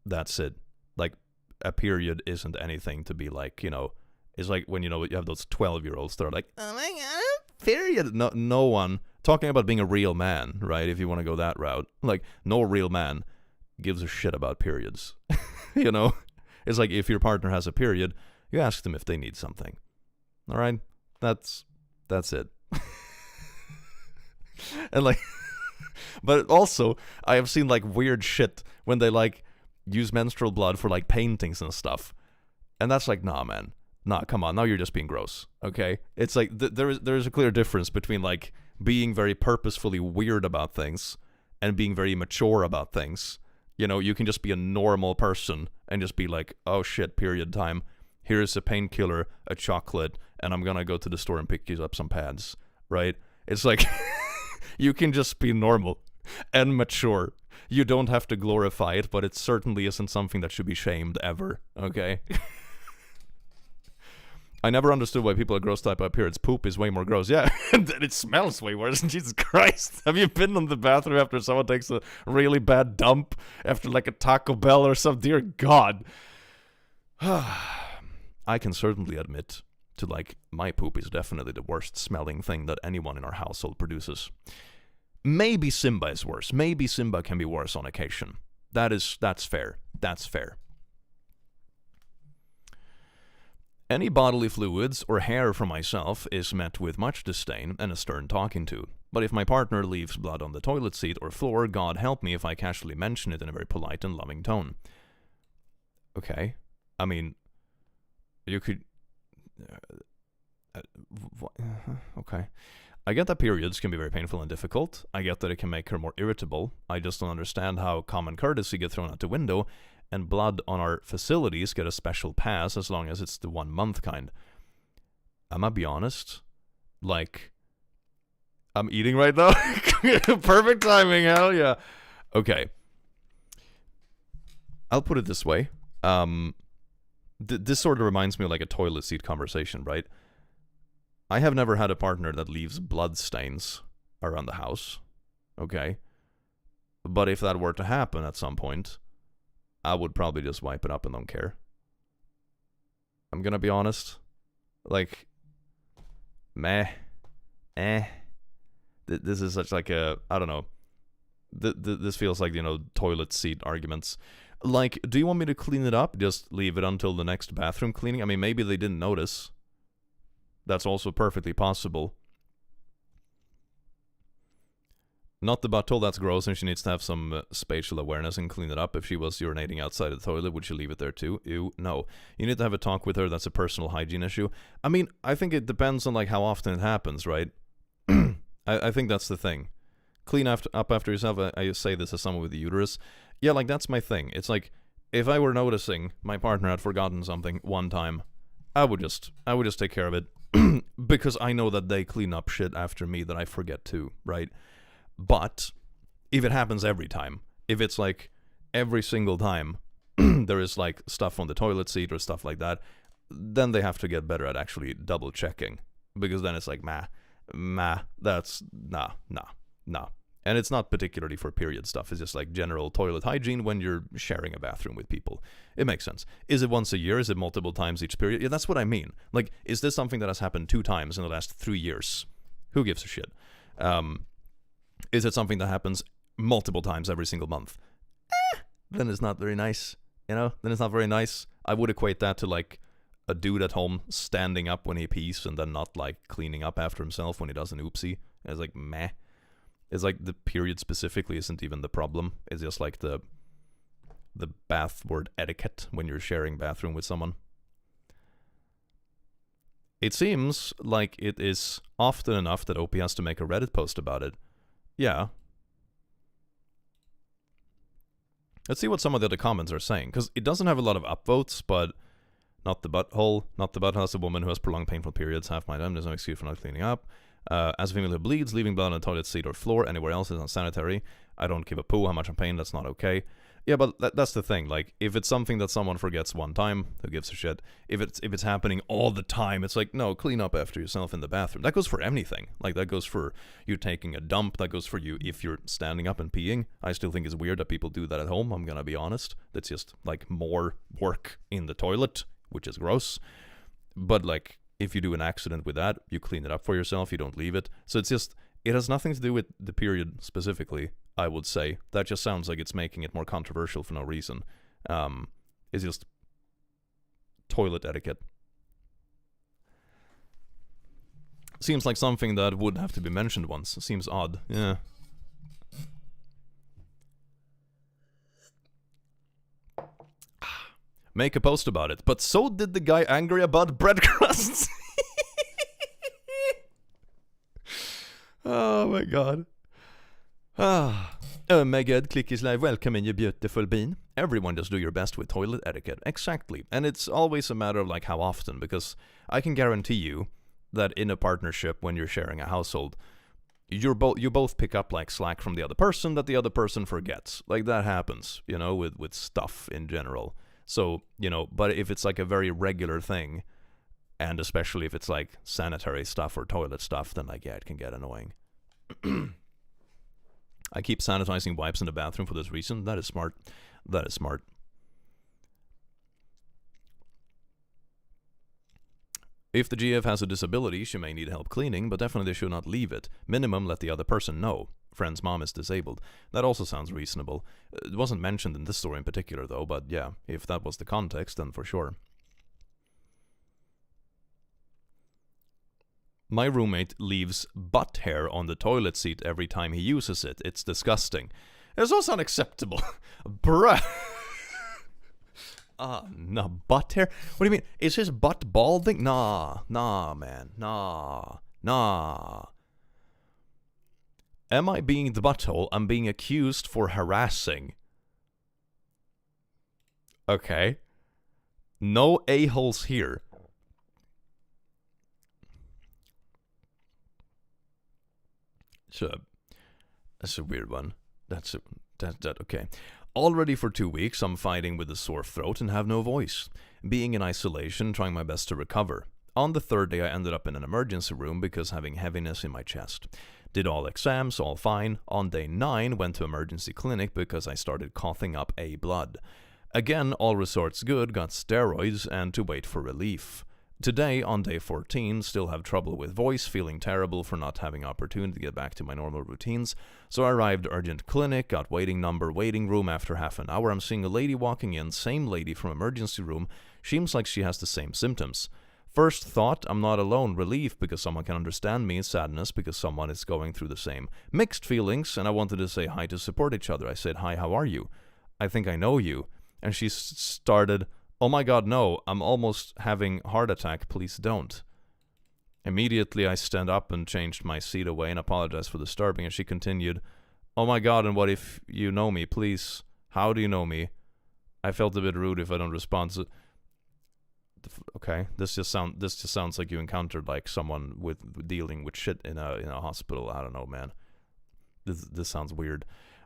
[SPEAKER 2] That's it. Like, a period isn't anything to be like, you know, it's like when, you know, you have those 12-year-olds that are like, oh my god, period. No one, talking about being a real man, right, if you want to go that route, like, no real man gives a shit about periods. You know? It's like, if your partner has a period, you ask them if they need something. All right? That's it. And like, but also, I have seen like weird shit when they like use menstrual blood for like paintings and stuff. And that's like, nah, man. Nah, come on. Now you're just being gross. Okay? It's like, there is a clear difference between like being very purposefully weird about things and being very mature about things. You know, you can just be a normal person and just be like, oh shit, period time. Here's a painkiller, a chocolate, and I'm gonna go to the store and pick you up some pads, right? It's like, you can just be normal and mature. You don't have to glorify it, but it certainly isn't something that should be shamed ever, okay? I never understood why people are grossed out by periods. Poop is way more gross. Yeah, and it smells way worse. Jesus Christ. Have you been in the bathroom after someone takes a really bad dump after like a Taco Bell or something? Dear God. I can certainly admit to like, my poop is definitely the worst smelling thing that anyone in our household produces. Maybe Simba is worse. Maybe Simba can be worse on occasion. That's fair. That's fair. Any bodily fluids or hair from myself is met with much disdain and a stern talking to. But if my partner leaves blood on the toilet seat or floor, God help me if I casually mention it in a very polite and loving tone. Okay. I mean, you could... okay. I get that periods can be very painful and difficult. I get that it can make her more irritable. I just don't understand how common courtesy gets thrown out the window, and blood on our facilities get a special pass as long as it's the 1 month kind. I'm gonna be honest, like, I'm eating right now. Perfect timing, hell yeah. Okay. I'll put it this way. This sort of reminds me of like a toilet seat conversation, right? I have never had a partner that leaves blood stains around the house, okay? But if that were to happen at some point, I would probably just wipe it up and don't care. I'm gonna be honest. Like, meh. This is such like a, I don't know. This feels like, you know, toilet seat arguments. Like, do you want me to clean it up? Just leave it until the next bathroom cleaning? I mean, maybe they didn't notice. That's also perfectly possible. Not the butthole, that's gross, and she needs to have some spatial awareness and clean it up. If she was urinating outside of the toilet, would she leave it there too? Ew, no. You need to have a talk with her, that's a personal hygiene issue. I mean, I think it depends on like how often it happens, right? I think that's the thing. Clean up after yourself. I say this as someone with a uterus. Yeah, like that's my thing. It's like, if I were noticing my partner had forgotten something one time, I would just take care of it. Because I know that they clean up shit after me that I forget too, right? But if it happens every time, if it's like every single time there is like stuff on the toilet seat or stuff like that, then they have to get better at actually double checking. Because then it's like, that's nah. And it's not particularly for period stuff. It's just like general toilet hygiene when you're sharing a bathroom with people. It makes sense. Is it once a year? Is it multiple times each period? Yeah, that's what I mean. Like, is this something that has happened 2 times in the last 3 years? Who gives a shit? Is it something that happens multiple times every single month? Then it's not very nice. You know? Then it's not very nice. I would equate that to like a dude at home standing up when he pees and then not like cleaning up after himself when he does an oopsie. And it's like, meh. It's like the period specifically isn't even the problem. It's just like the bath word etiquette when you're sharing bathroom with someone. It seems like it is often enough that OP has to make a Reddit post about it. Yeah. Let's see what some of the other comments are saying, because it doesn't have a lot of upvotes, but not the butthole. Not the butthole as a woman who has prolonged painful periods half my time. There's no excuse for not cleaning up. As a female who bleeds, leaving blood on the toilet seat or floor anywhere else is unsanitary. I don't give a poo how much I'm paying. That's not okay. Yeah, but that's the thing. Like, if it's something that someone forgets one time, who gives a shit? If it's happening all the time, it's like, no, clean up after yourself in the bathroom. That goes for anything. Like, that goes for you taking a dump. That goes for you if you're standing up and peeing. I still think it's weird that people do that at home. I'm gonna be honest. That's just like more work in the toilet, which is gross. But like, if you do an accident with that, you clean it up for yourself. You don't leave it. So it's just, it has nothing to do with the period specifically, I would say. That just sounds like it's making it more controversial for no reason. It's just toilet etiquette. Seems like something that would have to be mentioned once. Seems odd. Yeah. Make a post about it. But so did the guy angry about bread crusts. Oh my god. Oh my god, Click is live. Welcome in, you beautiful bean. Everyone just do your best with toilet etiquette. Exactly. And it's always a matter of like how often, because I can guarantee you that in a partnership, when you're sharing a household, you both pick up like slack from the other person that the other person forgets. Like, that happens, you know, with stuff in general. So, you know, but if it's like a very regular thing, and especially if it's like sanitary stuff or toilet stuff, then like, yeah, it can get annoying. I keep sanitizing wipes in the bathroom for this reason. That is smart. That is smart. If the GF has a disability, she may need help cleaning, but definitely should not leave it. Minimum, let the other person know. Friend's mom is disabled. That also sounds reasonable. It wasn't mentioned in this story in particular, though, but yeah, if that was the context, then for sure. My roommate leaves butt hair on the toilet seat every time he uses it. It's disgusting. It's also unacceptable. Bruh. No, butt hair? What do you mean? Is his butt balding? Nah, man. Nah. Am I being the butthole? I'm being accused for harassing. Okay. No a-holes here. That's a weird one. That okay. Already for 2 weeks, I'm fighting with a sore throat and have no voice. Being in isolation, trying my best to recover. On the third day, I ended up in an emergency room because having heaviness in my chest. Did all exams, all fine. On day 9, went to emergency clinic because I started coughing up blood. Again, all resorts good, got steroids, and to wait for relief. Today, on day 14, still have trouble with voice, feeling terrible for not having opportunity to get back to my normal routines. So I arrived urgent clinic, got waiting number, waiting room. After half an hour, I'm seeing a lady walking in, same lady from emergency room. Seems like she has the same symptoms. First thought, I'm not alone. Relief because someone can understand me. Sadness because someone is going through the same. Mixed feelings, and I wanted to say hi to support each other. I said, hi, how are you? I think I know you. And she started, oh my god, no, I'm almost having heart attack, please don't. Immediately I stand up and changed my seat away and apologized for disturbing, and she continued, oh my god, and what if you know me, please? How do you know me? I felt a bit rude if I don't respond. So, okay, this just sounds like you encountered like someone with dealing with shit in a hospital. I don't know, man. This sounds weird.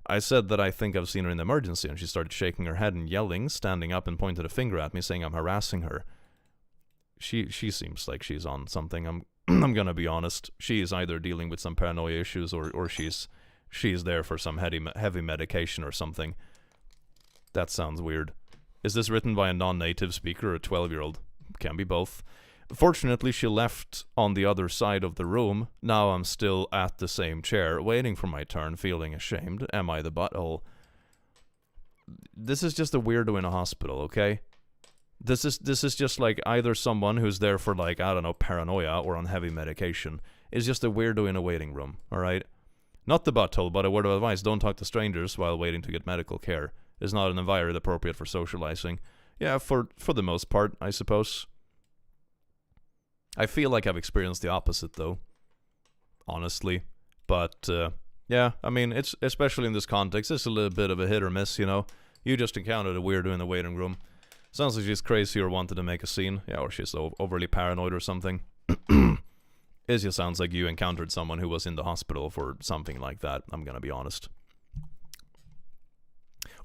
[SPEAKER 2] I said that I think I've seen her in the emergency, and she started shaking her head and yelling, standing up and pointed a finger at me, saying I'm harassing her. She seems like she's on something. I'm gonna be honest. She is either dealing with some paranoia issues or she's there for some heavy medication or something. That sounds weird. Is this written by a non-native speaker or a 12-year-old? Can be both. Fortunately, she left on the other side of the room. Now I'm still at the same chair, waiting for my turn, feeling ashamed. Am I the butthole? This is just a weirdo in a hospital, okay? This is just like either someone who's there for like, I don't know, paranoia or on heavy medication. Is just a weirdo in a waiting room, alright? Not the butthole, but a word of advice. Don't talk to strangers while waiting to get medical care. It's not an environment appropriate for socializing. Yeah, for the most part, I suppose. I feel like I've experienced the opposite, though. Honestly. But, yeah, I mean, it's especially in this context, it's a little bit of a hit or miss, you know? You just encountered a weirdo in the waiting room. Sounds like she's crazy or wanted to make a scene. Yeah, or she's overly paranoid or something. It just sounds like you encountered someone who was in the hospital for something like that, I'm gonna be honest.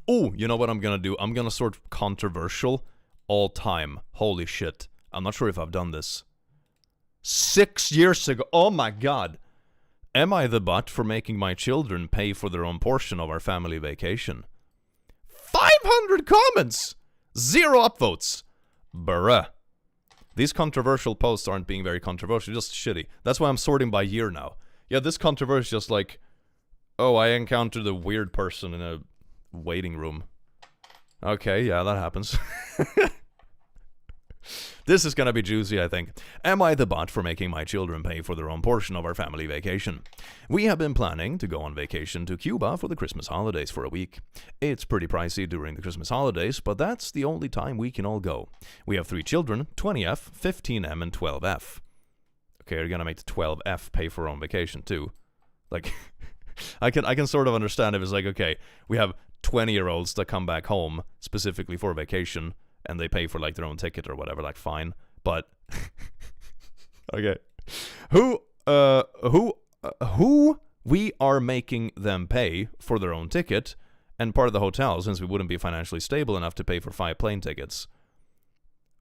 [SPEAKER 2] Oh, you know what I'm gonna do? I'm gonna sort controversial all time. Holy shit. I'm not sure if I've done this. 6 years ago. Oh my god. Am I the butt for making my children pay for their own portion of our family vacation? 500 comments! 0 upvotes. Bruh. These controversial posts aren't being very controversial, just shitty. That's why I'm sorting by year now. Yeah, this controversy is just like, oh, I encountered a weird person in a waiting room. Okay, yeah, that happens. This is gonna be juicy, I think. Am I the butt for making my children pay for their own portion of our family vacation? We have been planning to go on vacation to Cuba for the Christmas holidays for a week. It's pretty pricey during the Christmas holidays, but that's the only time we can all go. We have 3 children, 20F, 15M, and 12F. Okay, you're gonna make the 12F pay for their own vacation too. Like, I can sort of understand if it's like, okay, we have 20-year-olds that come back home specifically for vacation, and they pay for like their own ticket or whatever, like fine. But okay, who we are making them pay for their own ticket and part of the hotel, since we wouldn't be financially stable enough to pay for 5 plane tickets.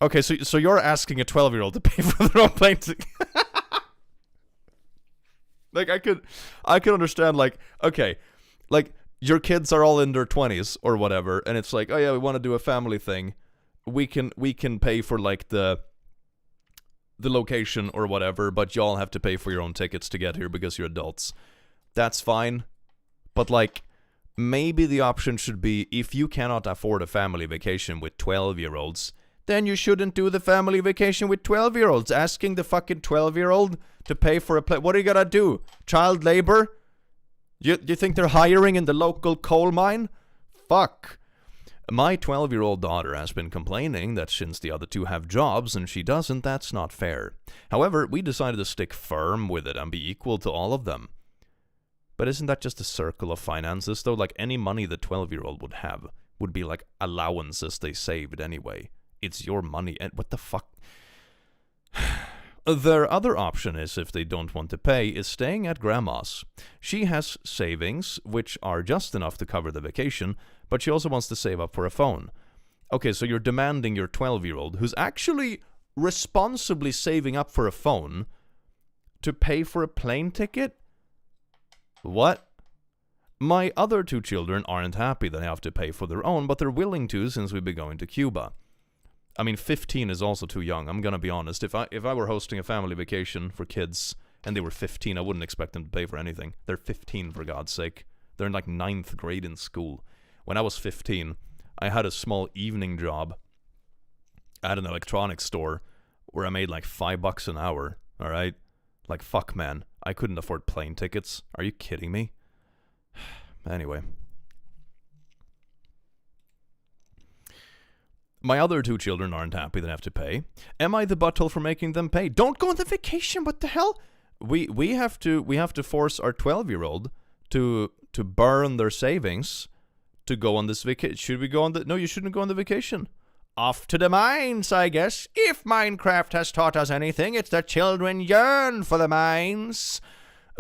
[SPEAKER 2] Okay, so you're asking a 12-year-old to pay for their own plane ticket? Like I could understand, like, okay, like your kids are all in their 20s or whatever, and it's like, oh yeah, we want to do a family thing. We can pay for like the location or whatever, but y'all have to pay for your own tickets to get here because you're adults. That's fine. But like, maybe the option should be, if you cannot afford a family vacation with 12-year-olds, then you shouldn't do the family vacation with 12-year-olds. Asking the fucking 12-year-old to pay for a what are you gonna do? Child labor? You think they're hiring in the local coal mine? Fuck. My 12-year-old daughter has been complaining that since the other 2 have jobs and she doesn't, that's not fair. However, we decided to stick firm with it and be equal to all of them. But isn't that just a circle of finances, though? Like, any money the 12-year-old would have would be like allowances they saved anyway. It's your money, and what the fuck? Their other option is, if they don't want to pay, is staying at grandma's. She has savings, which are just enough to cover the vacation, but she also wants to save up for a phone. Okay, so you're demanding your 12-year-old, who's actually responsibly saving up for a phone, to pay for a plane ticket? What? My other 2 children aren't happy that they have to pay for their own, but they're willing to since we've been going to Cuba. I mean, 15 is also too young, I'm gonna be honest. If I were hosting a family vacation for kids and they were 15, I wouldn't expect them to pay for anything. They're 15, for God's sake. They're in like 9th grade in school. When I was 15, I had a small evening job at an electronics store where I made like $5 an hour, alright? Like, fuck, man. I couldn't afford plane tickets. Are you kidding me? Anyway. My other 2 children aren't happy they have to pay. Am I the butthole for making them pay? Don't go on the vacation, what the hell? We have to force our 12-year-old to burn their savings to go on this vacation. Should we go on the... No, you shouldn't go on the vacation. Off to the mines, I guess. If Minecraft has taught us anything, it's that children yearn for the mines.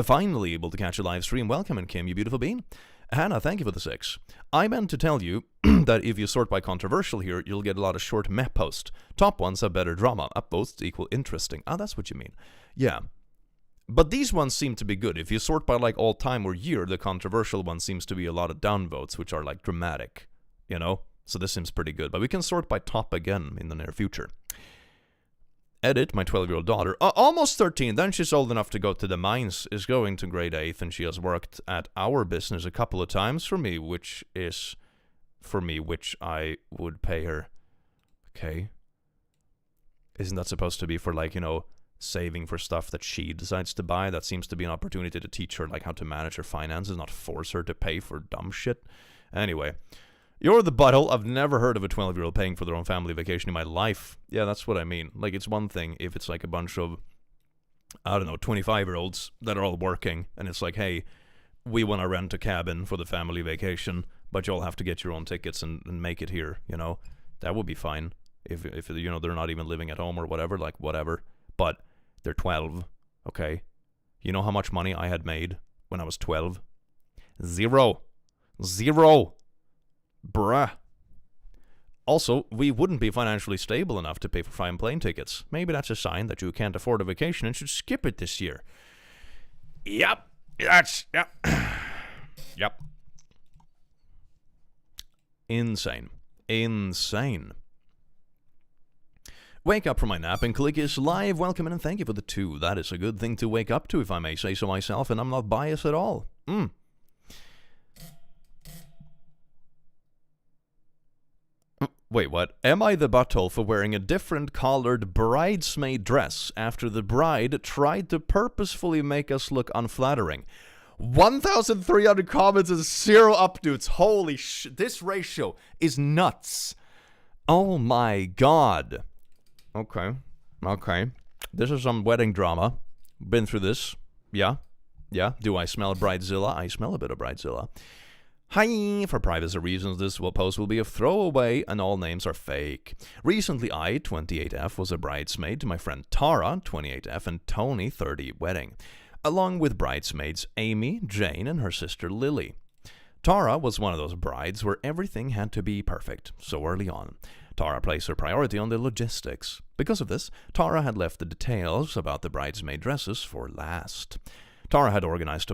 [SPEAKER 2] Finally able to catch a live stream. Welcome, and Kim, you beautiful bean. Hannah, thank you for the 6. I meant to tell you that if you sort by controversial here, you'll get a lot of short meh posts. Top ones have better drama. Upvotes equal interesting. Ah, that's what you mean. Yeah. But these ones seem to be good. If you sort by like all time or year, the controversial one seems to be a lot of downvotes, which are like dramatic, you know? So this seems pretty good. But we can sort by top again in the near future. Edit, my 12-year-old daughter, almost 13, then she's old enough to go to the mines, is going to grade 8, and she has worked at our business a couple of times for me, which I would pay her. Okay. Isn't that supposed to be for, like, you know, saving for stuff that she decides to buy? That seems to be an opportunity to teach her, like, how to manage her finances, not force her to pay for dumb shit. Anyway. You're the butthole. I've never heard of a 12-year-old paying for their own family vacation in my life. Yeah, that's what I mean. Like, it's one thing if it's like a bunch of, I don't know, 25-year-olds that are all working, and it's like, hey, we want to rent a cabin for the family vacation, but you'll have to get your own tickets and make it here, you know? That would be fine. If you know, they're not even living at home or whatever, like whatever. But they're 12, okay? You know how much money I had made when I was 12? Zero. Bruh. Also, we wouldn't be financially stable enough to pay for 5 plane tickets. Maybe that's a sign that you can't afford a vacation and should skip it this year. Yep. Yep. Insane. Wake up from my nap and click is live. Welcome in and thank you for the 2. That is a good thing to wake up to, if I may say so myself, and I'm not biased at all. Wait, what? Am I the butthole for wearing a different colored bridesmaid dress after the bride tried to purposefully make us look unflattering? 1,300 comments and 0 upvotes. Holy shit. This ratio is nuts. Oh my god. Okay. This is some wedding drama. Been through this. Yeah. Do I smell bridezilla? I smell a bit of bridezilla. Hi! For privacy reasons, this post will be a throwaway and all names are fake. Recently, I, 28F, was a bridesmaid to my friend Tara, 28F, and Tony, 30, wedding, along with bridesmaids Amy, Jane, and her sister Lily. Tara was one of those brides where everything had to be perfect so early on. Tara placed her priority on the logistics. Because of this, Tara had left the details about the bridesmaid dresses for last. Tara had organized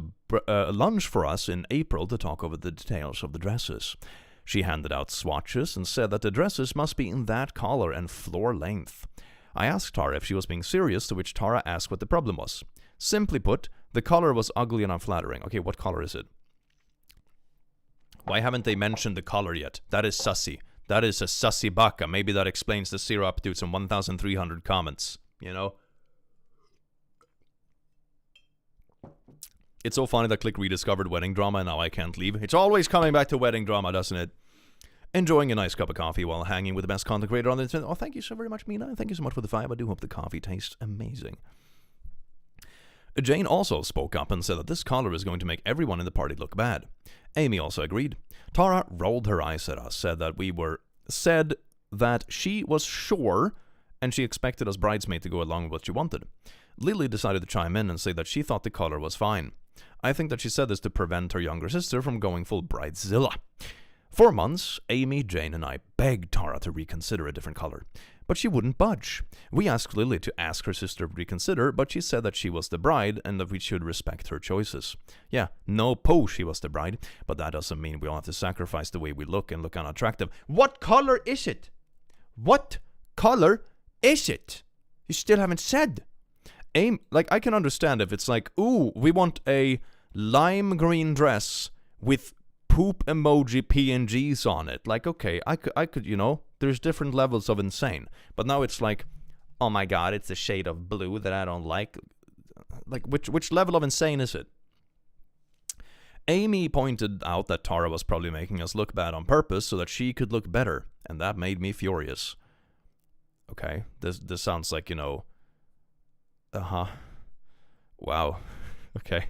[SPEAKER 2] a lunch for us in April to talk over the details of the dresses. She handed out swatches and said that the dresses must be in that color and floor length. I asked Tara if she was being serious, to which Tara asked what the problem was. Simply put, the color was ugly and unflattering. Okay, what color is it? Why haven't they mentioned the color yet? That is sussy. That is a sussy baka. Maybe that explains the 0 upvotes and 1,300 comments, you know? It's so funny that Click rediscovered wedding drama and now I can't leave. It's always coming back to wedding drama, doesn't it? Enjoying a nice cup of coffee while hanging with the best content creator on the internet. Oh, thank you so very much, Mina. Thank you so much for the 5. I do hope the coffee tastes amazing. Jane also spoke up and said that this color is going to make everyone in the party look bad. Amy also agreed. Tara rolled her eyes at us, said that she was sure and she expected us bridesmaid to go along with what she wanted. Lily decided to chime in and say that she thought the color was fine. I think that she said this to prevent her younger sister from going full bridezilla. For months, Amy, Jane, and I begged Tara to reconsider a different color, but she wouldn't budge. We asked Lily to ask her sister to reconsider, but she said that she was the bride and that we should respect her choices. Yeah, no po, she was the bride, but that doesn't mean we all have to sacrifice the way we look and look unattractive. What color is it? What color is it? You still haven't said. I can understand if it's like, ooh, we want a lime green dress with poop emoji PNGs on it. Like, okay, I could, you know, there's different levels of insane. But now it's like, oh my god, it's a shade of blue that I don't like. Like, which level of insane is it? Amy pointed out that Tara was probably making us look bad on purpose so that she could look better, and that made me furious. Okay, this sounds like, you know... Wow. Okay.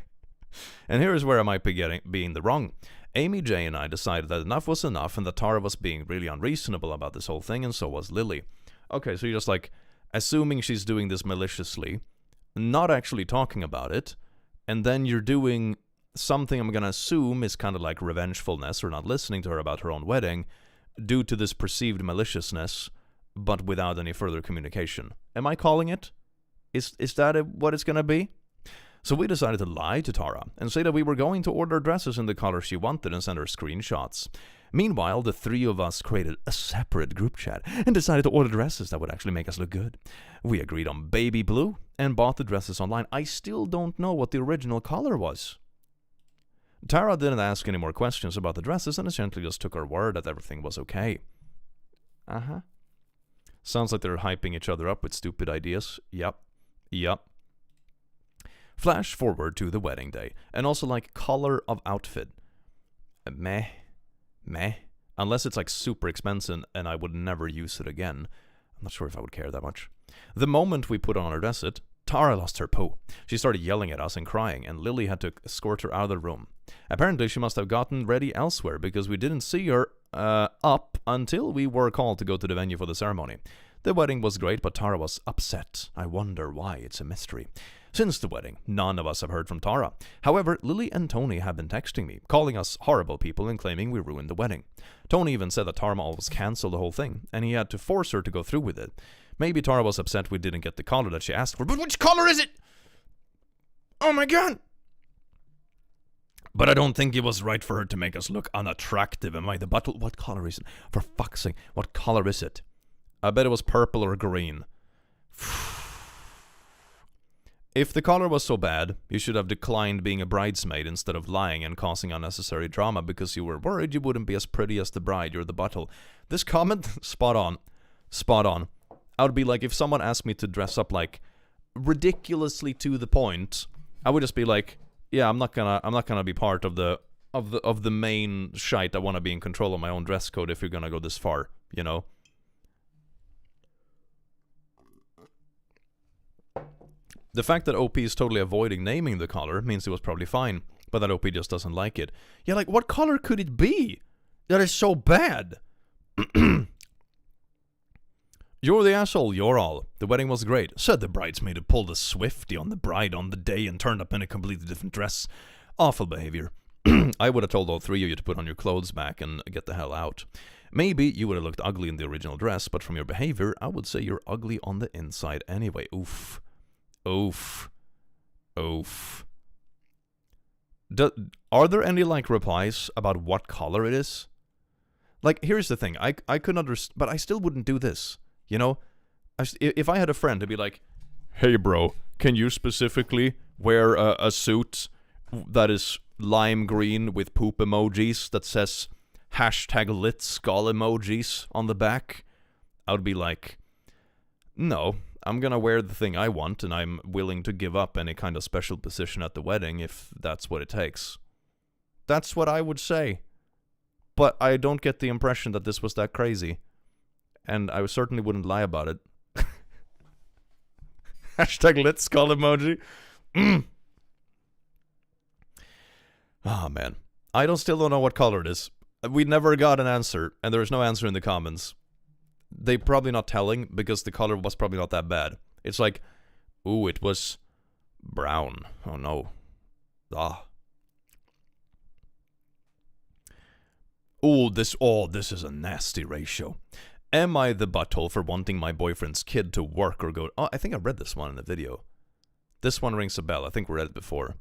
[SPEAKER 2] And here is where I might be being the wrong. Amy, Jay, and I decided that enough was enough and that Tara was being really unreasonable about this whole thing, and so was Lily. Okay, so you're just like assuming she's doing this maliciously, not actually talking about it, and then you're doing something I'm gonna assume is kind of like revengefulness or not listening to her about her own wedding due to this perceived maliciousness, but without any further communication. Am I calling it? Is that what it's gonna be? So we decided to lie to Tara and say that we were going to order dresses in the color she wanted and send her screenshots. Meanwhile, the 3 of us created a separate group chat and decided to order dresses that would actually make us look good. We agreed on baby blue and bought the dresses online. I still don't know what the original color was. Tara didn't ask any more questions about the dresses and essentially just took her word that everything was okay. Sounds like they're hyping each other up with stupid ideas. Yep. Flash forward to the wedding day, and also like color of outfit. Meh. Unless it's like super expensive and I would never use it again. I'm not sure if I would care that much. The moment we put on our dress, Tara lost her poo. She started yelling at us and crying, and Lily had to escort her out of the room. Apparently she must have gotten ready elsewhere because we didn't see her up until we were called to go to the venue for the ceremony. The wedding was great, but Tara was upset. I wonder why. It's a mystery. Since the wedding, none of us have heard from Tara. However, Lily and Tony have been texting me, calling us horrible people and claiming we ruined the wedding. Tony even said that Tara always cancelled the whole thing, and he had to force her to go through with it. Maybe Tara was upset we didn't get the collar that she asked for, but which color is it? Oh my god! But I don't think it was right for her to make us look unattractive. Am I the buttle? What color is it? For fuck's sake, what color is it? I bet it was purple or green. If the color was so bad, you should have declined being a bridesmaid instead of lying and causing unnecessary drama because you were worried you wouldn't be as pretty as the bride. You're the buttle. This comment, spot on. Spot on. I would be like, if someone asked me to dress up like ridiculously to the point, I would just be like, yeah, I'm not gonna be part of the main shite. I want to be in control of my own dress code if you're gonna go this far, you know? The fact that OP is totally avoiding naming the color means it was probably fine, but that OP just doesn't like it. Yeah, like, what color could it be that is so bad? You're the asshole, you're all. The wedding was great, said the bridesmaid who pulled a Swiftie on the bride on the day and turned up in a completely different dress. Awful behavior. I would have told all three of you to put on your clothes back and get the hell out. Maybe you would have looked ugly in the original dress, but from your behavior, I would say you're ugly on the inside anyway. Oof. Oof. Oof. Are there any, like, replies about what color it is? Like, here's the thing. I couldn't understand, but I still wouldn't do this. You know? If I had a friend to be like, hey, bro, can you specifically wear a suit that is lime green with poop emojis that says #lit skull emojis on the back? I would be like, no. I'm gonna wear the thing I want, and I'm willing to give up any kind of special position at the wedding if that's what it takes. That's what I would say. But I don't get the impression that this was that crazy. And I certainly wouldn't lie about it. #lit skull emoji. Ah, man. I still don't know what color it is. We never got an answer, and there is no answer in the comments. They probably not telling because the color was probably not that bad. It's like, ooh, it was brown. Oh no. Ah. This is a nasty ratio. Am I the butthole for wanting my boyfriend's kid to work or go? Oh, I think I read this one in the video. This one rings a bell. I think we read it before.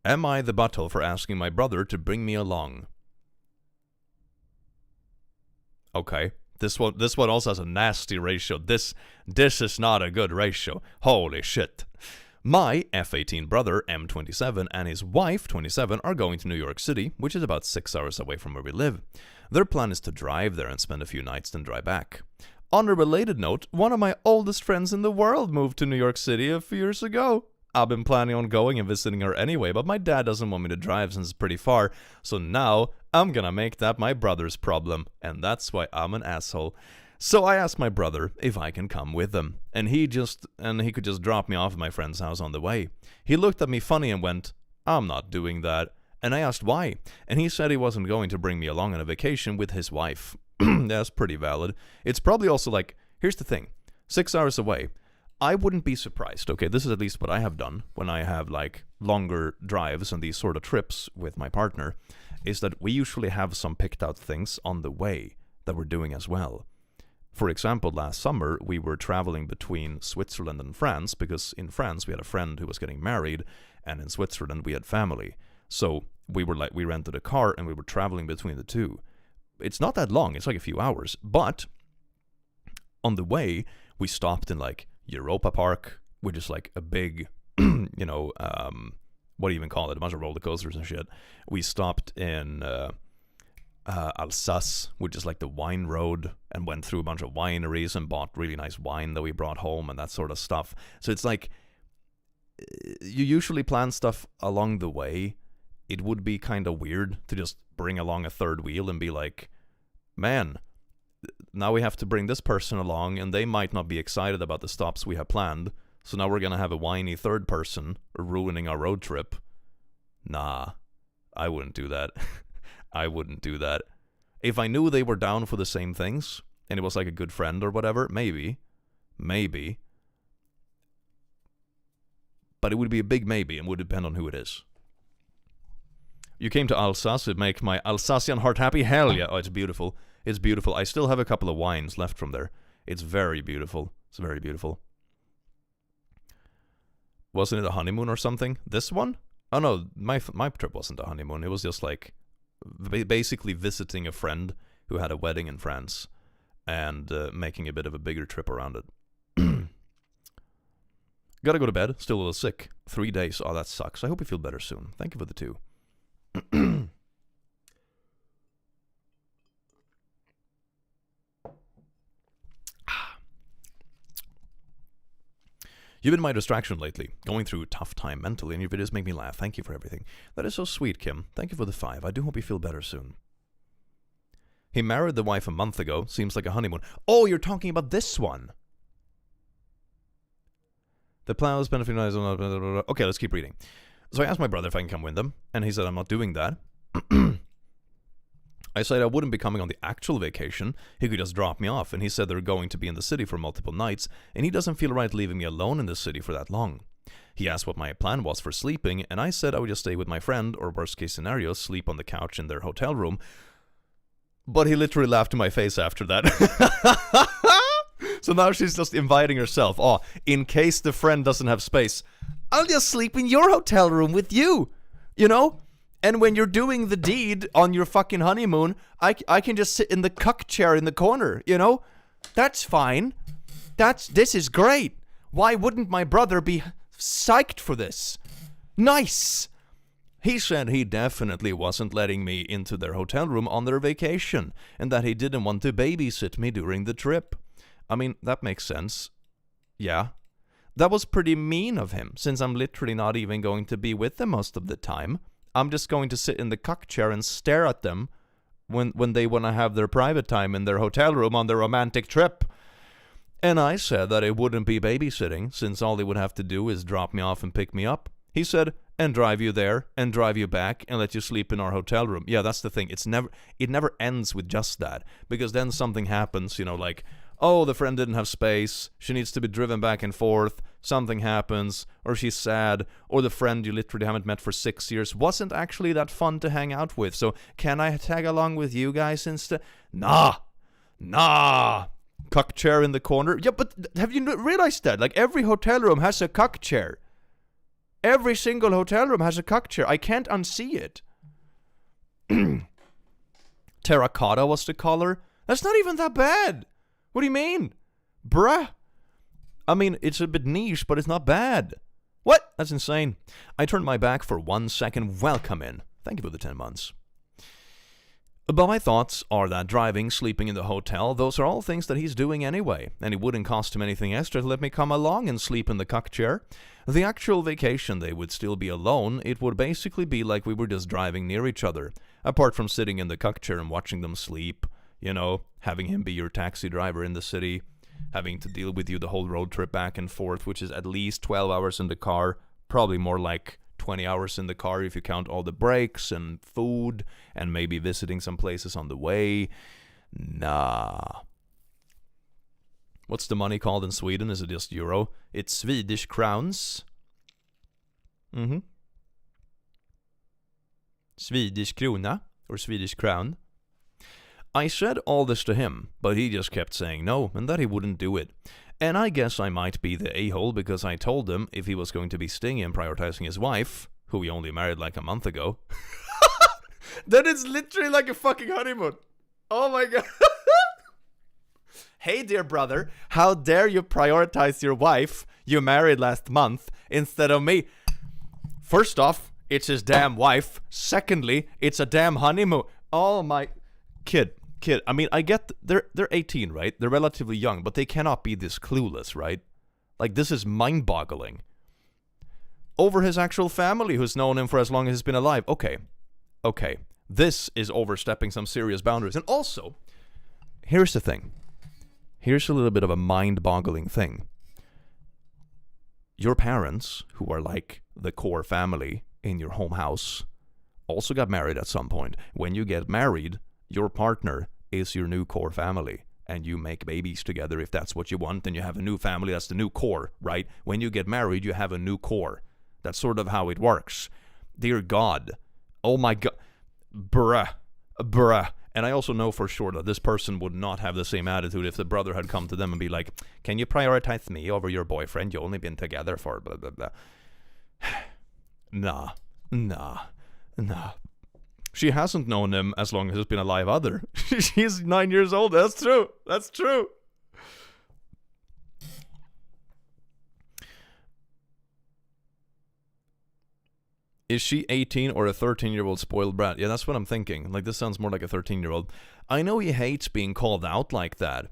[SPEAKER 2] Am I the butthole for asking my brother to bring me along? Okay, this one also has a nasty ratio. This is not a good ratio. Holy shit. My F18 brother, M27, and his wife, 27, are going to New York City, which is about 6 hours away from where we live. Their plan is to drive there and spend a few nights, then drive back. On a related note, one of my oldest friends in the world moved to New York City a few years ago. I've been planning on going and visiting her anyway, but my dad doesn't want me to drive since it's pretty far, so now I'm gonna make that my brother's problem, and that's why I'm an asshole. So I asked my brother if I can come with him, and he could just drop me off at my friend's house on the way. He looked at me funny and went, I'm not doing that. And I asked why, and he said he wasn't going to bring me along on a vacation with his wife. That's pretty valid. It's probably also like, here's the thing, 6 hours away. I wouldn't be surprised, okay, this is at least what I have done when I have, like, longer drives and these sort of trips with my partner, is that we usually have some picked out things on the way that we're doing as well. For example, last summer, we were traveling between Switzerland and France, because in France we had a friend who was getting married, and in Switzerland we had family. So we rented a car and we were traveling between the two. It's not that long, it's like a few hours, but on the way, we stopped in, like, Europa Park, which is like a big, what do you even call it? A bunch of roller coasters and shit. We stopped in Alsace, which is like the wine road, and went through a bunch of wineries and bought really nice wine that we brought home and that sort of stuff. So it's like, you usually plan stuff along the way. It would be kind of weird to just bring along a third wheel and be like, man, now we have to bring this person along, and they might not be excited about the stops we have planned, so now we're gonna have a whiny third person ruining our road trip. Nah, I wouldn't do that. I wouldn't do that. If I knew they were down for the same things, and it was like a good friend or whatever, maybe. But it would be a big maybe, and would depend on who it is. You came to Alsace, it makes my Alsatian heart happy. Hell yeah. Oh, it's beautiful. It's beautiful. I still have a couple of wines left from there. It's very beautiful. It's very beautiful. Wasn't it a honeymoon or something? This one? Oh no, my trip wasn't a honeymoon. It was just like basically visiting a friend who had a wedding in France and making a bit of a bigger trip around it. Gotta go to bed. Still a little sick. 3 days. Oh, that sucks. I hope you feel better soon. Thank you for the 2. You've been my distraction lately, going through a tough time mentally, and your videos make me laugh. Thank you for everything. That is so sweet, Kim. Thank you for the 5. I do hope you feel better soon. He married the wife a month ago. Seems like a honeymoon. Oh, you're talking about this one. The plows benefit... Okay, let's keep reading. So I asked my brother if I can come with them, and he said I'm not doing that. I said I wouldn't be coming on the actual vacation. He could just drop me off, and he said they're going to be in the city for multiple nights, and he doesn't feel right leaving me alone in the city for that long. He asked what my plan was for sleeping, and I said I would just stay with my friend, or worst case scenario, sleep on the couch in their hotel room. But he literally laughed in my face after that. So now she's just inviting herself. Oh, in case the friend doesn't have space, I'll just sleep in your hotel room with you, you know? And when you're doing the deed on your fucking honeymoon, I can just sit in the cuck chair in the corner, you know? That's fine. This is great. Why wouldn't my brother be psyched for this? Nice. He said he definitely wasn't letting me into their hotel room on their vacation, and that he didn't want to babysit me during the trip. I mean, that makes sense. Yeah. That was pretty mean of him, since I'm literally not even going to be with them most of the time. I'm just going to sit in the cuck chair and stare at them when they want to have their private time in their hotel room on their romantic trip. And I said that it wouldn't be babysitting, since all they would have to do is drop me off and pick me up. He said, and drive you there, and drive you back, and let you sleep in our hotel room. Yeah, that's the thing. It never ends with just that, because then something happens, you know, like, oh, the friend didn't have space, she needs to be driven back and forth, something happens, or she's sad, or the friend you literally haven't met for 6 years wasn't actually that fun to hang out with, so can I tag along with you guys instead? Nah. Cuck chair in the corner. Yeah, but have you realized that? Like, every hotel room has a cuck chair. Every single hotel room has a cuck chair. I can't unsee it. Terracotta was the color. That's not even that bad. What do you mean? Bruh. I mean, it's a bit niche, but it's not bad. What? That's insane. I turned my back for 1 second. Welcome in. Thank you for the 10 months. But my thoughts are that driving, sleeping in the hotel, those are all things that he's doing anyway, and it wouldn't cost him anything extra to let me come along and sleep in the cuck chair. The actual vacation, they would still be alone. It would basically be like we were just driving near each other, apart from sitting in the cuck chair and watching them sleep, you know, having him be your taxi driver in the city, having to deal with you the whole road trip back and forth, which is at least 12 hours in the car, probably more like 20 hours in the car if you count all the breaks and food and maybe visiting some places on the way. Nah. What's the money called in Sweden? Is it just euro? It's Swedish crowns. Swedish krona or Swedish crown. I said all this to him, but he just kept saying no and that he wouldn't do it. And I guess I might be the a-hole because I told him if he was going to be stingy and prioritizing his wife, who he only married like a month ago, then it's literally like a fucking honeymoon. Oh my god. Hey dear brother, how dare you prioritize your wife you married last month instead of me? First off, it's his damn wife. Secondly, it's a damn honeymoon. Oh my... Kid, I mean, I get they're 18, right? They're relatively young, but they cannot be this clueless, right? Like, this is mind-boggling. Over his actual family, who's known him for as long as he's been alive. Okay. This is overstepping some serious boundaries. And also, here's the thing. Here's a little bit of a mind-boggling thing. Your parents, who are like the core family in your home house, also got married at some point. When you get married, your partner is your new core family. And you make babies together if that's what you want. And you have a new family. That's the new core, right? When you get married, you have a new core. That's sort of how it works. Dear God. Oh my God. Bruh. And I also know for sure that this person would not have the same attitude if the brother had come to them and be like, can you prioritize me over your boyfriend? You've only been together for blah, blah, blah. Nah. She hasn't known him as long as he's been alive either. She's 9 years old. That's true. Is she 18 or a 13-year-old spoiled brat? Yeah, that's what I'm thinking. Like, this sounds more like a 13-year-old. I know he hates being called out like that.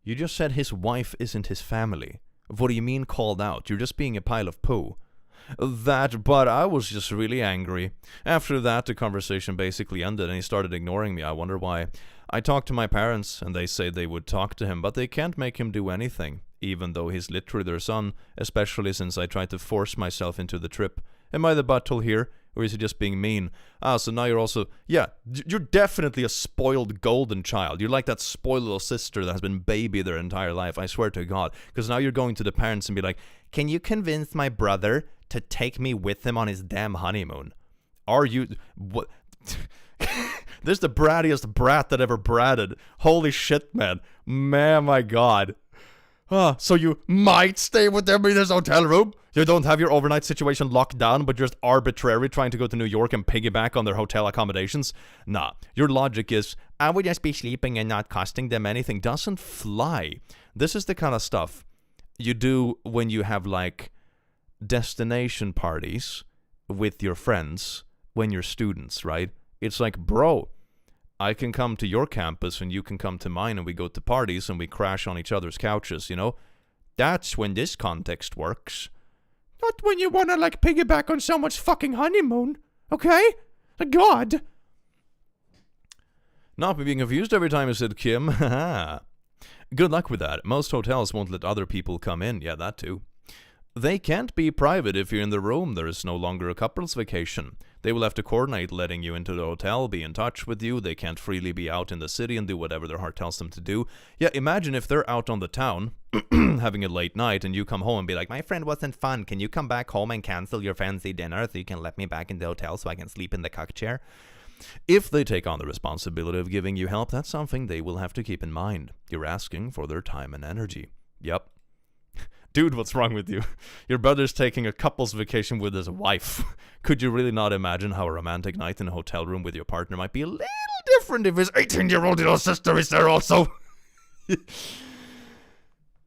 [SPEAKER 2] You just said his wife isn't his family. What do you mean called out? You're just being a pile of poo. But I was just really angry. After that, the conversation basically ended and he started ignoring me. I wonder why. I talked to my parents and they say they would talk to him, but they can't make him do anything, even though he's literally their son, especially since I tried to force myself into the trip. Am I the butthole here, or is he just being mean? So now you're also... Yeah, you're definitely a spoiled golden child. You're like that spoiled little sister that has been baby their entire life, I swear to God. Because now you're going to the parents and be like, can you convince my brother to take me with him on his damn honeymoon? Are you... What... This is the brattiest brat that ever bratted. Holy shit, man. Man, my God. So you might stay with them in this hotel room? You don't have your overnight situation locked down, but just arbitrarily trying to go to New York and piggyback on their hotel accommodations? Nah, your logic is, I would just be sleeping and not costing them anything. Doesn't fly. This is the kind of stuff you do when you have, like, destination parties with your friends when you're students, right? It's like, bro, I can come to your campus and you can come to mine and we go to parties and we crash on each other's couches, you know? That's when this context works. Not when you want to, like, piggyback on someone's fucking honeymoon, okay? God. Not being confused every time I said Kim. Good luck with that. Most hotels won't let other people come in. Yeah, that too. They can't be private if you're in the room. There is no longer a couple's vacation. They will have to coordinate letting you into the hotel, be in touch with you. They can't freely be out in the city and do whatever their heart tells them to do. Yeah, imagine if they're out on the town, having a late night, and you come home and be like, my friend wasn't fun. Can you come back home and cancel your fancy dinner so you can let me back in the hotel so I can sleep in the cuck chair? If they take on the responsibility of giving you help, that's something they will have to keep in mind. You're asking for their time and energy. Yep. Dude, what's wrong with you? Your brother's taking a couple's vacation with his wife. Could you really not imagine how a romantic night in a hotel room with your partner might be a little different if his 18-year-old little sister is there also?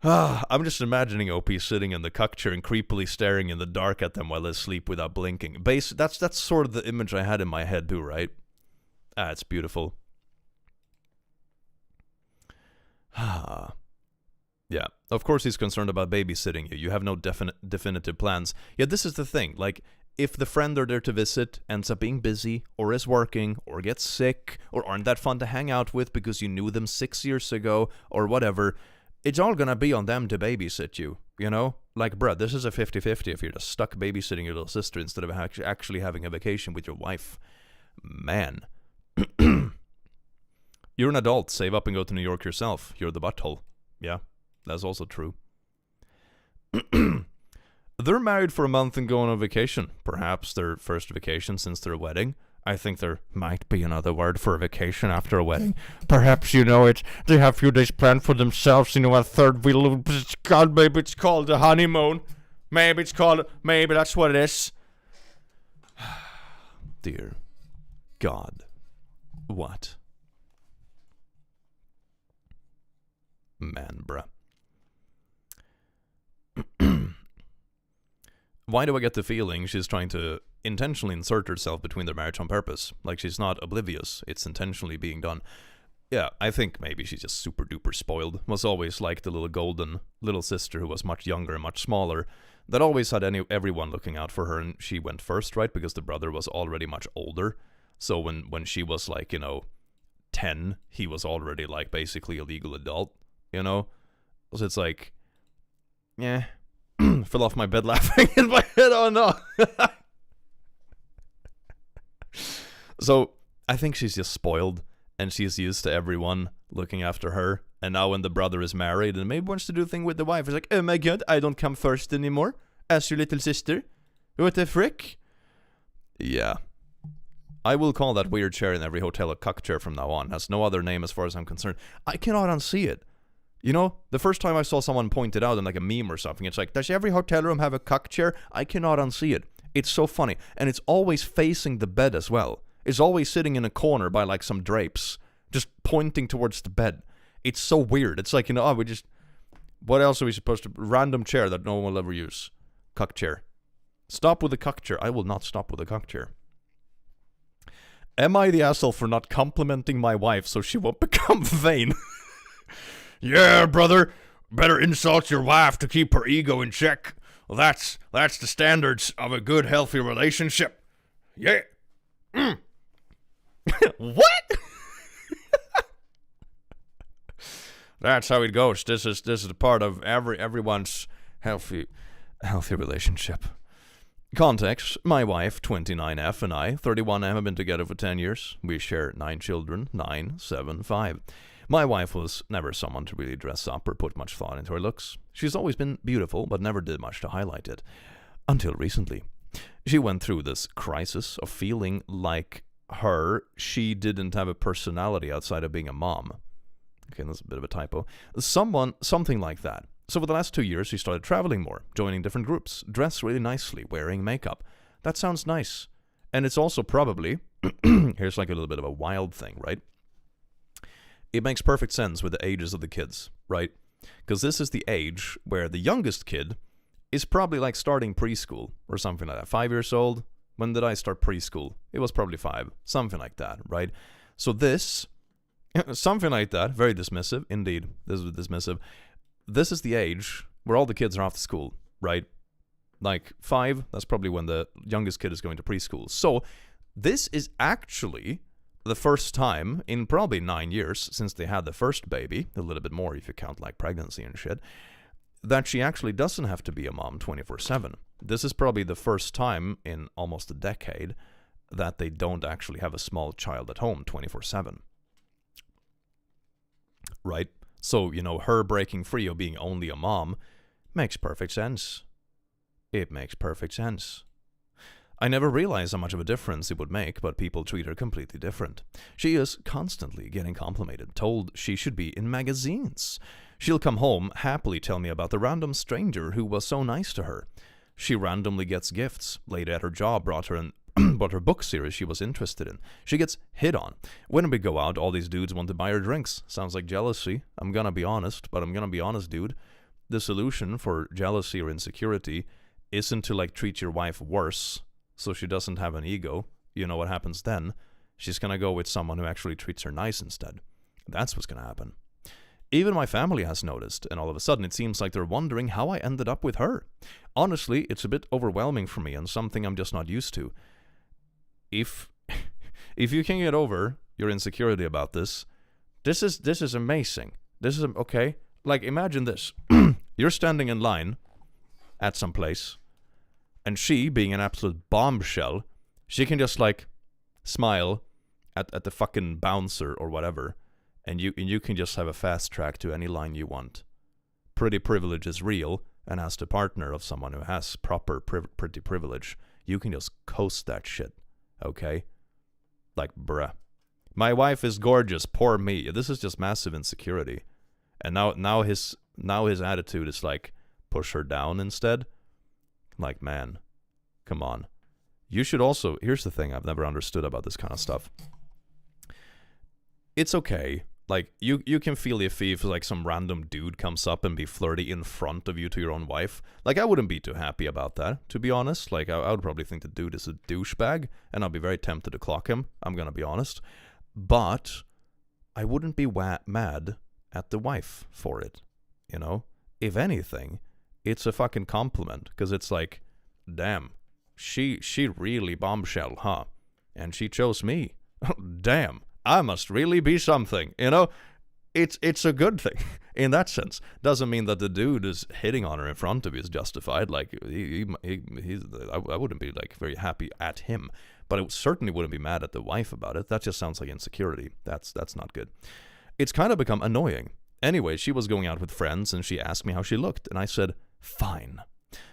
[SPEAKER 2] I'm just imagining OP sitting in the cuck chair and creepily staring in the dark at them while they sleep without blinking. That's sort of the image I had in my head too, right? It's beautiful. Yeah, of course he's concerned about babysitting you. You have no definitive plans. Yeah, this is the thing. Like, if the friend they're there to visit ends up being busy, or is working, or gets sick, or aren't that fun to hang out with because you knew them 6 years ago, or whatever, it's all gonna be on them to babysit you, you know? Like, bruh, this is a 50-50 if you're just stuck babysitting your little sister instead of actually having a vacation with your wife. Man. You're an adult. Save up and go to New York yourself. You're the butthole. Yeah. That's also true. They're married for a month and going on vacation. Perhaps their first vacation since their wedding. I think there might be another word for a vacation after a wedding. Perhaps, you know, they have a few days planned for themselves, you know, a third wheel. God, maybe it's called a honeymoon. Maybe that's what it is. Dear God. What? Man, bruh. Why do I get the feeling she's trying to intentionally insert herself between their marriage on purpose? Like, she's not oblivious. It's intentionally being done. Yeah, I think maybe she's just super duper spoiled. Was always like the little golden little sister who was much younger and much smaller. That always had everyone looking out for her, and she went first, right? Because the brother was already much older. So when she was like, you know, 10, he was already like basically a legal adult, you know? So it's like, yeah. Fell off my bed laughing in my head. Oh no. So I think she's just spoiled, and she's used to everyone looking after her. And now when the brother is married and maybe wants to do a thing with the wife, it's like, oh my god, I don't come first anymore as your little sister. What the frick? Yeah. I will call that weird chair in every hotel a cuck chair from now on. Has no other name as far as I'm concerned. I cannot unsee it. You know, the first time I saw someone point it out in like a meme or something, it's like, does every hotel room have a cuck chair? I cannot unsee it. It's so funny. And it's always facing the bed as well. It's always sitting in a corner by like some drapes, just pointing towards the bed. It's so weird. It's like, you know, what else are we supposed to, random chair that no one will ever use. Cuck chair. Stop with the cuck chair. I will not stop with the cuck chair. Am I the asshole for not complimenting my wife so she won't become vain? Yeah, brother. Better insult your wife to keep her ego in check. Well, that's the standards of a good, healthy relationship. Yeah. What? That's how it goes. This is a part of everyone's healthy relationship. Context: my wife, 29F, and I, 31M, have been together for 10 years. We share 9 children, 9, 7, 5. My wife was never someone to really dress up or put much thought into her looks. She's always been beautiful, but never did much to highlight it. Until recently. She went through this crisis of feeling like she didn't have a personality outside of being a mom. Okay, that's a bit of a typo. Something like that. So for the last 2 years, she started traveling more, joining different groups, dressed really nicely, wearing makeup. That sounds nice. And it's also probably, here's like a little bit of a wild thing, right? It makes perfect sense with the ages of the kids, right? Because this is the age where the youngest kid is probably like starting preschool or something like that. 5 years old. When did I start preschool? It was probably 5. Something like that, right? So this, something like that, very dismissive. Indeed, this is dismissive. This is the age where all the kids are off to school, right? Like 5, that's probably when the youngest kid is going to preschool. So this is actually the first time in probably 9 years since they had the first baby, a little bit more if you count like pregnancy and shit, that she actually doesn't have to be a mom 24/7. This is probably the first time in almost a decade that they don't actually have a small child at home 24/7. Right? So, you know, her breaking free of being only a mom makes perfect sense. It makes perfect sense. I never realized how much of a difference it would make, but people treat her completely different. She is constantly getting complimented, told she should be in magazines. She'll come home, happily tell me about the random stranger who was so nice to her. She randomly gets gifts. Lady at her job brought her her book series she was interested in. She gets hit on. When we go out, all these dudes want to buy her drinks. Sounds like jealousy. I'm gonna be honest, dude. The solution for jealousy or insecurity isn't to like treat your wife worse so she doesn't have an ego. You know what happens then? She's gonna go with someone who actually treats her nice instead. That's what's gonna happen. Even my family has noticed, and all of a sudden it seems like they're wondering how I ended up with her. Honestly, it's a bit overwhelming for me and something I'm just not used to. If you can get over your insecurity about this is amazing. This is okay. Like, imagine this. You're standing in line at some place, and she, being an absolute bombshell, she can just like smile at the fucking bouncer or whatever, and you can just have a fast track to any line you want. Pretty privilege is real, and as the partner of someone who has proper pretty privilege, you can just coast that shit. Okay? Like, bruh. My wife is gorgeous, poor me. This is just massive insecurity. And now his attitude is like, push her down instead. Like, man, come on. You should also, here's the thing I've never understood about this kind of stuff. It's okay. Like, you can feel iffy if like some random dude comes up and be flirty in front of you to your own wife. Like, I wouldn't be too happy about that, to be honest. Like, I would probably think the dude is a douchebag, and I'd be very tempted to clock him. I'm gonna be honest. But I wouldn't be mad at the wife for it, you know? If anything, it's a fucking compliment, because it's like, damn, she really bombshell, huh? And she chose me. Damn. I must really be something, you know? it's a good thing in that sense. Doesn't mean that the dude is hitting on her in front of you is justified. Like I wouldn't be like very happy at him, but I certainly wouldn't be mad at the wife about it. That just sounds like insecurity. That's not good. It's kind of become annoying. Anyway, she was going out with friends and she asked me how she looked, and I said fine.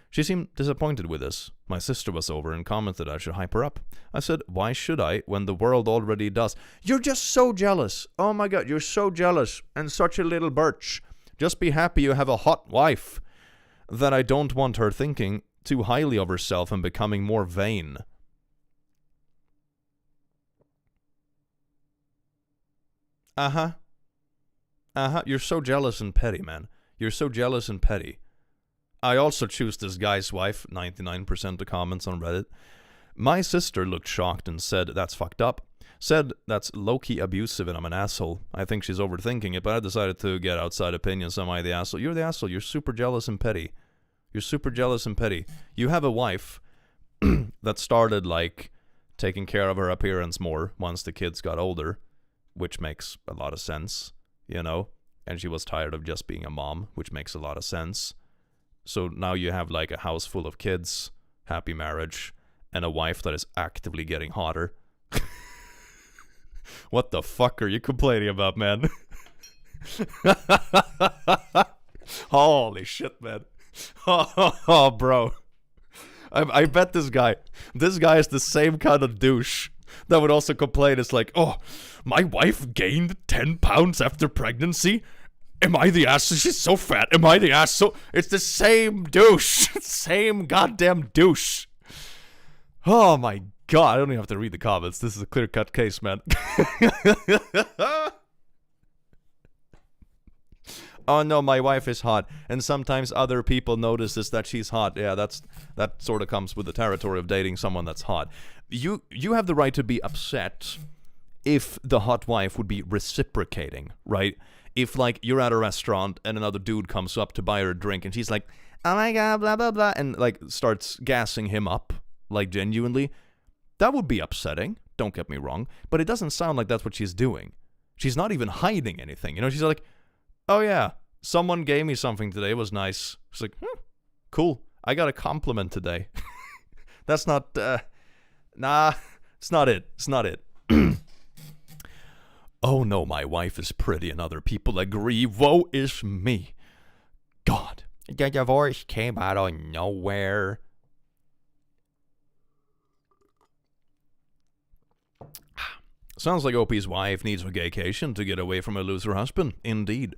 [SPEAKER 2] She seemed disappointed with this. My sister was over and commented I should hype her up. I said, why should I when the world already does? You're just so jealous. Oh my god, you're so jealous and such a little birch. Just be happy you have a hot wife. That I don't want her thinking too highly of herself and becoming more vain. Uh-huh. You're so jealous and petty, man. You're so jealous and petty. I also choose this guy's wife, 99% of comments on Reddit. My sister looked shocked and said, that's fucked up. Said, that's low-key abusive and I'm an asshole. I think she's overthinking it, but I decided to get outside opinions. Am I the asshole? You're the asshole. You're super jealous and petty. You're super jealous and petty. You have a wife that started, like, taking care of her appearance more once the kids got older, which makes a lot of sense, you know? And she was tired of just being a mom, which makes a lot of sense. So now you have like a house full of kids, happy marriage, and a wife that is actively getting hotter. What the fuck are you complaining about, man? Holy shit, man. Oh, bro. I bet this guy is the same kind of douche that would also complain. It's like, oh, my wife gained 10 pounds after pregnancy. Am I the asshole? She's so fat. Am I the asshole? It's the same douche. Same goddamn douche. Oh my god, I don't even have to read the comments. This is a clear-cut case, man. Oh no, my wife is hot. And sometimes other people notices that she's hot. Yeah, that sort of comes with the territory of dating someone that's hot. You have the right to be upset if the hot wife would be reciprocating, right? If, like, you're at a restaurant and another dude comes up to buy her a drink and she's like, oh my god, blah, blah, blah, and, like, starts gassing him up, like, genuinely, that would be upsetting, don't get me wrong, but it doesn't sound like that's what she's doing. She's not even hiding anything, you know? She's like, oh yeah, someone gave me something today, it was nice. She's like, cool, I got a compliment today. That's not, nah, it's not it. Oh no, my wife is pretty and other people agree. Woe is me. God. The divorce came out of nowhere. Sounds like OP's wife needs a gaycation to get away from a loser husband. Indeed.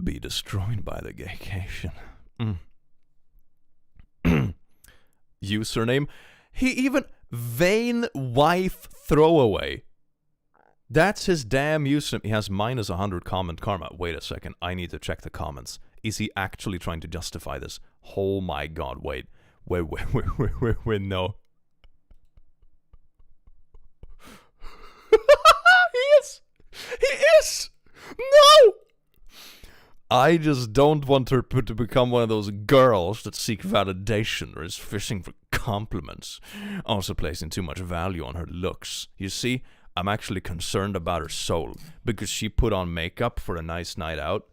[SPEAKER 2] Be destroyed by the gaycation. Username. He even vain wife throwaway. That's his damn username. He has minus 100 comment karma. Wait a second. I need to check the comments. Is he actually trying to justify this? Oh my god, wait. Wait, no. He is! No! I just don't want her to become one of those girls that seek validation or is fishing for compliments. Also placing too much value on her looks. You see? I'm actually concerned about her soul because she put on makeup for a nice night out.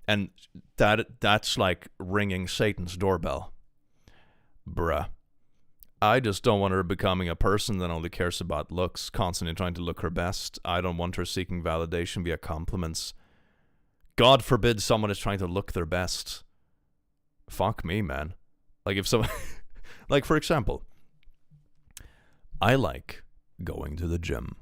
[SPEAKER 2] And that's like ringing Satan's doorbell. Bruh. I just don't want her becoming a person that only cares about looks, constantly trying to look her best. I don't want her seeking validation via compliments. God forbid someone is trying to look their best. Fuck me, man. Like if someone... like for example, I like going to the gym.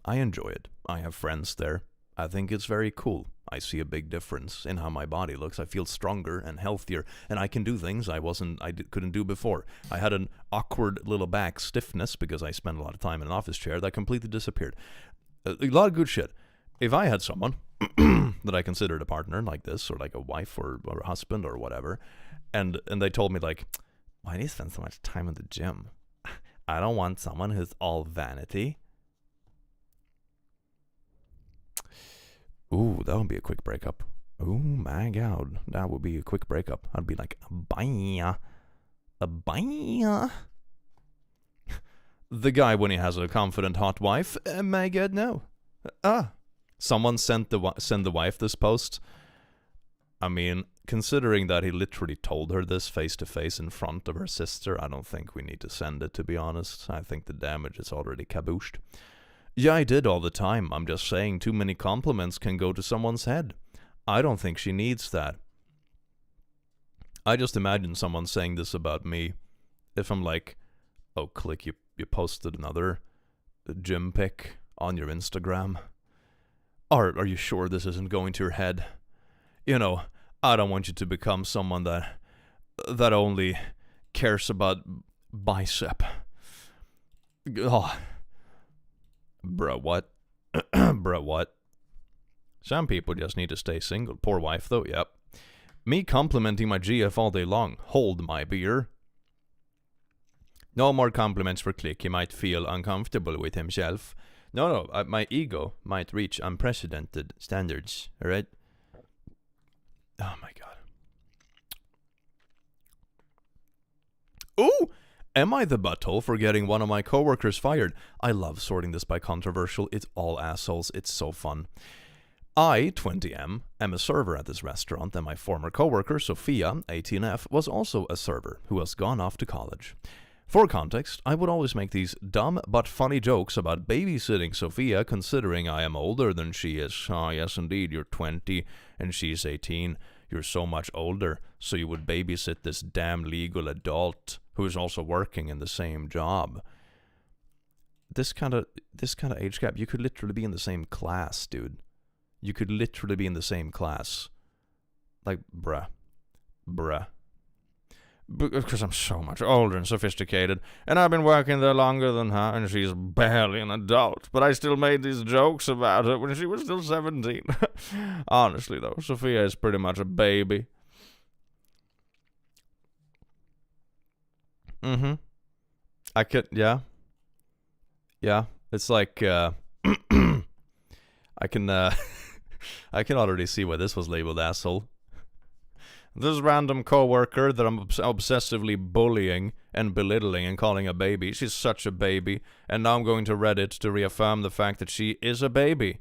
[SPEAKER 2] I enjoy it. I have friends there. I think it's very cool. I see a big difference in how my body looks. I feel stronger and healthier, and I can do things I couldn't do before. I had an awkward little back stiffness because I spent a lot of time in an office chair that completely disappeared. A lot of good shit. If I had someone that I considered a partner like this, or like a wife or a husband or whatever, and they told me like, why do you spend so much time in the gym? I don't want someone who's all vanity. Ooh, that would be a quick breakup. Oh my god, that would be a quick breakup. I'd be like, bye. Bye. The guy when he has a confident hot wife, my god, no. Someone sent the wife this post. I mean, considering that he literally told her this face to face in front of her sister, I don't think we need to send it, to be honest. I think the damage is already kabooshed. Yeah, I did all the time. I'm just saying too many compliments can go to someone's head. I don't think she needs that. I just imagine someone saying this about me. If I'm like, oh, click, you posted another gym pic on your Instagram. Are you sure this isn't going to your head? You know, I don't want you to become someone that only cares about bicep. Oh. Bruh, what? Bruh, what? Some people just need to stay single. Poor wife, though, yep. Me complimenting my GF all day long. Hold my beer. No more compliments for Click. He might feel uncomfortable with himself. No, my ego might reach unprecedented standards, alright? Oh my god. Ooh! Am I the butthole for getting one of my coworkers fired? I love sorting this by controversial. It's all assholes. It's so fun. I, 20M, am a server at this restaurant, and my former coworker, Sophia, 18F, was also a server who has gone off to college. For context, I would always make these dumb but funny jokes about babysitting Sophia, considering I am older than she is. Ah, yes, indeed, you're 20 and she's 18. You're so much older, so you would babysit this damn legal adult who is also working in the same job. This kind of age gap, you could literally be in the same class, dude. You could literally be in the same class. Like, bruh. Because I'm so much older and sophisticated, and I've been working there longer than her, and she's barely an adult, but I still made these jokes about her when she was still 17. Honestly, though, Sophia is pretty much a baby. I could, yeah, it's like, I can already see why this was labeled asshole. This random coworker that I'm obsessively bullying and belittling and calling a baby, she's such a baby, and now I'm going to Reddit to reaffirm the fact that she is a baby.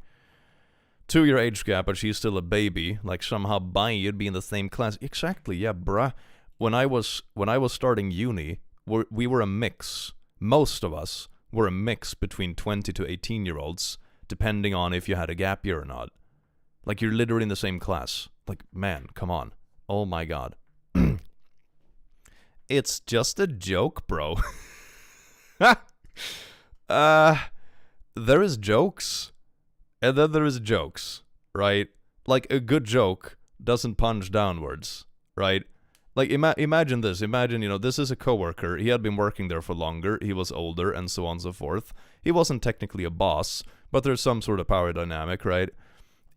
[SPEAKER 2] 2-year age gap, but she's still a baby. Like somehow by you'd be in the same class. Exactly, yeah, bruh. When I was starting uni, we were a mix. Most of us were a mix between 20 to 18-year-olds, depending on if you had a gap year or not. Like, you're literally in the same class. Like, man, come on. Oh my god. It's just a joke, bro. There is jokes, and then there is jokes, right? Like, a good joke doesn't punch downwards, right? Like, imagine this. Imagine, this is a coworker. He had been working there for longer. He was older, and so on and so forth. He wasn't technically a boss, but there's some sort of power dynamic, right?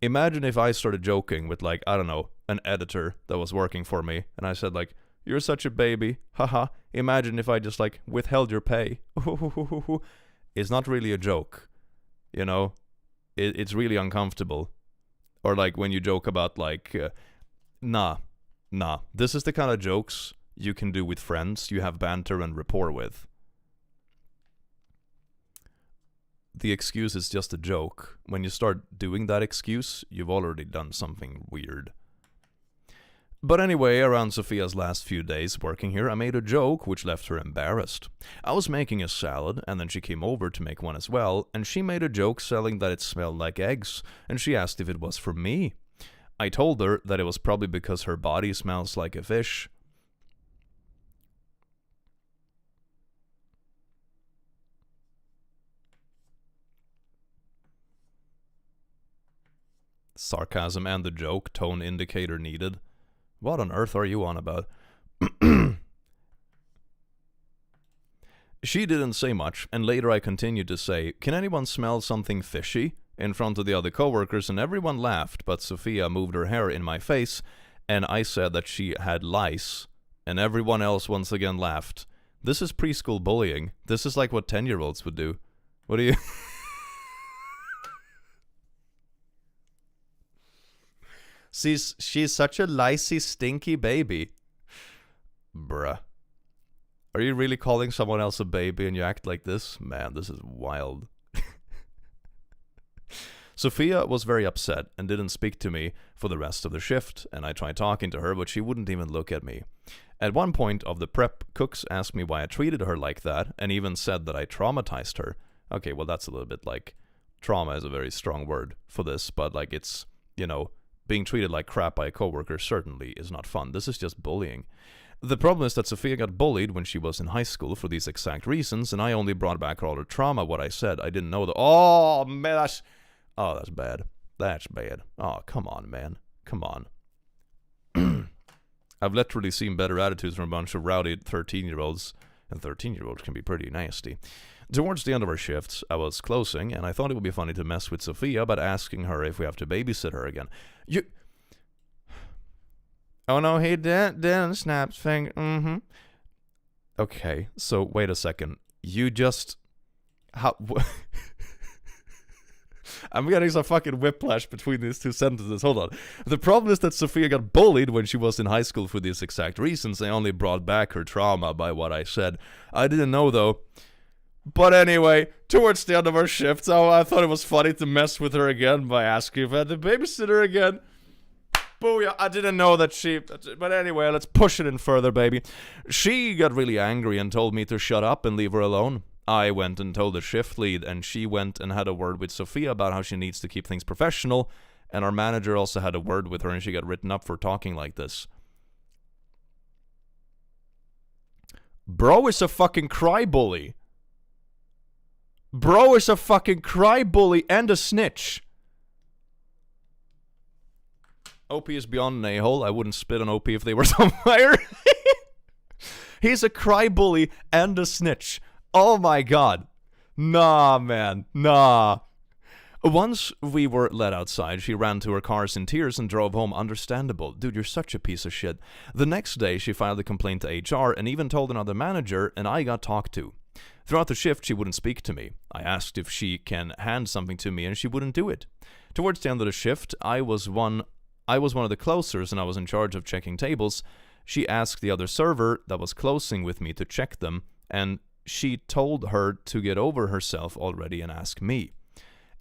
[SPEAKER 2] Imagine if I started joking with, like, I don't know, an editor that was working for me, and I said, like, you're such a baby, haha. Imagine if I just, like, withheld your pay. It's not really a joke, It's really uncomfortable. Or, like, when you joke about, like, nah. This is the kind of jokes you can do with friends you have banter and rapport with. The excuse is just a joke. When you start doing that excuse, you've already done something weird. But anyway, around Sophia's last few days working here, I made a joke which left her embarrassed. I was making a salad, and then she came over to make one as well, and she made a joke selling that it smelled like eggs, and she asked if it was for me. I told her that it was probably because her body smells like a fish. Sarcasm and the joke, tone indicator needed. What on earth are you on about? She didn't say much, and later I continued to say, can anyone smell something fishy? In front of the other coworkers, and everyone laughed, but Sophia moved her hair in my face, and I said that she had lice, and everyone else once again laughed. This is preschool bullying. This is like what 10-year-olds would do. What do you... She's such a licey, stinky baby. Bruh. Are you really calling someone else a baby and you act like this? Man, this is wild. Sophia was very upset and didn't speak to me for the rest of the shift, and I tried talking to her, but she wouldn't even look at me. At one point of the prep, cooks asked me why I treated her like that, and even said that I traumatized her. Okay, well, that's a little bit like, trauma is a very strong word for this, but like it's, you know, being treated like crap by a coworker certainly is not fun. This is just bullying. The problem is that Sophia got bullied when she was in high school for these exact reasons, and I only brought back all her trauma. What I said, I didn't know that. Oh, man, that's bad. That's bad. Oh, come on, man. Come on. I've literally seen better attitudes from a bunch of rowdy 13-year-olds, and 13-year-olds can be pretty nasty. Towards the end of our shifts, I was closing, and I thought it would be funny to mess with Sophia by asking her if we have to babysit her again. Oh no, he didn't snap finger. Okay, so wait a second. You just... How... I'm getting some fucking whiplash between these two sentences. Hold on. The problem is that Sophia got bullied when she was in high school for these exact reasons. I only brought back her trauma by what I said. I didn't know, though. But anyway, towards the end of our shift, I thought it was funny to mess with her again by asking if I had to babysit her again. Booyah, I didn't know that she... But anyway, let's push it in further, baby. She got really angry and told me to shut up and leave her alone. I went and told the shift lead, and she went and had a word with Sophia about how she needs to keep things professional, and our manager also had a word with her, and she got written up for talking like this. Bro is a fucking cry-bully. Bro is a fucking cry-bully and a snitch. OP is beyond an a-hole. I wouldn't spit on OP if they were somewhere. He's a cry-bully and a snitch. Oh my god. Nah, man. Nah. Once we were let outside, she ran to her cars in tears and drove home. Understandable. Dude, you're such a piece of shit. The next day, she filed a complaint to HR and even told another manager, and I got talked to. Throughout the shift, she wouldn't speak to me. I asked if she can hand something to me, and she wouldn't do it. Towards the end of the shift, I was one of the closers, and I was in charge of checking tables. She asked the other server that was closing with me to check them, and she told her to get over herself already and ask me.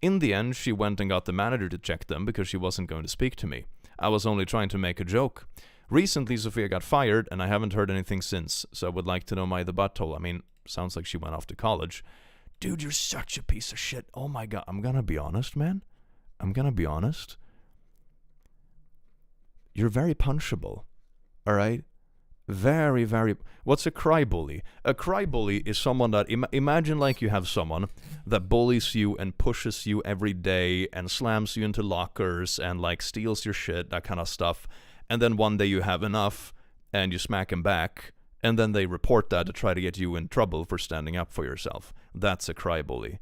[SPEAKER 2] In the end, she went and got the manager to check them because she wasn't going to speak to me. I was only trying to make a joke. Recently, Sophia got fired, and I haven't heard anything since, so I would like to know my the butthole. I mean, sounds like she went off to college. Dude, you're such a piece of shit. Oh my god, I'm gonna be honest, man. I'm gonna be honest. You're very punchable, alright? Very, very... What's a cry-bully? A cry-bully is someone that... Imagine like you have someone that bullies you and pushes you every day and slams you into lockers and like steals your shit, that kind of stuff. And then one day you have enough and you smack him back, and then they report that to try to get you in trouble for standing up for yourself. That's a cry-bully.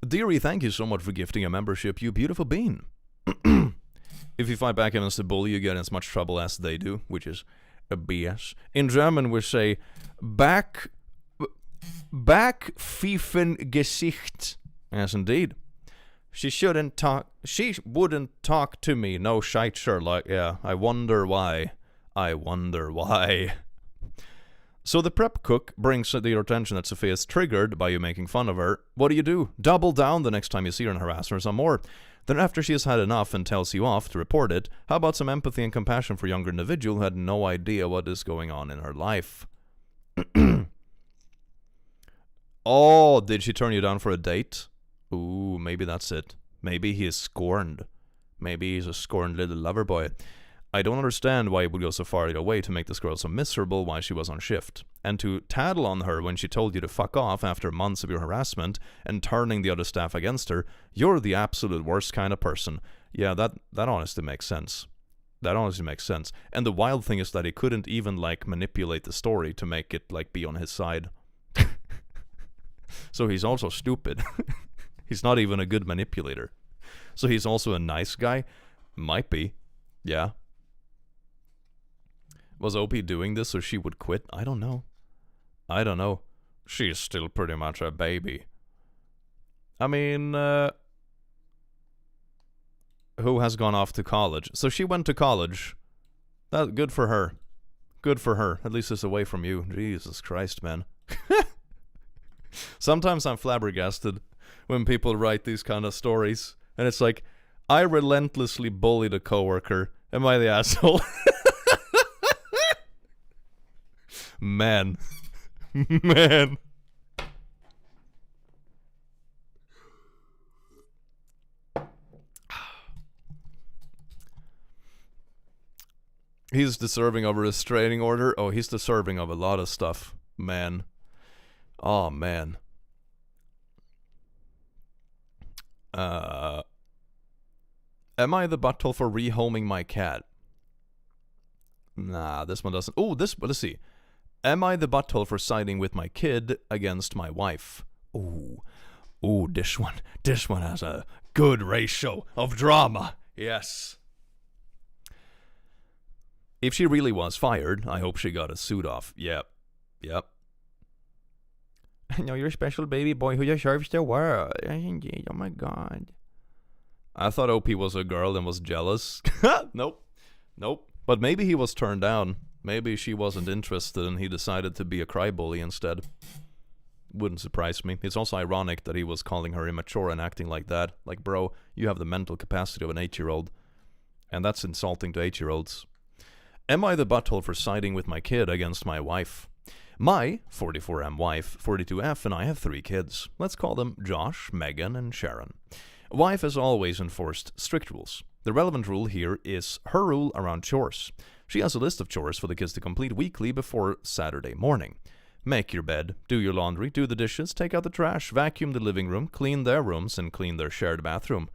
[SPEAKER 2] Deary, thank you so much for gifting a membership, you beautiful bean. If you fight back against a bully, you get in as much trouble as they do, which is a BS. In German, we say, Backpfeifen Gesicht. Yes, indeed. She wouldn't talk to me, no shite, Sherlock. Yeah, I wonder why. So the prep cook brings to your attention that Sophia is triggered by you making fun of her. What do? Double down the next time you see her and harass her some more. Then after she has had enough and tells you off to report it, how about some empathy and compassion for a younger individual who had no idea what is going on in her life? Oh, did she turn you down for a date? Ooh, maybe that's it. Maybe he is scorned. Maybe he's a scorned little lover boy. I don't understand why he would go so far away to make this girl so miserable while she was on shift. And to tattle on her when she told you to fuck off after months of your harassment and turning the other staff against her, you're the absolute worst kind of person. Yeah, that honestly makes sense. That honestly makes sense. And the wild thing is that he couldn't even, like, manipulate the story to make it, like, be on his side. So he's also stupid. He's not even a good manipulator. So he's also a nice guy? Might be. Yeah. Was OP doing this so she would quit? I don't know. She's still pretty much a baby. I mean, who has gone off to college? So she went to college. Good for her. Good for her. At least it's away from you. Jesus Christ, man. Sometimes I'm flabbergasted when people write these kind of stories, and it's like, I relentlessly bullied a coworker. Am I the asshole? Man. Man. He's deserving of a restraining order. Oh, he's deserving of a lot of stuff. Man. Oh, man. Am I the butthole for rehoming my cat? Nah, this one doesn't. Oh, let's see. Am I the butthole for siding with my kid against my wife? Ooh, this one has a good ratio of drama. Yes. If she really was fired, I hope she got a suit off. Yep. I know you're a special baby boy who deserves the world. Indeed, oh my god. I thought OP was a girl and was jealous. Nope. But maybe he was turned down. Maybe she wasn't interested and he decided to be a crybaby instead. Wouldn't surprise me. It's also ironic that he was calling her immature and acting like that. Like, bro, you have the mental capacity of an 8-year-old. And that's insulting to 8-year-olds. Am I the butthole for siding with my kid against my wife? My 44M wife, 42F, and I have 3 kids. Let's call them Josh, Megan, and Sharon. Wife has always enforced strict rules. The relevant rule here is her rule around chores. She has a list of chores for the kids to complete weekly before Saturday morning. Make your bed, do your laundry, do the dishes, take out the trash, vacuum the living room, clean their rooms, and clean their shared bathroom.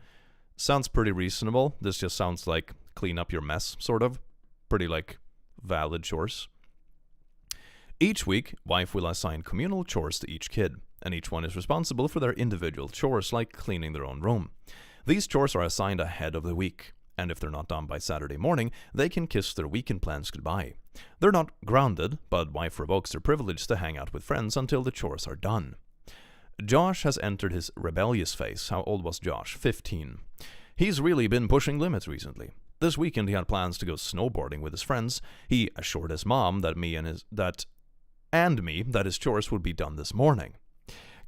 [SPEAKER 2] Sounds pretty reasonable. This just sounds like clean up your mess, sort of. Pretty, like, valid chores. Each week, wife will assign communal chores to each kid, and each one is responsible for their individual chores, like cleaning their own room. These chores are assigned ahead of the week, and if they're not done by Saturday morning, they can kiss their weekend plans goodbye. They're not grounded, but wife revokes their privilege to hang out with friends until the chores are done. Josh has entered his rebellious phase. How old was Josh? 15. He's really been pushing limits recently. This weekend he had plans to go snowboarding with his friends. He assured his mom that his chores would be done this morning.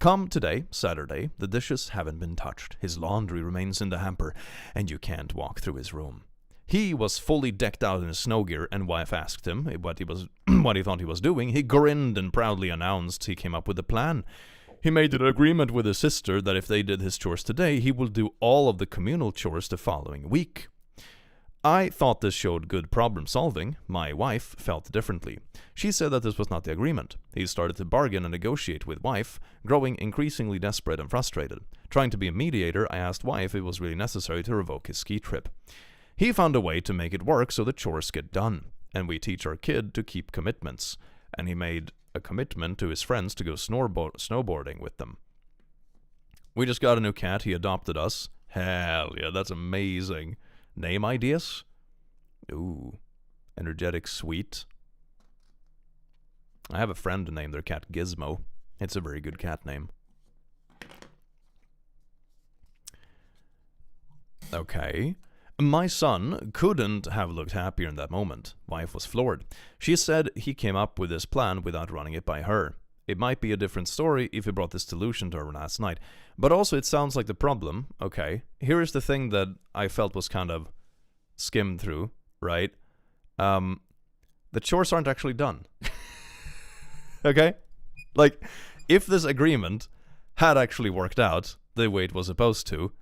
[SPEAKER 2] Come today, Saturday, the dishes haven't been touched, his laundry remains in the hamper, and you can't walk through his room. He was fully decked out in his snow gear, and wife asked him what he thought he was doing. He grinned and proudly announced he came up with a plan. He made an agreement with his sister that if they did his chores today, he will do all of the communal chores the following week. I thought this showed good problem solving. My wife felt differently. She said that this was not the agreement. He started to bargain and negotiate with wife, growing increasingly desperate and frustrated. Trying to be a mediator, I asked wife if it was really necessary to revoke his ski trip. He found a way to make it work so the chores get done, and we teach our kid to keep commitments. And he made a commitment to his friends to go snowboarding with them. We just got a new cat. He adopted us. Hell yeah, that's amazing. Name ideas? Ooh, energetic, sweet. I have a friend to name their cat Gizmo. It's a very good cat name. Okay. My son couldn't have looked happier in that moment. Wife was floored. She said he came up with this plan without running it by her. It might be a different story if he brought this solution to her last night. But also it sounds like the problem. Okay, here is the thing that I felt was kind of skimmed through, right? The chores aren't actually done. Okay? Like, if this agreement had actually worked out the way it was supposed to,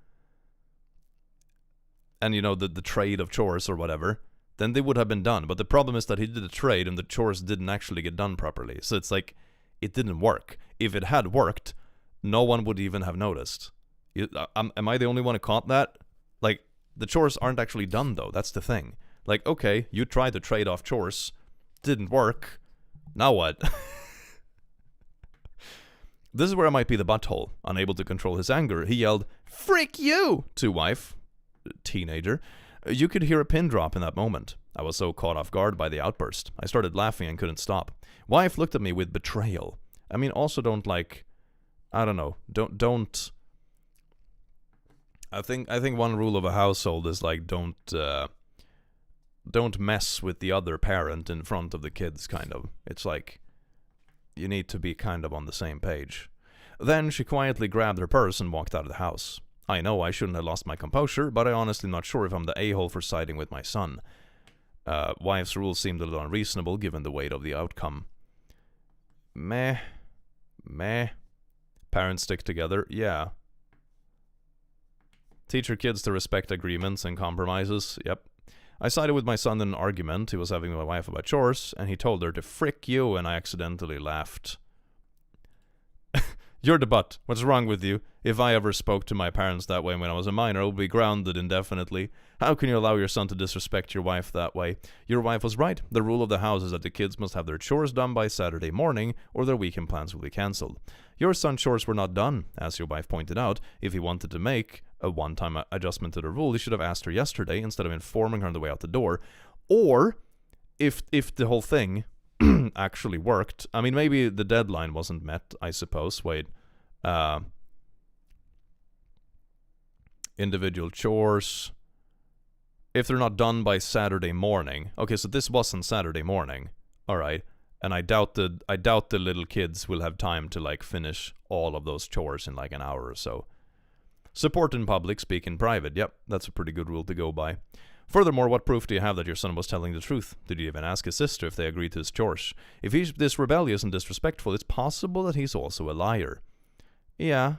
[SPEAKER 2] and, you know, the trade of chores or whatever, then they would have been done. But the problem is that he did a trade and the chores didn't actually get done properly. So it's like, it didn't work. If it had worked, no one would even have noticed. Am I the only one who caught that? Like, the chores aren't actually done, though. That's the thing. Like, okay, you tried to trade off chores. Didn't work. Now what? This is where I might be the butthole. Unable to control his anger, he yelled, "Frick you!" to wife, teenager. You could hear a pin drop in that moment. I was so caught off guard by the outburst. I started laughing and couldn't stop. Wife looked at me with betrayal. I mean, also don't like, I don't know, don't. I think one rule of a household is like don't mess with the other parent in front of the kids, kind of. It's like you need to be kind of on the same page. Then she quietly grabbed her purse and walked out of the house. I know I shouldn't have lost my composure, but I honestly not sure if I'm the a-hole for siding with my son. Wife's rules seemed a little unreasonable given the weight of the outcome. Meh. Parents stick together, yeah. Teach your kids to respect agreements and compromises, yep. I sided with my son in an argument he was having with my wife about chores, and he told her to frick you, and I accidentally laughed. You're the butt. What's wrong with you? If I ever spoke to my parents that way when I was a minor, I would be grounded indefinitely. How can you allow your son to disrespect your wife that way? Your wife was right. The rule of the house is that the kids must have their chores done by Saturday morning, or their weekend plans will be cancelled. Your son's chores were not done, as your wife pointed out. If he wanted to make a one-time adjustment to the rule, he should have asked her yesterday instead of informing her on the way out the door. Or, if the whole thing actually worked. I mean, maybe the deadline wasn't met, I suppose. Wait. Individual chores. If they're not done by Saturday morning. Okay, so this wasn't Saturday morning. Alright. And I doubt the little kids will have time to, like, finish all of those chores in, like, an hour or so. Support in public, speak in private. Yep, that's a pretty good rule to go by. Furthermore, what proof do you have that your son was telling the truth? Did you even ask his sister if they agreed to his chores? If he's this rebellious and disrespectful, it's possible that he's also a liar. Yeah.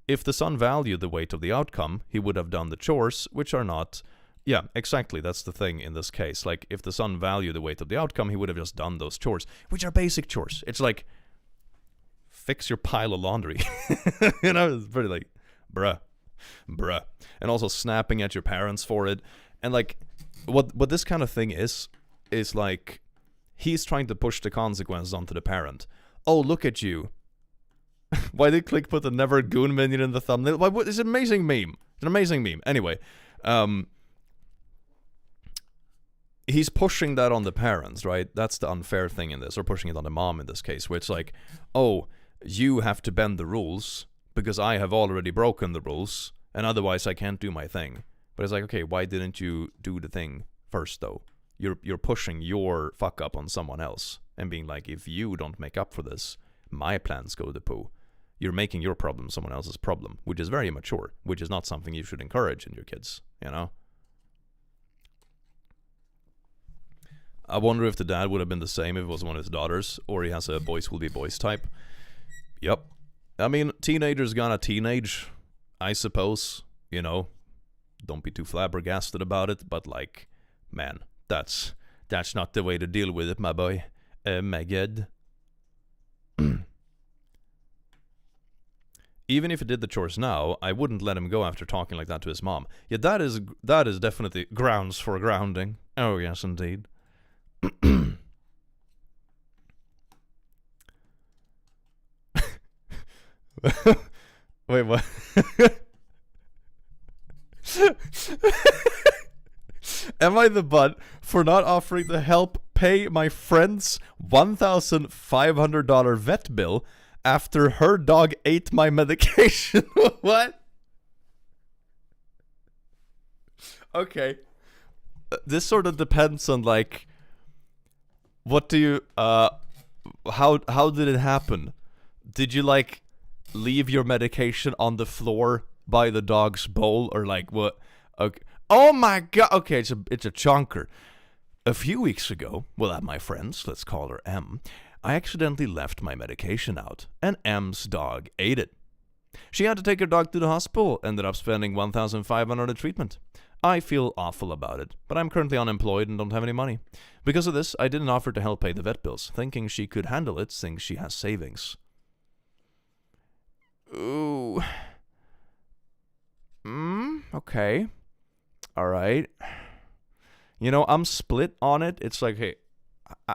[SPEAKER 2] If the son valued the weight of the outcome, he would have done the chores, which are not... Yeah, exactly, that's the thing in this case. Like, if the son valued the weight of the outcome, he would have just done those chores, which are basic chores. It's like, fix your pile of laundry. You know, it's pretty like, bruh. And also snapping at your parents for it. And like, what this kind of thing is like, he's trying to push the consequences onto the parent. Oh, look at you. Why did Click put the Never Goon minion in the thumbnail? Why, it's an amazing meme. It's an amazing meme. Anyway, he's pushing that on the parents, right? That's the unfair thing in this, or pushing it on the mom in this case, where it's like, oh, you have to bend the rules because I have already broken the rules, and otherwise I can't do my thing. But it's like, okay, why didn't you do the thing first, though? You're pushing your fuck up on someone else, and being like, if you don't make up for this, my plans go to poo. You're making your problem someone else's problem, which is very immature, which is not something you should encourage in your kids, you know? I wonder if the dad would have been the same if it was one of his daughters, or he has a boys will be boys type. Yep. I mean, teenagers gonna teenage, I suppose, you know. Don't be too flabbergasted about it, but like, man, that's not the way to deal with it, my boy. My god. Even if he did the chores now, I wouldn't let him go after talking like that to his mom. Yeah, that is definitely grounds for grounding. Oh, yes, indeed. Wait, what? Am I the butt for not offering to help pay my friend's $1,500 vet bill after her dog ate my medication? What? Okay. This sort of depends on, like, what do you, how did it happen? Did you, like, leave your medication on the floor by the dog's bowl, or like what? Okay. Oh my god. Okay, it's a chonker. A few weeks ago, well, at my friend's, let's call her M, I accidentally left my medication out, and M's dog ate it. She had to take her dog to the hospital, ended up spending $1,500 on treatment. I feel awful about it, but I'm currently unemployed and don't have any money. Because of this, I didn't offer to help pay the vet bills, thinking she could handle it since she has savings. Ooh. Okay. Alright. You know, I'm split on it. It's like, hey,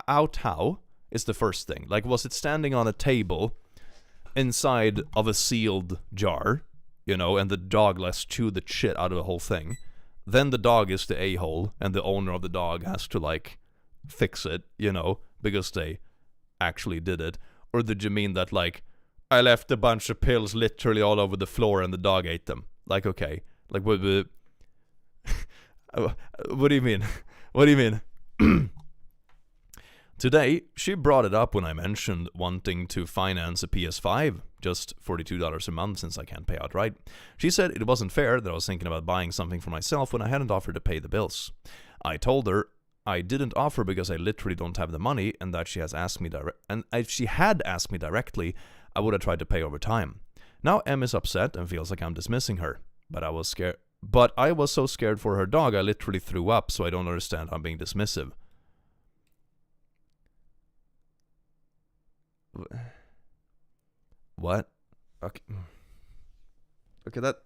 [SPEAKER 2] how is the first thing. Like, was it standing on a table inside of a sealed jar, you know, and the dog let's chew the shit out of the whole thing? Then the dog is the a-hole, and the owner of the dog has to, like, fix it, you know, because they actually did it. Or did you mean that, like, I left a bunch of pills literally all over the floor and the dog ate them? Like, okay. Like, what do you mean? What do you mean? Today, she brought it up when I mentioned wanting to finance a PS5, just $42 a month since I can't pay outright. She said it wasn't fair that I was thinking about buying something for myself when I hadn't offered to pay the bills. I told her I didn't offer because I literally don't have the money, and that she has asked me if she had asked me directly, I would have tried to pay over time. Now Em is upset and feels like I'm dismissing her, but I was scared. But I was so scared for her dog I literally threw up, so I don't understand how I'm being dismissive. What? Okay. Okay, that.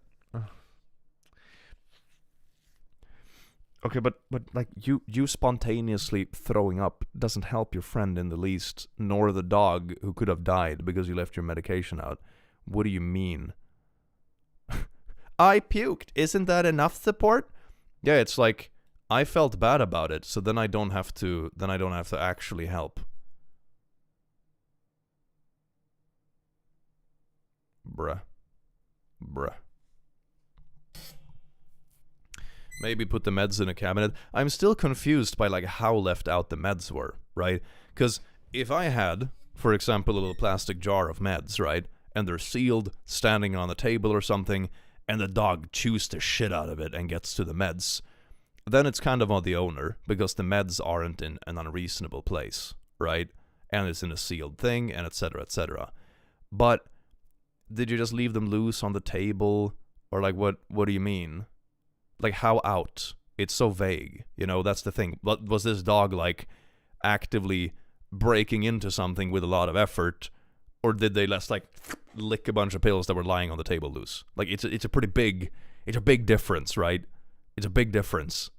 [SPEAKER 2] Okay, but like you spontaneously throwing up doesn't help your friend in the least, nor the dog who could have died because you left your medication out. What do you mean? I puked. Isn't that enough support? Yeah, it's like I felt bad about it, so then I don't have to actually help. Bruh. Maybe put the meds in a cabinet. I'm still confused by like how left out the meds were, right? Because if I had, for example, a little plastic jar of meds, right, and they're sealed, standing on the table or something, and the dog chews the shit out of it and gets to the meds, then it's kind of on the owner, because the meds aren't in an unreasonable place, right? And it's in a sealed thing, and etc., etc. But did you just leave them loose on the table? Or like, what do you mean? Like, how out? It's so vague, you know, that's the thing. But was this dog, like, actively breaking into something with a lot of effort? Or did they just, like, lick a bunch of pills that were lying on the table loose? Like, it's a pretty big, it's a big difference, right? It's a big difference.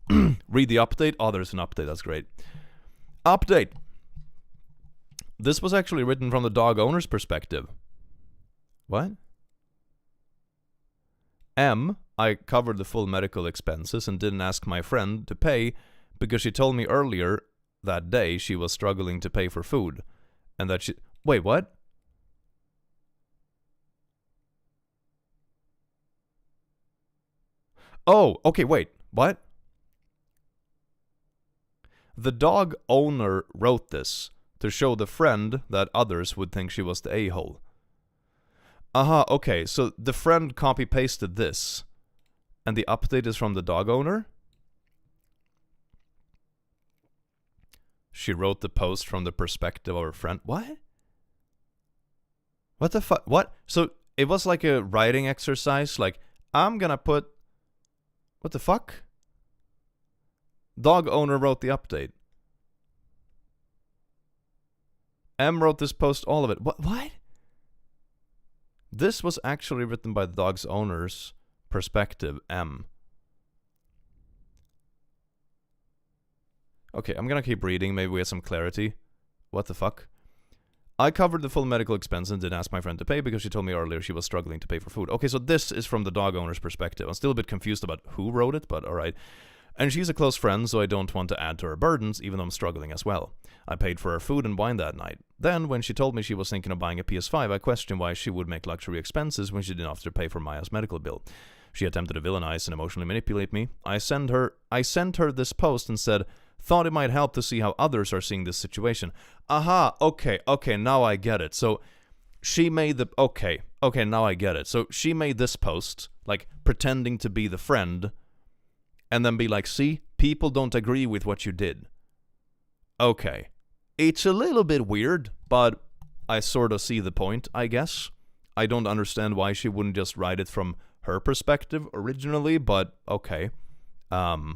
[SPEAKER 2] Read the update. Oh, there's an update, that's great. Update. This was actually written from the dog owner's perspective. What? I covered the full medical expenses and didn't ask my friend to pay because she told me earlier that day she was struggling to pay for food. And that she... Wait, what? Oh, okay, wait. What? The dog owner wrote this to show the friend that others would think she was the a-hole. Okay, so the friend copy-pasted this, and the update is from the dog owner? She wrote the post from the perspective of her friend. What? What the fuck? What? So, it was like a writing exercise, like, I'm gonna put... What the fuck? Dog owner wrote the update. M wrote this post, all of it. What? This was actually written by the dog's owner's perspective, M. Okay, I'm gonna keep reading, maybe we have some clarity. What the fuck? I covered the full medical expense and didn't ask my friend to pay because she told me earlier she was struggling to pay for food. Okay, so this is from the dog owner's perspective. I'm still a bit confused about who wrote it, but alright. And she's a close friend, so I don't want to add to her burdens, even though I'm struggling as well. I paid for her food and wine that night. Then, when she told me she was thinking of buying a PS5, I questioned why she would make luxury expenses when she didn't have to pay for Maya's medical bill. She attempted to villainize and emotionally manipulate me. I sent her this post and said, thought it might help to see how others are seeing this situation. Okay, now I get it. So, she made the... Okay, now I get it. So, she made this post, like, pretending to be the friend... And then be like, see, people don't agree with what you did. Okay. It's a little bit weird, but I sort of see the point, I guess. I don't understand why she wouldn't just write it from her perspective originally, but okay. I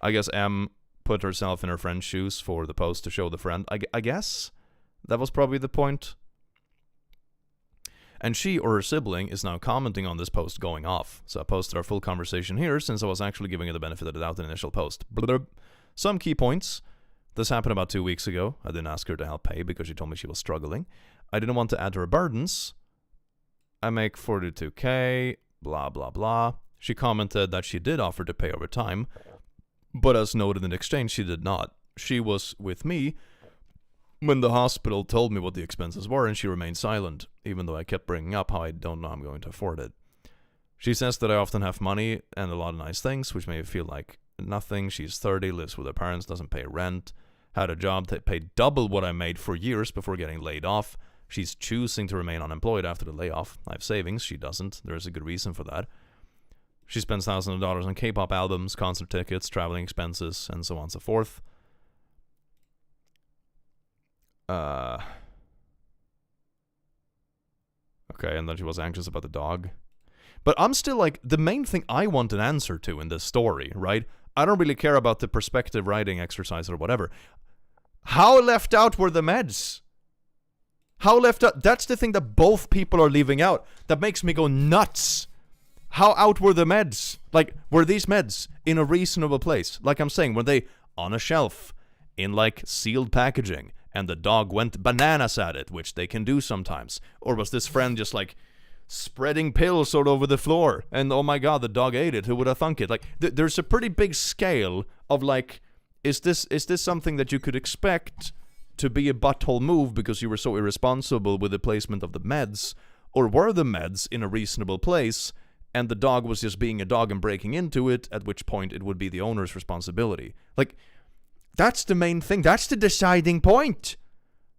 [SPEAKER 2] guess M put herself in her friend's shoes for the post to show the friend. I guess that was probably the point. And she or her sibling is now commenting on this post going off. So I posted our full conversation here since I was actually giving her the benefit of the doubt in the initial post. Blurb. Some key points. This happened about 2 weeks ago. I didn't ask her to help pay because she told me she was struggling. I didn't want to add to her burdens. I make 42k, blah blah blah. She commented that she did offer to pay over time, but as noted in exchange, she did not. She was with me when the hospital told me what the expenses were, and she remained silent, even though I kept bringing up how I don't know I'm going to afford it. She says that I often have money and a lot of nice things, which may feel like nothing. She's 30, lives with her parents, doesn't pay rent, Had a job that paid double what I made for years before getting laid off. She's choosing to remain unemployed after the layoff. I have savings. She doesn't. There's a good reason for that. She spends thousands of dollars on K-pop albums, concert tickets, traveling expenses, and so on and so forth. Okay, and then she was anxious about the dog. But I'm still like, the main thing I want an answer to in this story, right? I don't really care about the perspective writing exercise or whatever. How left out were the meds? How left out? That's the thing that both people are leaving out. That makes me go nuts. How out were the meds? Like, were these meds in a reasonable place? Like I'm saying, were they on a shelf, in like sealed packaging, and the dog went bananas at it, which they can do sometimes? Or was this friend just like spreading pills all over the floor, and oh my god, the dog ate it? Who would have thunk it? Like, there's a pretty big scale of like, is this something that you could expect to be a butthole move because you were so irresponsible with the placement of the meds? Or were the meds in a reasonable place, and the dog was just being a dog and breaking into it, at which point it would be the owner's responsibility? Like, that's the main thing. That's the deciding point.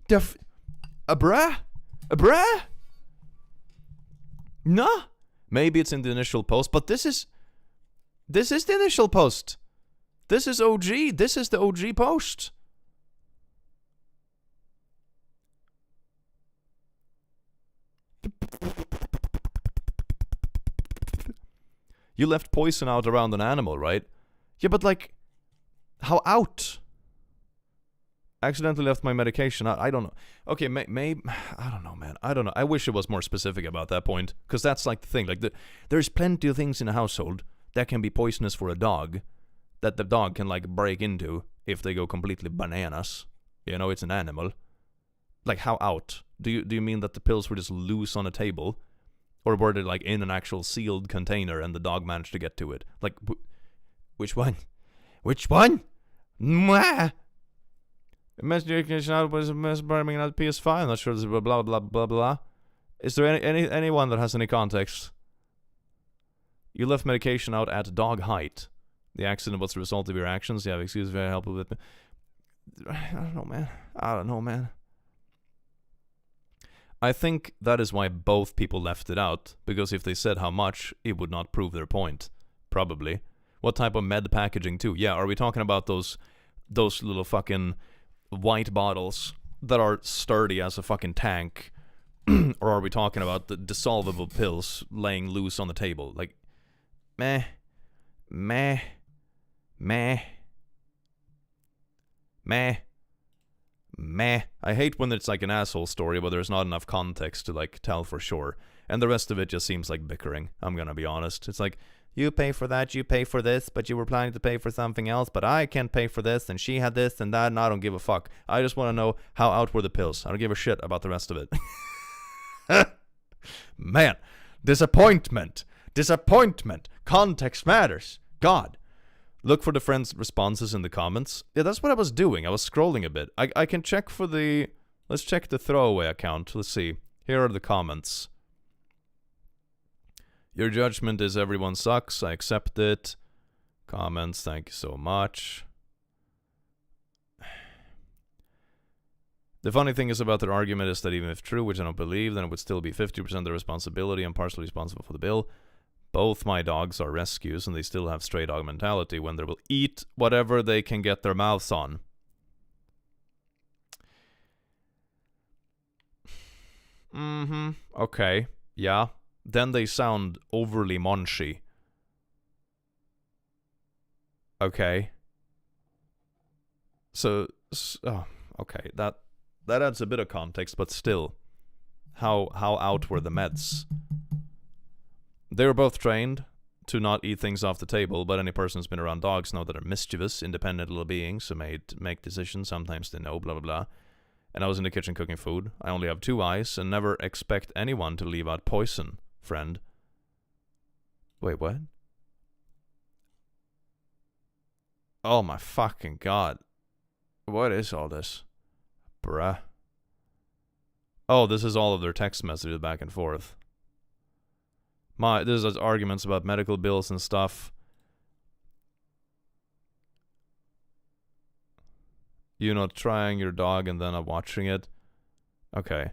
[SPEAKER 2] Bruh? Nah. Maybe it's in the initial post, but this is the initial post. This is OG. This is the OG post. You left poison out around an animal, right? Yeah, but like, how out? Accidentally left my medication. I don't know. Okay, maybe I don't know, man. I don't know. I wish it was more specific about that point, because that's like the thing. Like, there's plenty of things in a household that can be poisonous for a dog, that the dog can like break into if they go completely bananas. You know, it's an animal. Like, how out? Do you mean that the pills were just loose on a table, or were they like in an actual sealed container and the dog managed to get to it? Like, which one? Which one? Mwah! Investigation was bringing out PS5. I'm not sure. This blah blah blah blah blah. Is there anyone that has any context? You left medication out at dog height. The accident was the result of your actions. You have excuses very helpful with. I don't know, man. I think that is why both people left it out, because if they said how much, it would not prove their point. Probably. What type of med packaging too? Yeah, are we talking about those little fucking white bottles that are sturdy as a fucking tank? Or are we talking about the dissolvable pills laying loose on the table? Like, meh. I hate when it's like an asshole story where there's not enough context to like tell for sure, and the rest of it just seems like bickering. I'm gonna be honest. It's like, you pay for that, you pay for this, but you were planning to pay for something else, but I can't pay for this, and she had this and that, and I don't give a fuck. I just want to know how out were the pills. I don't give a shit about the rest of it. Man, disappointment. Context matters. God. Look for the friends' responses in the comments. Yeah, that's what I was doing. I was scrolling a bit. I can check for the... Let's check the throwaway account. Let's see. Here are the comments. Your judgment is everyone sucks. I accept it. Comments, thank you so much. The funny thing is about their argument is that even if true, which I don't believe, then it would still be 50% their responsibility and partially responsible for the bill. Both my dogs are rescues, and they still have stray dog mentality when they will eat whatever they can get their mouths on. Okay. Yeah. Then they sound overly munchy. Okay. So okay. That adds a bit of context, but still. How out were the meds? They were both trained to not eat things off the table, but any person who's been around dogs know that they're mischievous, independent little beings who make decisions. Sometimes they know, blah, blah, blah. And I was in the kitchen cooking food. I only have 2 eyes and never expect anyone to leave out poison, friend. Wait, what? Oh my fucking god. What is all this? Bruh. Oh, this is all of their text messages back and forth. This is arguments about medical bills and stuff. You know, trying your dog and then watching it. Okay.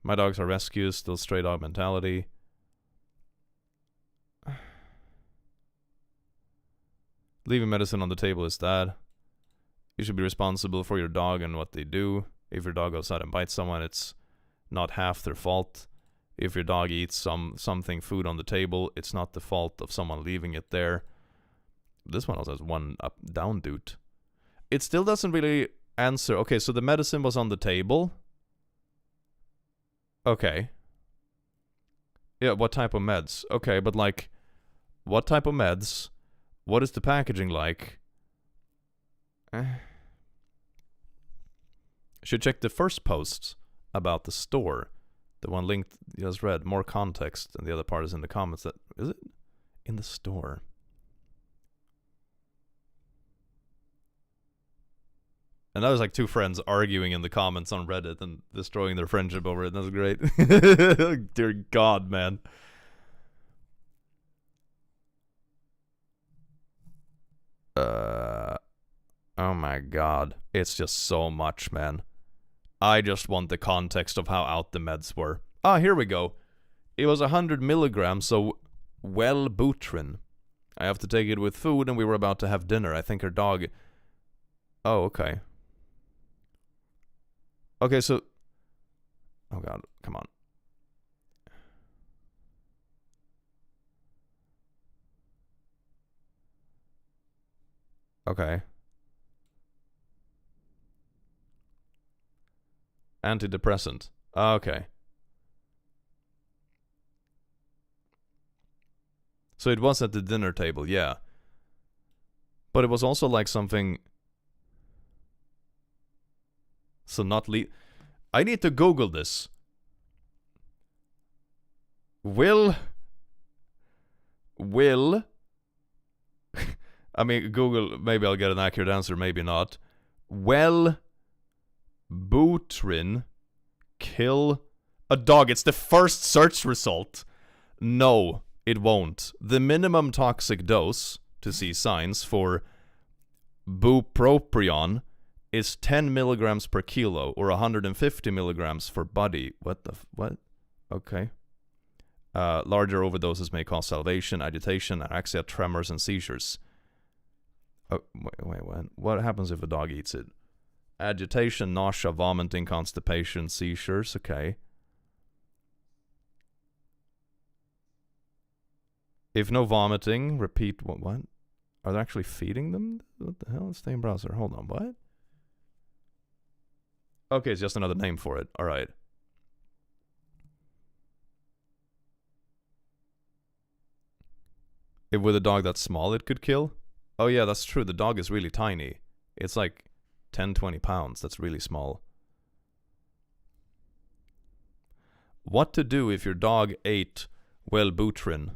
[SPEAKER 2] My dogs are rescues, still stray dog mentality. Leaving medicine on the table is that. You should be responsible for your dog and what they do. If your dog goes out and bites someone, it's not half their fault. If your dog eats food on the table, it's not the fault of someone leaving it there. This one also has one up down dude. It still doesn't really answer. Okay, so the medicine was on the table. Okay. Yeah, what type of meds? Okay, but like, what type of meds? What is the packaging like? Should check the first post about the store. The one linked, you just read, more context, and the other part is in the comments. That is it? In the store. And that was like two friends arguing in the comments on Reddit and destroying their friendship over it. That's great. Dear God, man. Oh my God. It's just so much, man. I just want the context of how out the meds were. Ah, here we go. It was 100 milligrams, so Wellbutrin. I have to take it with food, and we were about to have dinner. I think her dog... Oh, okay. Okay, so... Oh God, come on. Okay. Antidepressant. Okay. So it was at the dinner table, yeah. But it was also like something... So not I need to Google this. Will... I mean, Google, maybe I'll get an accurate answer, maybe not. Wellbutrin kill a dog. It's the first search result. No, it won't. The minimum toxic dose to see signs for bupropion is 10 milligrams per kilo or 150 milligrams for body. What? Okay. Larger overdoses may cause salivation, agitation, anorexia, tremors, and seizures. Oh, wait, what happens if a dog eats it? Agitation, nausea, vomiting, constipation, seizures. Okay. If no vomiting, repeat what? Are they actually feeding them? What the hell? Stay in browser. Hold on, what? Okay, it's just another name for it. Alright. If with a dog that small it could kill? Oh yeah, that's true. The dog is really tiny. It's like 10-20 pounds. That's really small. What to do if your dog ate Wellbutrin?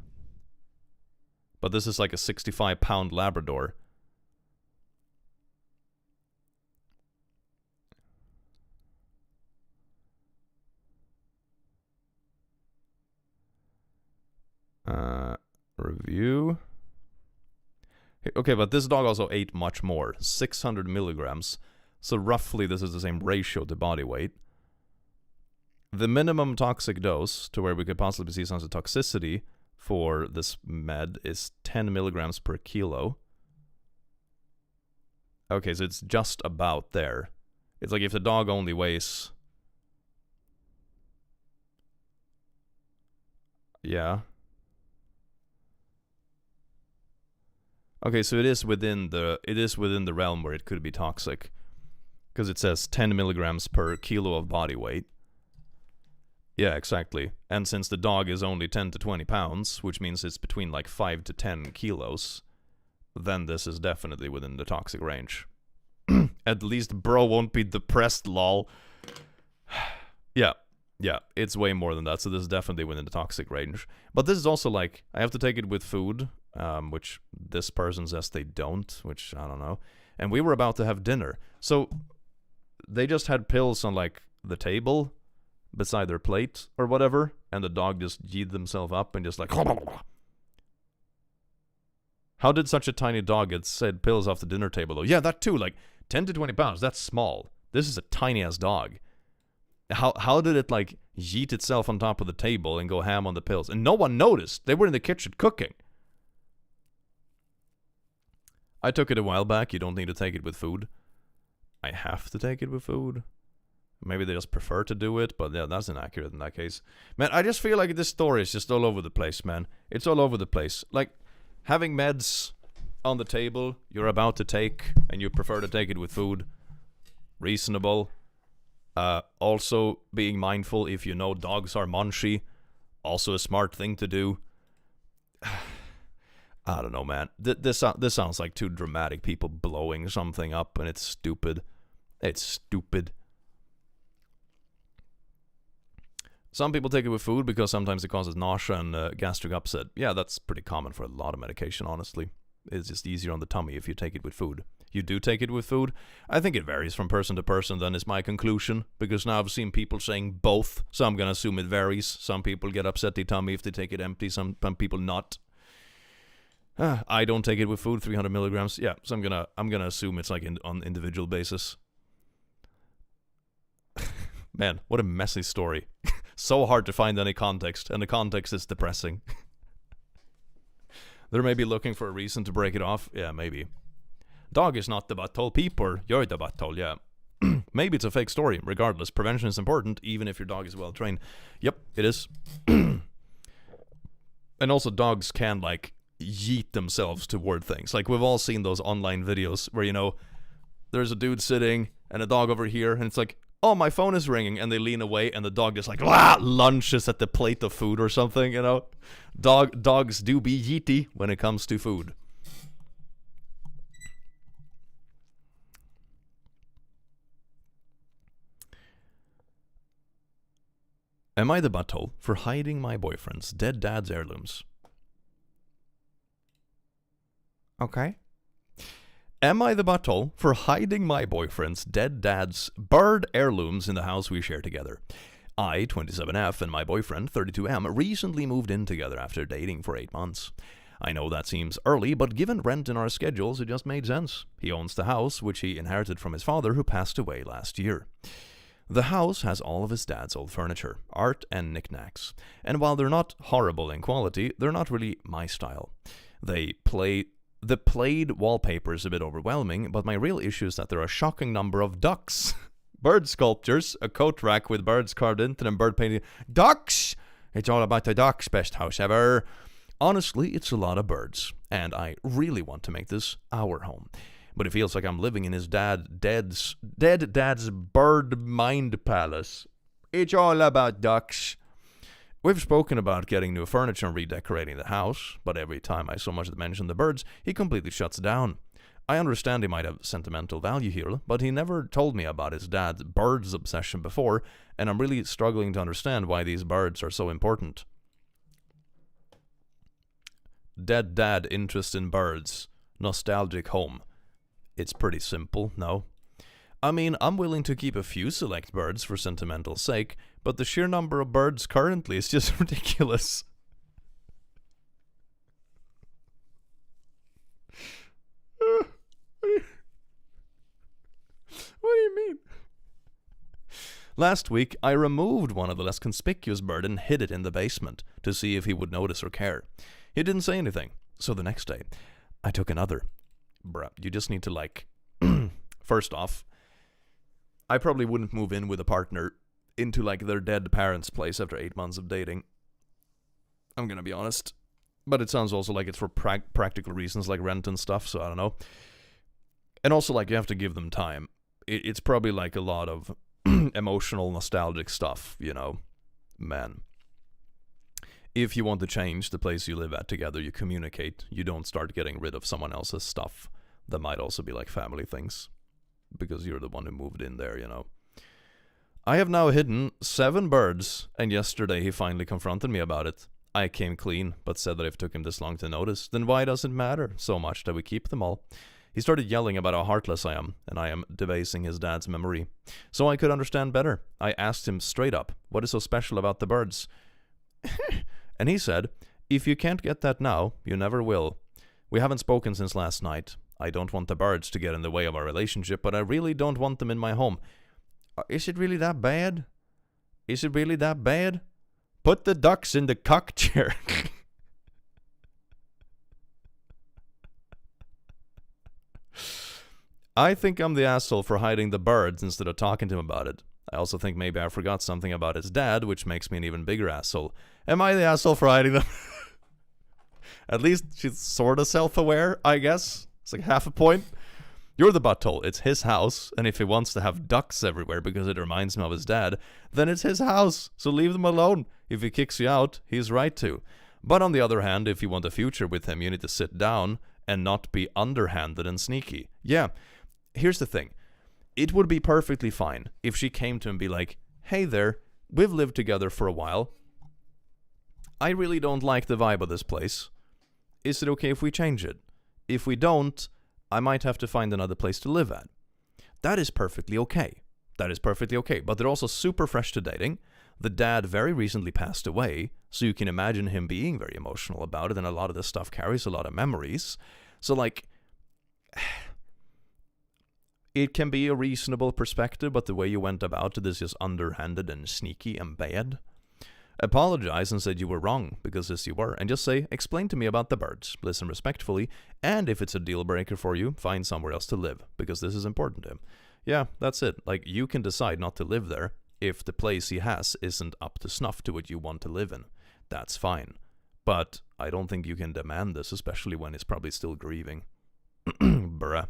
[SPEAKER 2] But this is like a 65-pound Labrador. Review. Okay, but this dog also ate much more. 600 milligrams. So roughly this is the same ratio to body weight. The minimum toxic dose to where we could possibly see signs of toxicity for this med is 10 milligrams per kilo. Okay, so it's just about there. It's like if the dog only weighs... Yeah. Okay, so it is within the realm where it could be toxic. Because it says 10 milligrams per kilo of body weight. Yeah, exactly. And since the dog is only 10 to 20 pounds, which means it's between like 5 to 10 kilos, then this is definitely within the toxic range. At least bro won't be depressed, lol. Yeah, it's way more than that, so this is definitely within the toxic range. But this is also like, I have to take it with food, which this person says they don't, which I don't know. And we were about to have dinner. So they just had pills on like the table beside their plate or whatever, and the dog just G'd themselves up and just like... How did such a tiny dog get said pills off the dinner table though? Yeah, that too, like 10 to 20 pounds, that's small. This is a tiny-ass dog. How did it, like, yeet itself on top of the table and go ham on the pills? And no one noticed. They were in the kitchen cooking. I took it a while back. You don't need to take it with food. I have to take it with food. Maybe they just prefer to do it, but yeah, that's inaccurate in that case. Man, I just feel like this story is just all over the place, man. It's all over the place. Like, having meds on the table you're about to take, and you prefer to take it with food. Reasonable. Also, being mindful if you know dogs are munchy. Also a smart thing to do. I don't know, man. This sounds like two dramatic people blowing something up, and it's stupid. It's stupid. Some people take it with food because sometimes it causes nausea and gastric upset. Yeah, that's pretty common for a lot of medication, honestly. It's just easier on the tummy if you take it with food. You do take it with food? I think it varies from person to person, then is my conclusion. Because now I've seen people saying both, so I'm gonna assume it varies. Some people get upsetty tummy if they take it empty, some people not. I don't take it with food, 300 milligrams. Yeah, so I'm gonna assume it's like on individual basis. Man, what a messy story. So hard to find any context, and the context is depressing. They may be looking for a reason to break it off. Yeah, maybe. Dog is not the butthole. People, you're the butthole, yeah. Maybe it's a fake story. Regardless, prevention is important, even if your dog is well trained. Yep, it is. And also, dogs can, like, yeet themselves toward things. Like, we've all seen those online videos where, you know, there's a dude sitting and a dog over here, and it's like, oh, my phone is ringing, and they lean away, and the dog just like lunges at the plate of food or something, you know? Dogs do be yeety when it comes to food. Am I the butthole for hiding my boyfriend's dead dad's heirlooms? Okay. Am I the butthole for hiding my boyfriend's dead dad's bird heirlooms in the house we share together? I, 27F, and my boyfriend, 32M, recently moved in together after dating for 8 months. I know that seems early, but given rent in our schedules, it just made sense. He owns the house, which he inherited from his father, who passed away last year. The house has all of his dad's old furniture, art, and knickknacks. And while they're not horrible in quality, they're not really my style. The plaid wallpaper is a bit overwhelming, but my real issue is that there are a shocking number of ducks. Bird sculptures, a coat rack with birds carved into them, bird painting. Ducks! It's all about the ducks, best house ever. Honestly, it's a lot of birds, and I really want to make this our home. But it feels like I'm living in his dead dad's bird mind palace. It's all about ducks. We've spoken about getting new furniture and redecorating the house, but every time I so much as mention the birds, he completely shuts down. I understand he might have sentimental value here, but he never told me about his dad's birds obsession before, and I'm really struggling to understand why these birds are so important. Dead dad interest in birds. Nostalgic home. It's pretty simple, no? I mean, I'm willing to keep a few select birds for sentimental sake, but the sheer number of birds currently is just ridiculous. What do you mean? Last week, I removed one of the less conspicuous birds and hid it in the basement to see if he would notice or care. He didn't say anything, so the next day, I took another. Bruh, you just need to, like... First off, I probably wouldn't move in with a partner into, like, their dead parents' place after 8 months of dating. I'm gonna be honest. But it sounds also like it's for practical reasons, like rent and stuff, so I don't know. And also, like, you have to give them time. It's probably, like, a lot of emotional, nostalgic stuff, you know? Man. If you want to change the place you live at together, you communicate. You don't start getting rid of someone else's stuff. That might also be, like, family things. Because you're the one who moved in there, you know. I have now hidden 7 birds, and yesterday he finally confronted me about it. I came clean, but said that if it took him this long to notice, then why does it matter so much that we keep them all? He started yelling about how heartless I am, and I am debasing his dad's memory. So I could understand better. I asked him straight up, what is so special about the birds? And he said, if you can't get that now, you never will. We haven't spoken since last night. I don't want the birds to get in the way of our relationship, but I really don't want them in my home. Is it really that bad? Is it really that bad? Put the ducks in the cock chair. I think I'm the asshole for hiding the birds instead of talking to him about it. I also think maybe I forgot something about his dad, which makes me an even bigger asshole. Am I the asshole for hiding them? At least she's sort of self-aware, I guess. It's like half a point. You're the butthole. It's his house, and if he wants to have ducks everywhere because it reminds him of his dad, then it's his house, so leave them alone. If he kicks you out, he's right to. But on the other hand, if you want a future with him, you need to sit down and not be underhanded and sneaky. Yeah, here's the thing. It would be perfectly fine if she came to him and be like, hey there, we've lived together for a while. I really don't like the vibe of this place. Is it okay if we change it? If we don't, I might have to find another place to live at. That is perfectly okay. That is perfectly okay. But they're also super fresh to dating. The dad very recently passed away, so you can imagine him being very emotional about it, and a lot of this stuff carries a lot of memories. So, like, it can be a reasonable perspective, but the way you went about it is just underhanded and sneaky and bad. Apologize and said you were wrong, because yes you were, and just say, explain to me about the birds, listen respectfully, and if it's a deal breaker for you, find somewhere else to live, because this is important to him. Yeah, that's it. Like, you can decide not to live there if the place he has isn't up to snuff to what you want to live in. That's fine. But I don't think you can demand this, especially when he's probably still grieving. Bruh.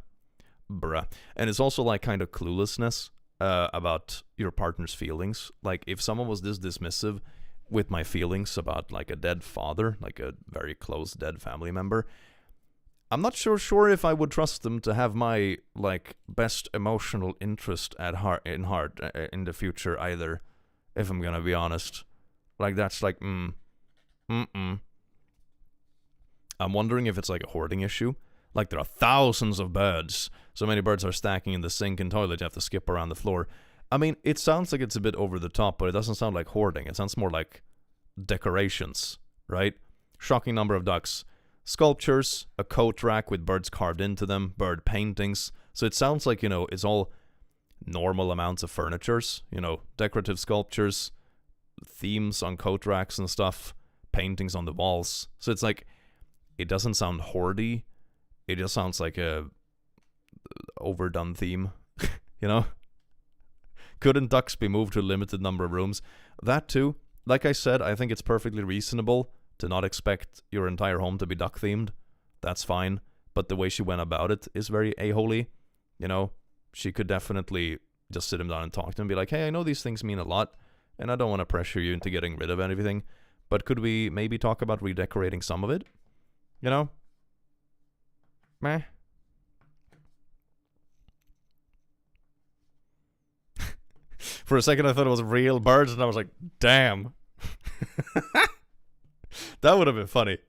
[SPEAKER 2] And it's also like kind of cluelessness about your partner's feelings. Like, if someone was this dismissive with my feelings about like a dead father, like a very close dead family member, I'm not sure if I would trust them to have my like best emotional interest at heart in the future either, if I'm gonna be honest. Like, that's like I'm wondering if it's like a hoarding issue. Like, there are thousands of birds. So many birds are stacking in the sink and toilet, you have to skip around the floor. I mean, it sounds like it's a bit over the top, but it doesn't sound like hoarding. It sounds more like decorations, right? Shocking number of ducks. Sculptures, a coat rack with birds carved into them, bird paintings. So it sounds like, you know, it's all normal amounts of furnitures, you know, decorative sculptures, themes on coat racks and stuff, paintings on the walls. So it's like, it doesn't sound hoardy. It just sounds like a overdone theme, you know? Couldn't ducks be moved to a limited number of rooms? That too. Like I said, I think it's perfectly reasonable to not expect your entire home to be duck themed. That's fine. But the way she went about it is very a-holy. You know, she could definitely just sit him down and talk to him and be like, hey, I know these things mean a lot, and I don't want to pressure you into getting rid of anything, but could we maybe talk about redecorating some of it? You know? Meh. For a second I thought it was real birds, and I was like, damn. That would have been funny.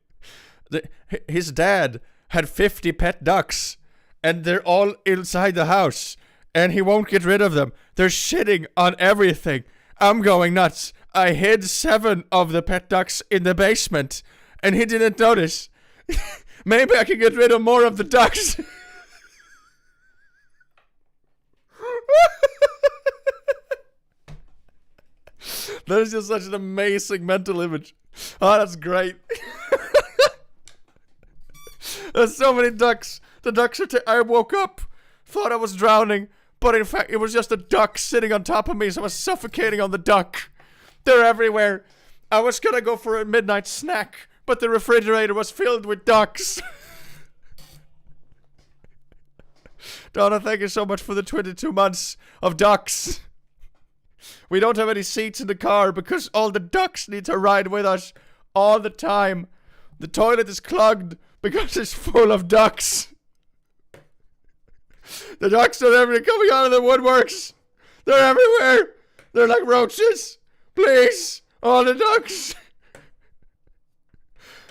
[SPEAKER 2] His dad had 50 pet ducks, and they're all inside the house, and he won't get rid of them. They're shitting on everything. I'm going nuts. I hid 7 of the pet ducks in the basement, and he didn't notice. Maybe I can get rid of more of the ducks. That is just such an amazing mental image. Oh, that's great. There's so many ducks. The ducks are I woke up, thought I was drowning, but in fact it was just a duck sitting on top of me, so I was suffocating on the duck. They're everywhere. I was gonna go for a midnight snack, but the refrigerator was filled with ducks. Donna, thank you so much for the 22 months of ducks. We don't have any seats in the car because all the ducks need to ride with us all the time. The toilet is clogged because it's full of ducks. The ducks are everywhere, coming out of the woodworks. They're everywhere. They're like roaches. Please, all the ducks.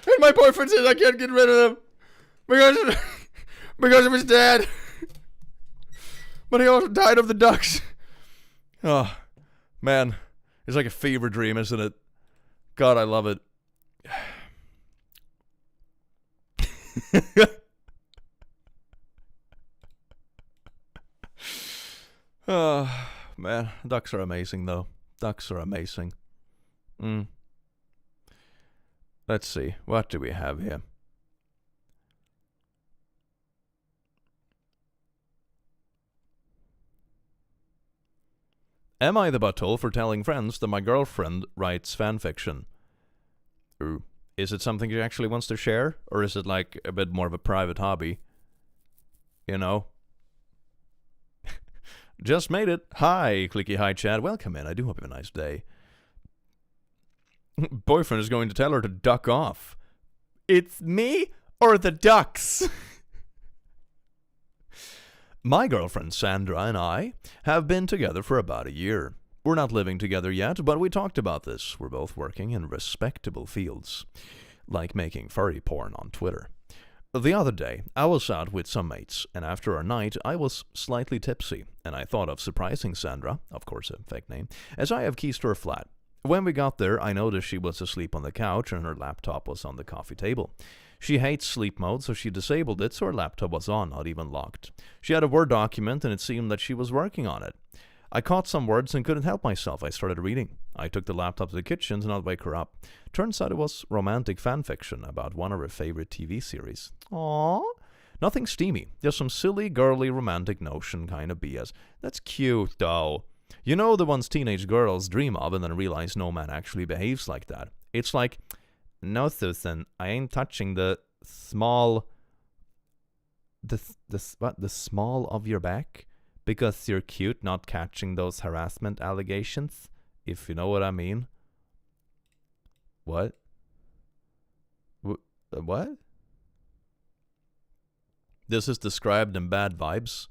[SPEAKER 2] And my boyfriend says I can't get rid of them because of his dad. But he also died of the ducks. Oh. Man, it's like a fever dream, isn't it? God, I love it. Man, ducks are amazing though. Ducks are amazing. Let's see, what do we have here? Am I the butthole for telling friends that my girlfriend writes fanfiction? Ooh. Is it something she actually wants to share? Or is it like a bit more of a private hobby? You know? Just made it. Hi, Clicky Hi Chad. Welcome in. I do hope you have a nice day. Boyfriend is going to tell her to duck off. It's me or the ducks? My girlfriend Sandra and I have been together for about a year. We're not living together yet, but we talked about this. We're both working in respectable fields, like making furry porn on Twitter. The other day, I was out with some mates, and after our night, I was slightly tipsy, and I thought of surprising Sandra, of course a fake name, as I have keys to her flat. When we got there, I noticed she was asleep on the couch and her laptop was on the coffee table. She hates sleep mode, so she disabled it so her laptop was on, not even locked. She had a Word document and it seemed that she was working on it. I caught some words and couldn't help myself. I started reading. I took the laptop to the kitchen to not wake her up. Turns out it was romantic fanfiction about one of her favorite TV series. Aww. Nothing steamy, just some silly, girly, romantic notion kind of BS. That's cute, though. You know the ones teenage girls dream of and then realize no man actually behaves like that. It's like, no, Susan, I ain't touching the small... The small of your back? Because you're cute, not catching those harassment allegations? If you know what I mean. What? What? This is described in Bad Vibes?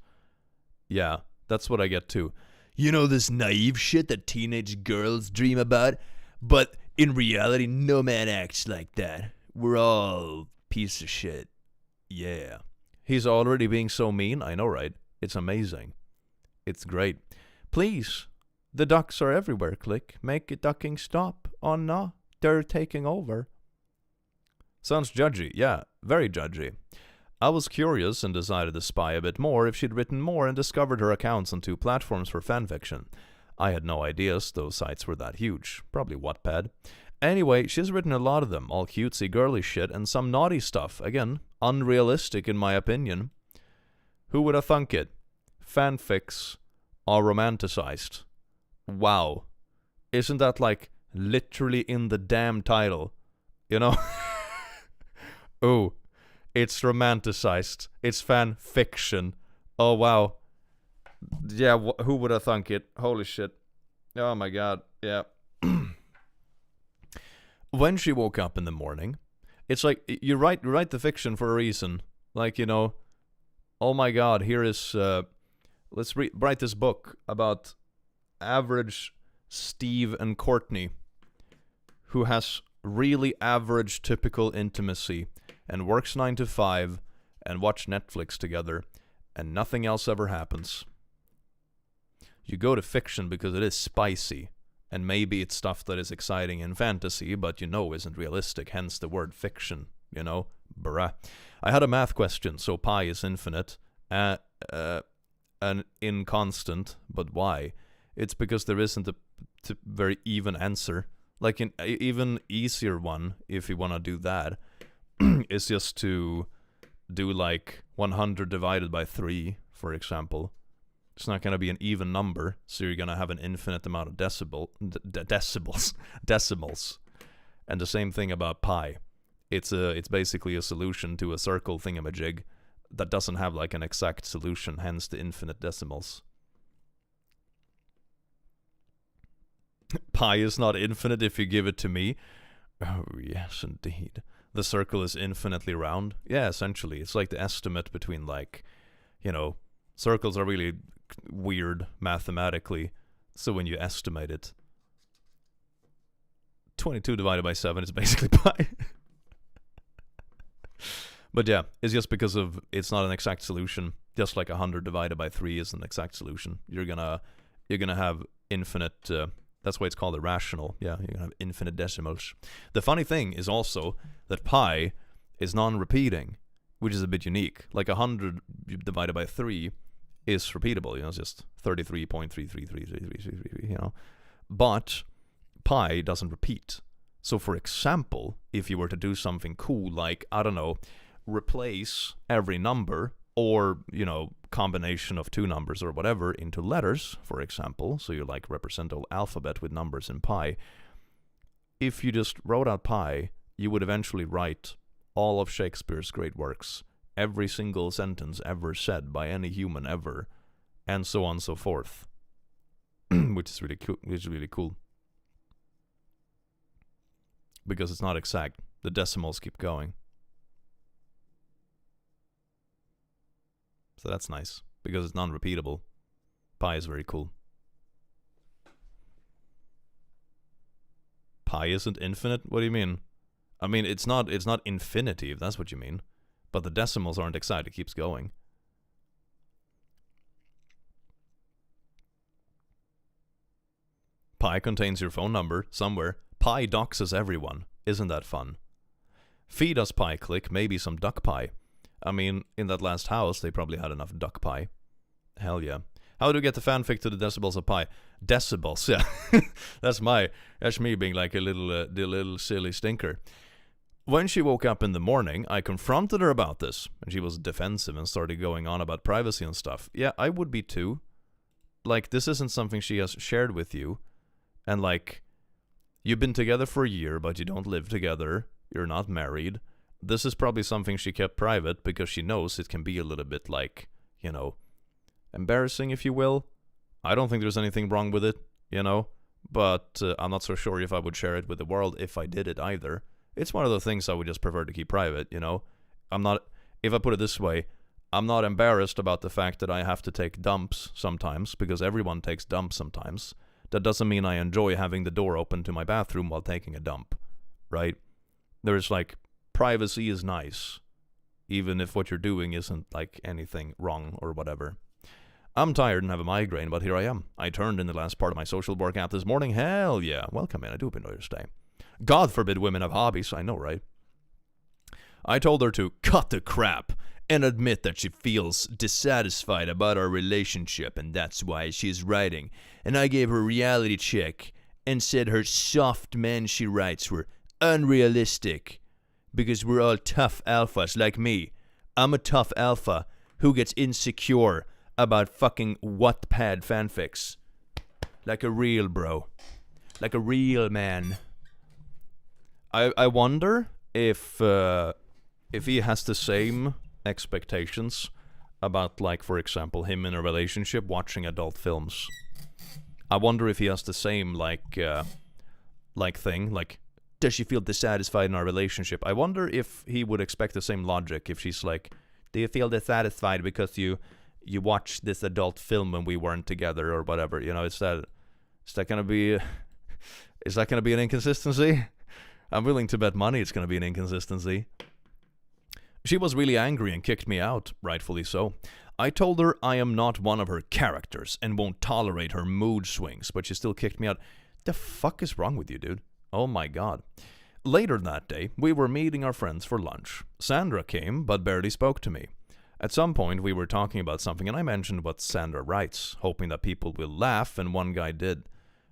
[SPEAKER 2] Yeah, that's what I get too. You know this naive shit that teenage girls dream about? But in reality, no man acts like that. We're all piece of shit. Yeah. He's already being so mean? I know, right? It's amazing. It's great. Please, the ducks are everywhere, Click. Make it ducking stop. Oh no, they're taking over. Sounds judgy. Yeah, very judgy. I was curious and decided to spy a bit more if she'd written more and discovered her accounts on 2 platforms for fanfiction. I had no ideas those sites were that huge. Probably Wattpad. Anyway, she's written a lot of them, all cutesy girly shit and some naughty stuff. Again, unrealistic in my opinion. Who would have thunk it? Fanfics are romanticized. Wow. Isn't that like literally in the damn title? You know? Ooh. It's romanticized. It's fan fiction. Oh, wow. Yeah, who would have thunk it? Holy shit. Oh, my God. Yeah. When she woke up in the morning, it's like, you write the fiction for a reason. Like, you know, oh, my God, here is... let's write this book about average Steve and Courtney, who has really average typical intimacy and works 9 to 5 and watch Netflix together and nothing else ever happens. You go to fiction because it is spicy and maybe it's stuff that is exciting in fantasy but you know isn't realistic, hence the word fiction, you know? Bruh. I had a math question, so pi is infinite, an inconstant, but why? It's because there isn't a very even answer. Like an even easier one, if you want to do that, is just to do like 100 divided by 3, for example. It's not going to be an even number, so you're going to have an infinite amount of decimals. And the same thing about pi. It's basically a solution to a circle thingamajig that doesn't have like an exact solution, hence the infinite decimals. Pi is not infinite if you give it to me. Oh, yes, indeed. The circle is infinitely round. Yeah, essentially. It's like the estimate between, like, you know, circles are really weird mathematically. So when you estimate it, 22 divided by 7 is basically pi. But yeah, it's just because of it's not an exact solution. Just like 100 divided by 3 is an exact solution. You're gonna have infinite. That's why it's called irrational. Yeah, you're gonna have infinite decimals. The funny thing is also that pi is non-repeating, which is a bit unique. Like 100 divided by 3 is repeatable. You know, it's just 33.333333, you know. But pi doesn't repeat. So for example, if you were to do something cool like, I don't know, replace every number or, you know, combination of two numbers or whatever into letters, for example, so you like represent the whole alphabet with numbers in pi, if you just wrote out pi, you would eventually write all of Shakespeare's great works, every single sentence ever said by any human ever, and so on and so forth. Which is really cool. Because it's not exact. The decimals keep going. So that's nice. Because it's non-repeatable. Pi is very cool. Pi isn't infinite? What do you mean? I mean, it's not infinity, if that's what you mean. But the decimals aren't exact. It keeps going. Pi contains your phone number somewhere. Pi doxes everyone. Isn't that fun? Feed us pie click, maybe some duck pie. I mean, in that last house, they probably had enough duck pie. Hell yeah. How do you get the fanfic to the decibels of pi? Decibels, yeah. That's me being like the little silly stinker. When she woke up in the morning, I confronted her about this, and she was defensive and started going on about privacy and stuff. Yeah, I would be too. Like, this isn't something she has shared with you. And like, you've been together for a year, but you don't live together. You're not married. This is probably something she kept private because she knows it can be a little bit like, you know, embarrassing, if you will. I don't think there's anything wrong with it, you know, but I'm not so sure if I would share it with the world if I did it either. It's one of the things I would just prefer to keep private, you know. If I put it this way, I'm not embarrassed about the fact that I have to take dumps sometimes, because everyone takes dumps sometimes. That doesn't mean I enjoy having the door open to my bathroom while taking a dump, right? There's like, privacy is nice, even if what you're doing isn't like anything wrong or whatever. I'm tired and have a migraine, but here I am. I turned in the last part of my social work app this morning. Hell yeah. Welcome in. I do hope you enjoy your stay. God forbid women have hobbies. I know, right? I told her to cut the crap and admit that she feels dissatisfied about our relationship, and that's why she's writing. And I gave her a reality check and said her soft men she writes were unrealistic because we're all tough alphas like me. I'm a tough alpha who gets insecure about fucking Wattpad fanfics. Like a real bro. Like a real man. I wonder if he has the same expectations about, like, for example, him in a relationship watching adult films. I wonder if he has the same like thing, like, does she feel dissatisfied in our relationship? I wonder if he would expect the same logic if she's like, do you feel dissatisfied because you watched this adult film when we weren't together or whatever? You know, is that gonna be an inconsistency? I'm willing to bet money it's gonna be an inconsistency. She was really angry and kicked me out, rightfully so. I told her I am not one of her characters and won't tolerate her mood swings, but she still kicked me out. The fuck is wrong with you, dude? Oh my god. Later that day, we were meeting our friends for lunch. Sandra came, but barely spoke to me. At some point, we were talking about something, and I mentioned what Sandra writes, hoping that people will laugh, and one guy did.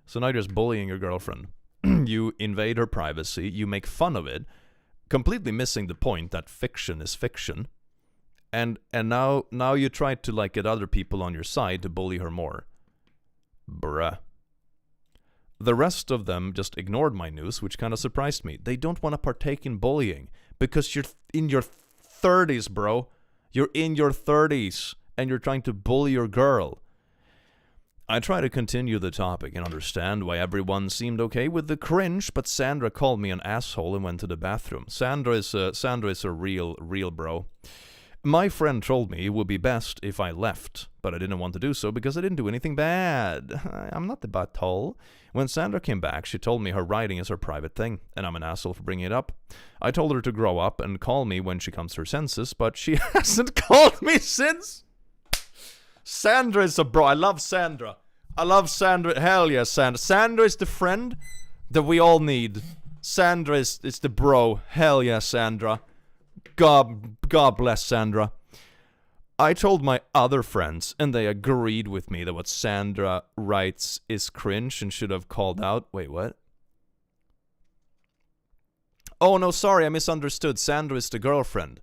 [SPEAKER 2] So now you're just bullying your girlfriend. You invade her privacy, you make fun of it, completely missing the point that fiction is fiction. And now you try to, like, get other people on your side to bully her more. Bruh. The rest of them just ignored my news, which kind of surprised me. They don't want to partake in bullying because you're in your 30s, bro. You're in your 30s and you're trying to bully your girl. I try to continue the topic and understand why everyone seemed okay with the cringe, but Sandra called me an asshole and went to the bathroom. Sandra is a real bro. My friend told me it would be best if I left, but I didn't want to do so because I didn't do anything bad. I'm not the butthole. When Sandra came back, she told me her writing is her private thing, and I'm an asshole for bringing it up. I told her to grow up and call me when she comes to her senses, but she hasn't called me since. Sandra is a bro. I love Sandra. Hell yeah, Sandra. Sandra is the friend that we all need. Sandra is the bro. Hell yeah, Sandra. God bless Sandra. I told my other friends, and they agreed with me that what Sandra writes is cringe and should have called out. Wait, what? Oh, no, sorry, I misunderstood. Sandra is the girlfriend.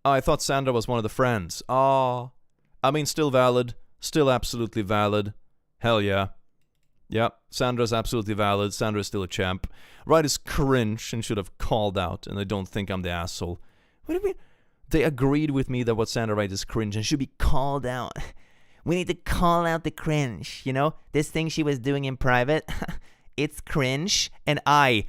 [SPEAKER 2] I thought Sandra was one of the friends. Ah. I mean, still valid. Still absolutely valid. Hell yeah. Yeah, Sandra's absolutely valid. Sandra's still a champ. Right is cringe and should have called out, and I don't think I'm the asshole. What do you mean? They agreed with me that what Sandra writes is cringe and should be called out. We need to call out the cringe, you know? This thing she was doing in private, it's cringe, and I,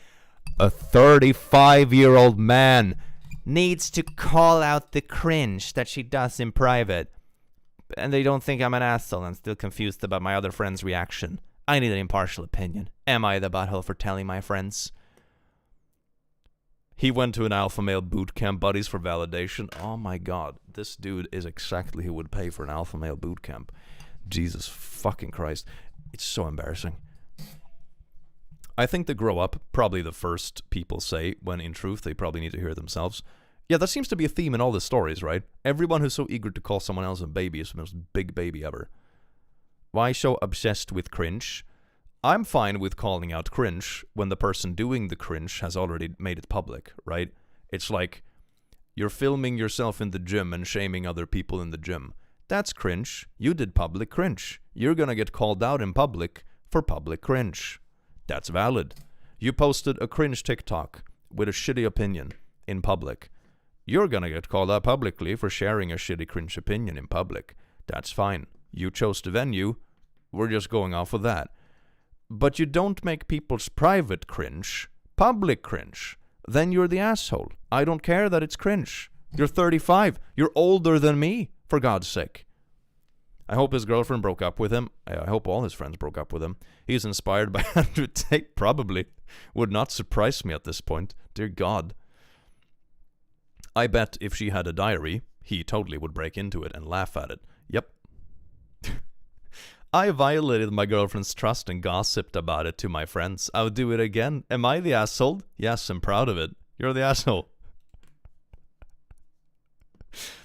[SPEAKER 2] a 35-year-old man, needs to call out the cringe that she does in private. And they don't think I'm an asshole. I'm still confused about my other friend's reaction. I need an impartial opinion. Am I the butthole for telling my friends? He went to an alpha male boot camp, buddies, for validation. Oh my god, this dude is exactly who would pay for an alpha male boot camp. Jesus fucking Christ. It's so embarrassing. I think the grow up, probably the first people say, when in truth they probably need to hear it themselves. Yeah, that seems to be a theme in all the stories, right? Everyone who's so eager to call someone else a baby is the most big baby ever. Why so obsessed with cringe? I'm fine with calling out cringe when the person doing the cringe has already made it public, right? It's like you're filming yourself in the gym and shaming other people in the gym. That's cringe. You did public cringe. You're gonna get called out in public for public cringe. That's valid. You posted a cringe TikTok with a shitty opinion in public. You're gonna get called out publicly for sharing a shitty cringe opinion in public. That's fine. You chose the venue. We're just going off of that. But you don't make people's private cringe public cringe. Then you're the asshole. I don't care that it's cringe. You're 35. You're older than me, for God's sake. I hope his girlfriend broke up with him. I hope all his friends broke up with him. He's inspired by Andrew Tate, probably. Would not surprise me at this point. Dear God. I bet if she had a diary, he totally would break into it and laugh at it. Yep. I violated my girlfriend's trust and gossiped about it to my friends. I would do it again. Am I the asshole? Yes, I'm proud of it. You're the asshole.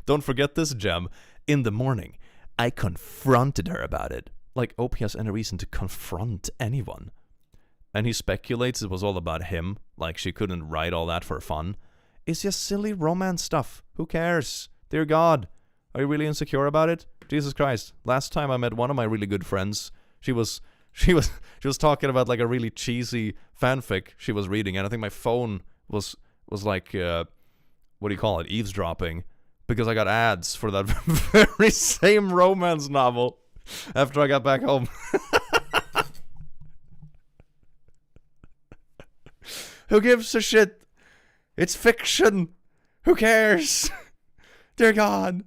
[SPEAKER 2] Don't forget this gem. In the morning, I confronted her about it. Like, hope he has any reason to confront anyone. And he speculates it was all about him, like she couldn't write all that for fun. It's just silly romance stuff. Who cares? Dear God. Are you really insecure about it? Jesus Christ. Last time I met one of my really good friends, she was talking about like a really cheesy fanfic she was reading, and I think my phone was like what do you call it? Eavesdropping, because I got ads for that very same romance novel after I got back home. Who gives a shit? It's fiction. Who cares? Dear God.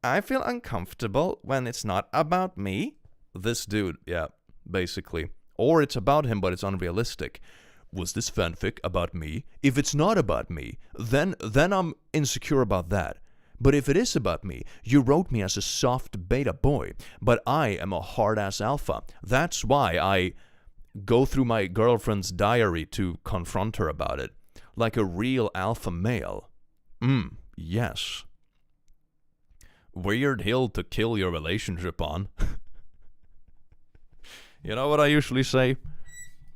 [SPEAKER 2] I feel uncomfortable when it's not about me. This dude, yeah, basically. Or it's about him, but it's unrealistic. Was this fanfic about me? If it's not about me, then I'm insecure about that. But if it is about me, you wrote me as a soft beta boy, but I am a hard-ass alpha. That's why I go through my girlfriend's diary to confront her about it. Like a real alpha male. Yes. Weird hill to kill your relationship on. You know what I usually say?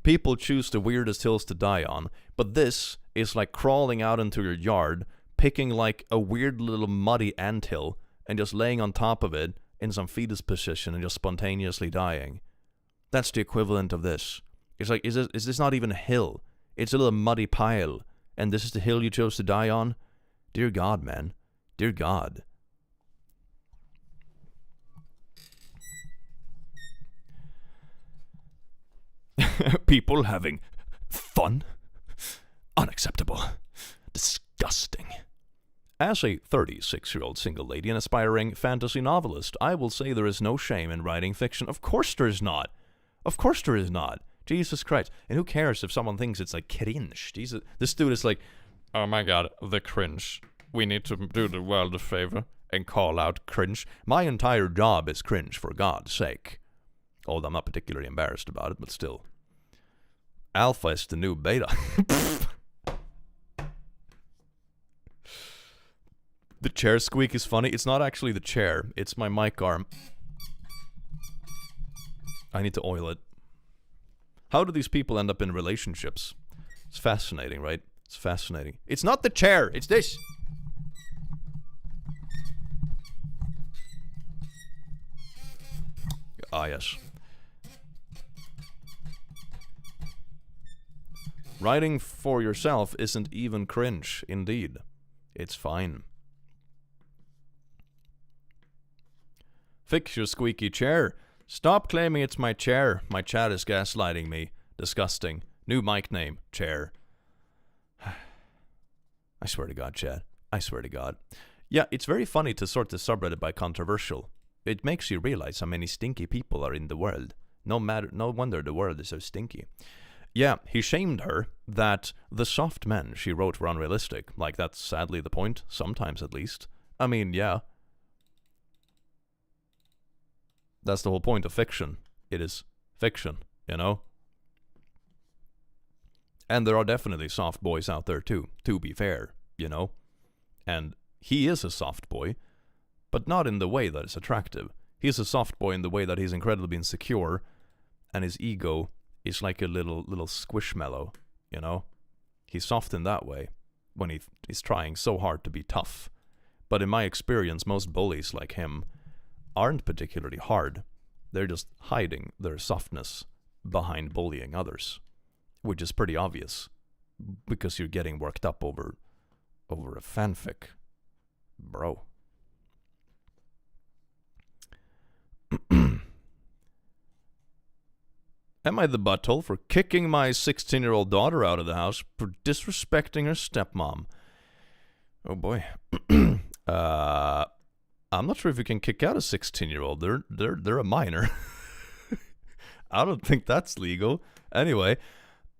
[SPEAKER 2] People choose the weirdest hills to die on, but this is like crawling out into your yard, picking like a weird little muddy anthill, and just laying on top of it in some fetus position and just spontaneously dying. That's the equivalent of this. It's like, is this not even a hill? It's a little muddy pile, and this is the hill you chose to die on? Dear God, man. Dear God. People having fun? Unacceptable. Disgusting. As a 36-year-old single lady and aspiring fantasy novelist, I will say there is no shame in writing fiction. Of course there is not. Of course there is not. Jesus Christ. And who cares if someone thinks it's like cringe? Jesus. This dude is like, oh my God, the cringe. We need to do the world a favor and call out cringe. My entire job is cringe, for God's sake. Although I'm not particularly embarrassed about it, but still. Alpha is the new beta. The chair squeak is funny. It's not actually the chair. It's my mic arm. I need to oil it. How do these people end up in relationships? It's fascinating, right? It's fascinating. It's not the chair. It's this. Ah, yes. Writing for yourself isn't even cringe. Indeed. It's fine. Fix your squeaky chair. Stop claiming it's my chair. My chat is gaslighting me. Disgusting. New mic name. Chair. I swear to God, chat. I swear to God. Yeah, it's very funny to sort the subreddit by controversial. It makes you realize how many stinky people are in the world. No wonder the world is so stinky. Yeah, he shamed her that the soft men she wrote were unrealistic. Like, that's sadly the point. Sometimes, at least. I mean, yeah. That's the whole point of fiction. It is fiction, you know? And there are definitely soft boys out there too, to be fair, you know? And he is a soft boy, but not in the way that is attractive. He's a soft boy in the way that he's incredibly insecure, and his ego is like a little squishmallow, you know? He's soft in that way, when he's trying so hard to be tough. But in my experience, most bullies like him aren't particularly hard. They're just hiding their softness behind bullying others, which is pretty obvious, because you're getting worked up over a fanfic. Bro. Am I the butthole for kicking my 16-year-old daughter out of the house for disrespecting her stepmom? Oh boy. I'm not sure if you can kick out a 16-year-old. They're a minor. I don't think that's legal. Anyway,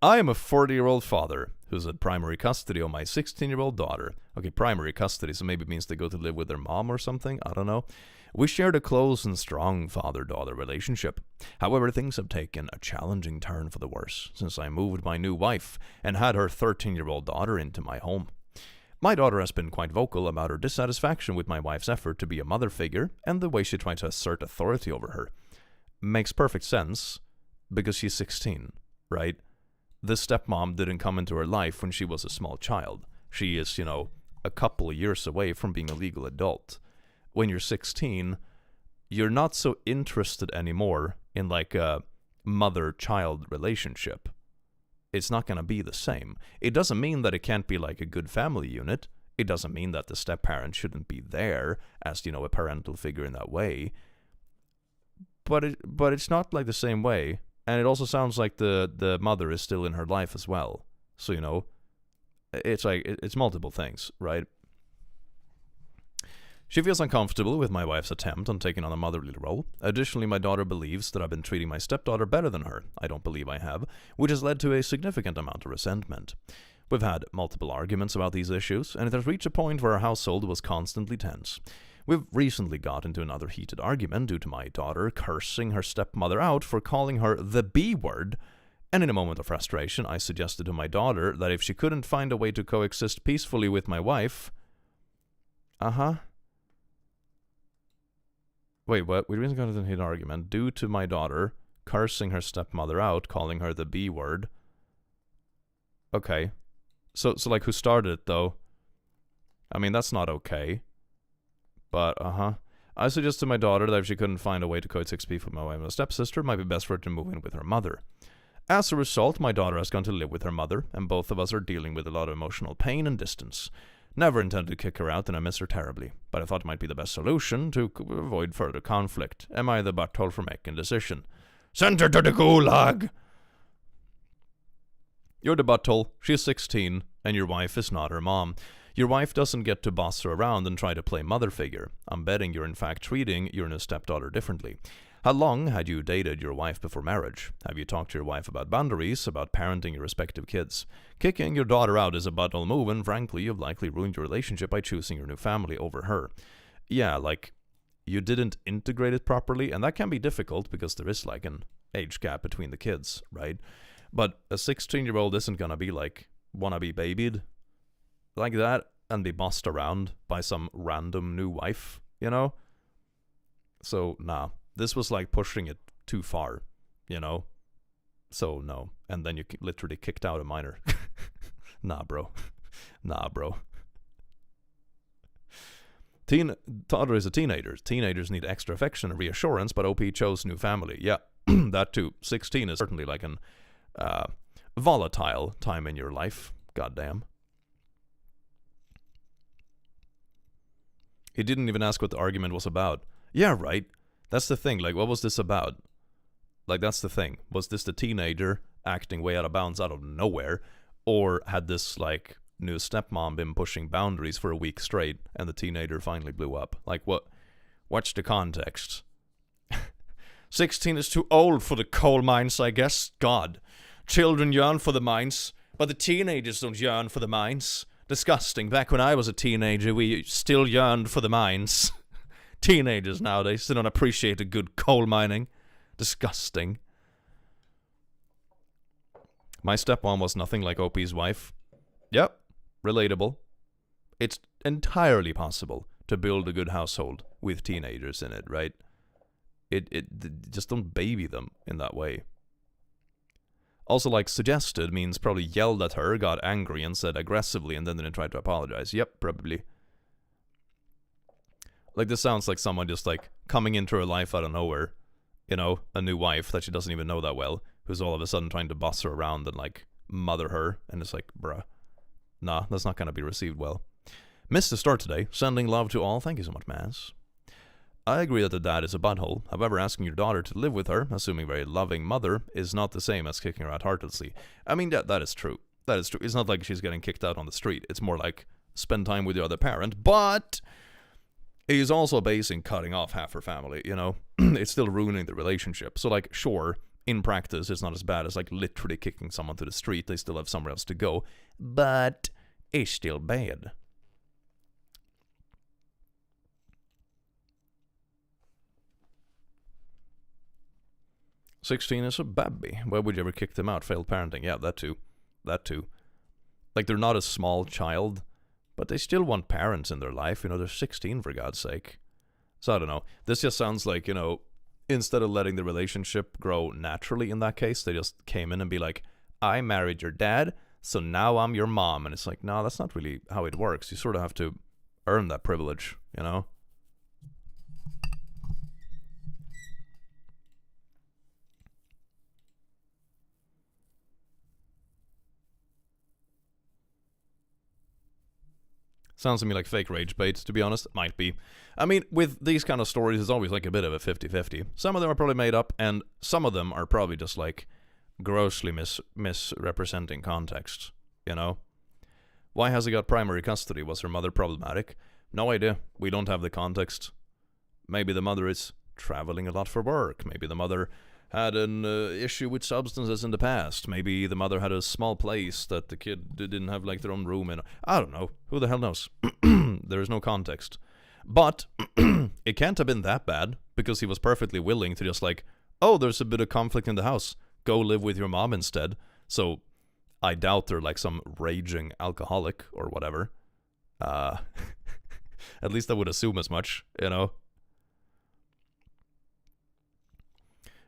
[SPEAKER 2] I am a 40-year-old father who's had primary custody of my 16-year-old daughter. Okay, primary custody, so maybe it means they go to live with their mom or something. I don't know. We shared a close and strong father-daughter relationship. However, things have taken a challenging turn for the worse since I moved my new wife and had her 13-year-old daughter into my home. My daughter has been quite vocal about her dissatisfaction with my wife's effort to be a mother figure and the way she tried to assert authority over her. Makes perfect sense, because she's 16, right? This stepmom didn't come into her life when she was a small child. She is, you know, a couple of years away from being a legal adult. When you're 16, you're not so interested anymore in like a mother-child relationship. It's not going to be the same. It doesn't mean that it can't be like a good family unit. It doesn't mean that the step-parent shouldn't be there as, you know, a parental figure in that way. But it's not like the same way. And it also sounds like the mother is still in her life as well. So, you know, it's like, it's multiple things, right? She feels uncomfortable with my wife's attempt on taking on a motherly role. Additionally, my daughter believes that I've been treating my stepdaughter better than her. I don't believe I have, which has led to a significant amount of resentment. We've had multiple arguments about these issues, and it has reached a point where our household was constantly tense. We've recently got into another heated argument due to my daughter cursing her stepmother out for calling her the B word, and in a moment of frustration, I suggested to my daughter that if she couldn't find a way to coexist peacefully with my wife... Wait, what? We recently got into a heated argument due to my daughter cursing her stepmother out, calling her the B word. Okay. So like, who started it, though? I mean, that's not okay. But, I suggested to my daughter that if she couldn't find a way to coexist peacefully with my wife and a stepsister, it might be best for her to move in with her mother. As a result, my daughter has gone to live with her mother, and both of us are dealing with a lot of emotional pain and distance. Never intended to kick her out, and I miss her terribly, but I thought it might be the best solution to avoid further conflict. Am I the butthole for making a decision? Send her to the gulag! You're the butthole, she's 16, and your wife is not her mom. Your wife doesn't get to boss her around and try to play mother figure. I'm betting you're in fact treating your new stepdaughter differently. How long had you dated your wife before marriage? Have you talked to your wife about boundaries, about parenting your respective kids? Kicking your daughter out is a butthole move, and frankly, you've likely ruined your relationship by choosing your new family over her. Yeah, like, you didn't integrate it properly, and that can be difficult because there is like an age gap between the kids, right? But a 16-year-old isn't gonna be like, wanna be babied like that. and be bossed around by some random new wife, you know? So, nah. This was like pushing it too far, you know? So, no. And then you literally kicked out a minor. Nah, bro. Nah, bro. Toddler is a teenager. Teenagers need extra affection and reassurance, but OP chose new family. Yeah, that too. 16 is certainly like an volatile time in your life. Goddamn. He didn't even ask what the argument was about. Yeah, right. That's the thing. Like, what was this about? Like, that's the thing. Was this the teenager acting way out of bounds out of nowhere? Or had this, like, new stepmom been pushing boundaries for a week straight and the teenager finally blew up? Like, what's the context? 16 is too old for the coal mines, I guess. God. Children yearn for the mines, but the teenagers don't yearn for the mines. Disgusting. Back when I was a teenager, we still yearned for the mines. Teenagers nowadays, they don't appreciate a good coal mining. Disgusting. My stepmom was nothing like OP's wife. Yep, relatable. It's entirely possible to build a good household with teenagers in it, right? Just don't baby them in that way. Also, like, suggested means probably yelled at her, got angry, and said aggressively, and then didn't try to apologize. Yep, probably. Like, this sounds like someone just, like, coming into her life out of nowhere. You know, a new wife that she doesn't even know that well, who's all of a sudden trying to boss her around and, like, mother her. And it's like, bruh. Nah, that's not gonna be received well. Missed the start today. Sending love to all. Thank you so much, Maz. I agree that the dad is a butthole. However, asking your daughter to live with her, assuming very loving mother, is not the same as kicking her out heartlessly. I mean, that is true. That is true. It's not like she's getting kicked out on the street. It's more like, spend time with your other parent. But he's also basing cutting off half her family, you know? It's still ruining the relationship. So, like, sure, in practice, it's not as bad as, like, literally kicking someone to the street. They still have somewhere else to go. But it's still bad. "16 is a baby. Why would you ever kick them out? Failed parenting." Yeah, that too. That too. Like, they're not a small child, but they still want parents in their life. You know, they're 16, for God's sake. So, I don't know. This just sounds like, you know, instead of letting the relationship grow naturally in that case, they just came in and be like, I married your dad, so now I'm your mom. And it's like, no, that's not really how it works. You sort of have to earn that privilege, you know? Sounds to me like fake rage bait, to be honest. Might be. I mean, with these kind of stories, it's always like a bit of a 50-50. Some of them are probably made up, and some of them are probably just like grossly misrepresenting context, you know? Why has he got primary custody? Was her mother problematic? No idea. We don't have the context. Maybe the mother is traveling a lot for work. Maybe the mother had an issue with substances in the past. Maybe the mother had a small place that the kid didn't have, like, their own room in. I don't know. Who the hell knows? There is no context. But it can't have been that bad, because he was perfectly willing to just, like, oh, there's a bit of conflict in the house. Go live with your mom instead. So I doubt they're, like, some raging alcoholic or whatever. At least I would assume as much, you know?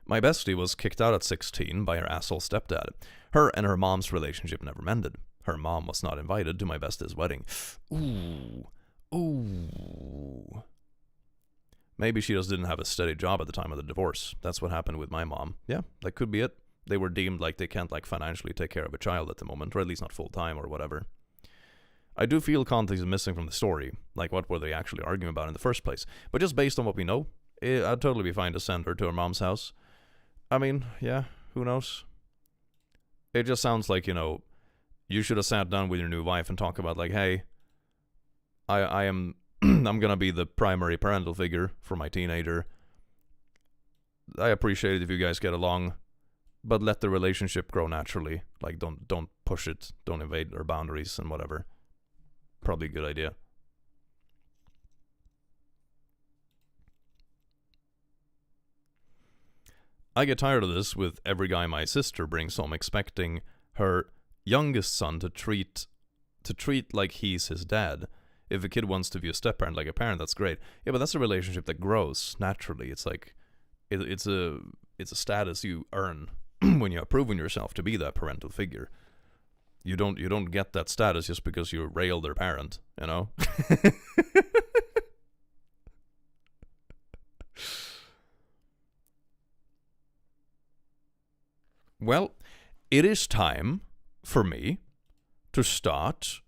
[SPEAKER 2] My bestie was kicked out at 16 by her asshole stepdad. Her and her mom's relationship never mended. Her mom was not invited to my bestie's wedding. Ooh. Ooh. Maybe she just didn't have a steady job at the time of the divorce. That's what happened with my mom. Yeah, that could be it. They were deemed like they can't, like, financially take care of a child at the moment, or at least not full-time or whatever. I do feel context is missing from the story. Like, what were they actually arguing about in the first place? But just based on what we know, I'd totally be fine to send her to her mom's house. I mean, yeah, who knows? It just sounds like, you know, you should have sat down with your new wife and talked about, like, hey, I am, I'm gonna be the primary parental figure for my teenager. I appreciate it if you guys get along, but let the relationship grow naturally. Like, don't push it, don't invade our boundaries and whatever. Probably a good idea. I get tired of this with every guy my sister brings home expecting her youngest son to treat to treat like he's his dad. If a kid wants to view a step-parent like a parent, that's great. Yeah, but that's a relationship that grows naturally. It's like, it's a status you earn when you have proven yourself to be that parental figure. You don't get that status just because you rail their parent, you know? Well, it is time for me to start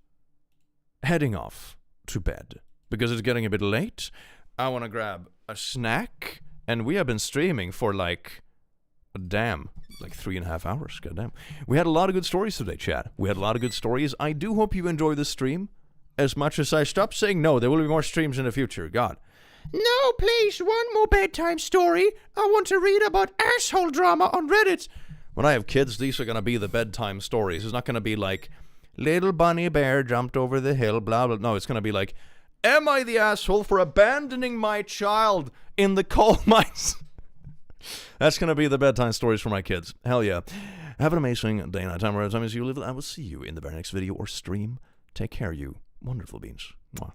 [SPEAKER 2] heading off to bed because it's getting a bit late. I want to grab a snack, and we have been streaming for like 3.5 hours. Goddamn. We had a lot of good stories today, chat. We had a lot of good stories. I do hope you enjoy this stream as much as I stop saying no. There will be more streams in the future. God. No, please, one more bedtime story. I want to read about asshole drama on Reddit. When I have kids, these are going to be the bedtime stories. It's not going to be like, little bunny bear jumped over the hill, blah, blah. No, it's going to be like, am I the asshole for abandoning my child in the coal mines? That's going to be the bedtime stories for my kids. Hell yeah. Have an amazing day, night, time, whatever time is you live. I will see you in the very next video or stream. Take care, you wonderful beings. Mwah.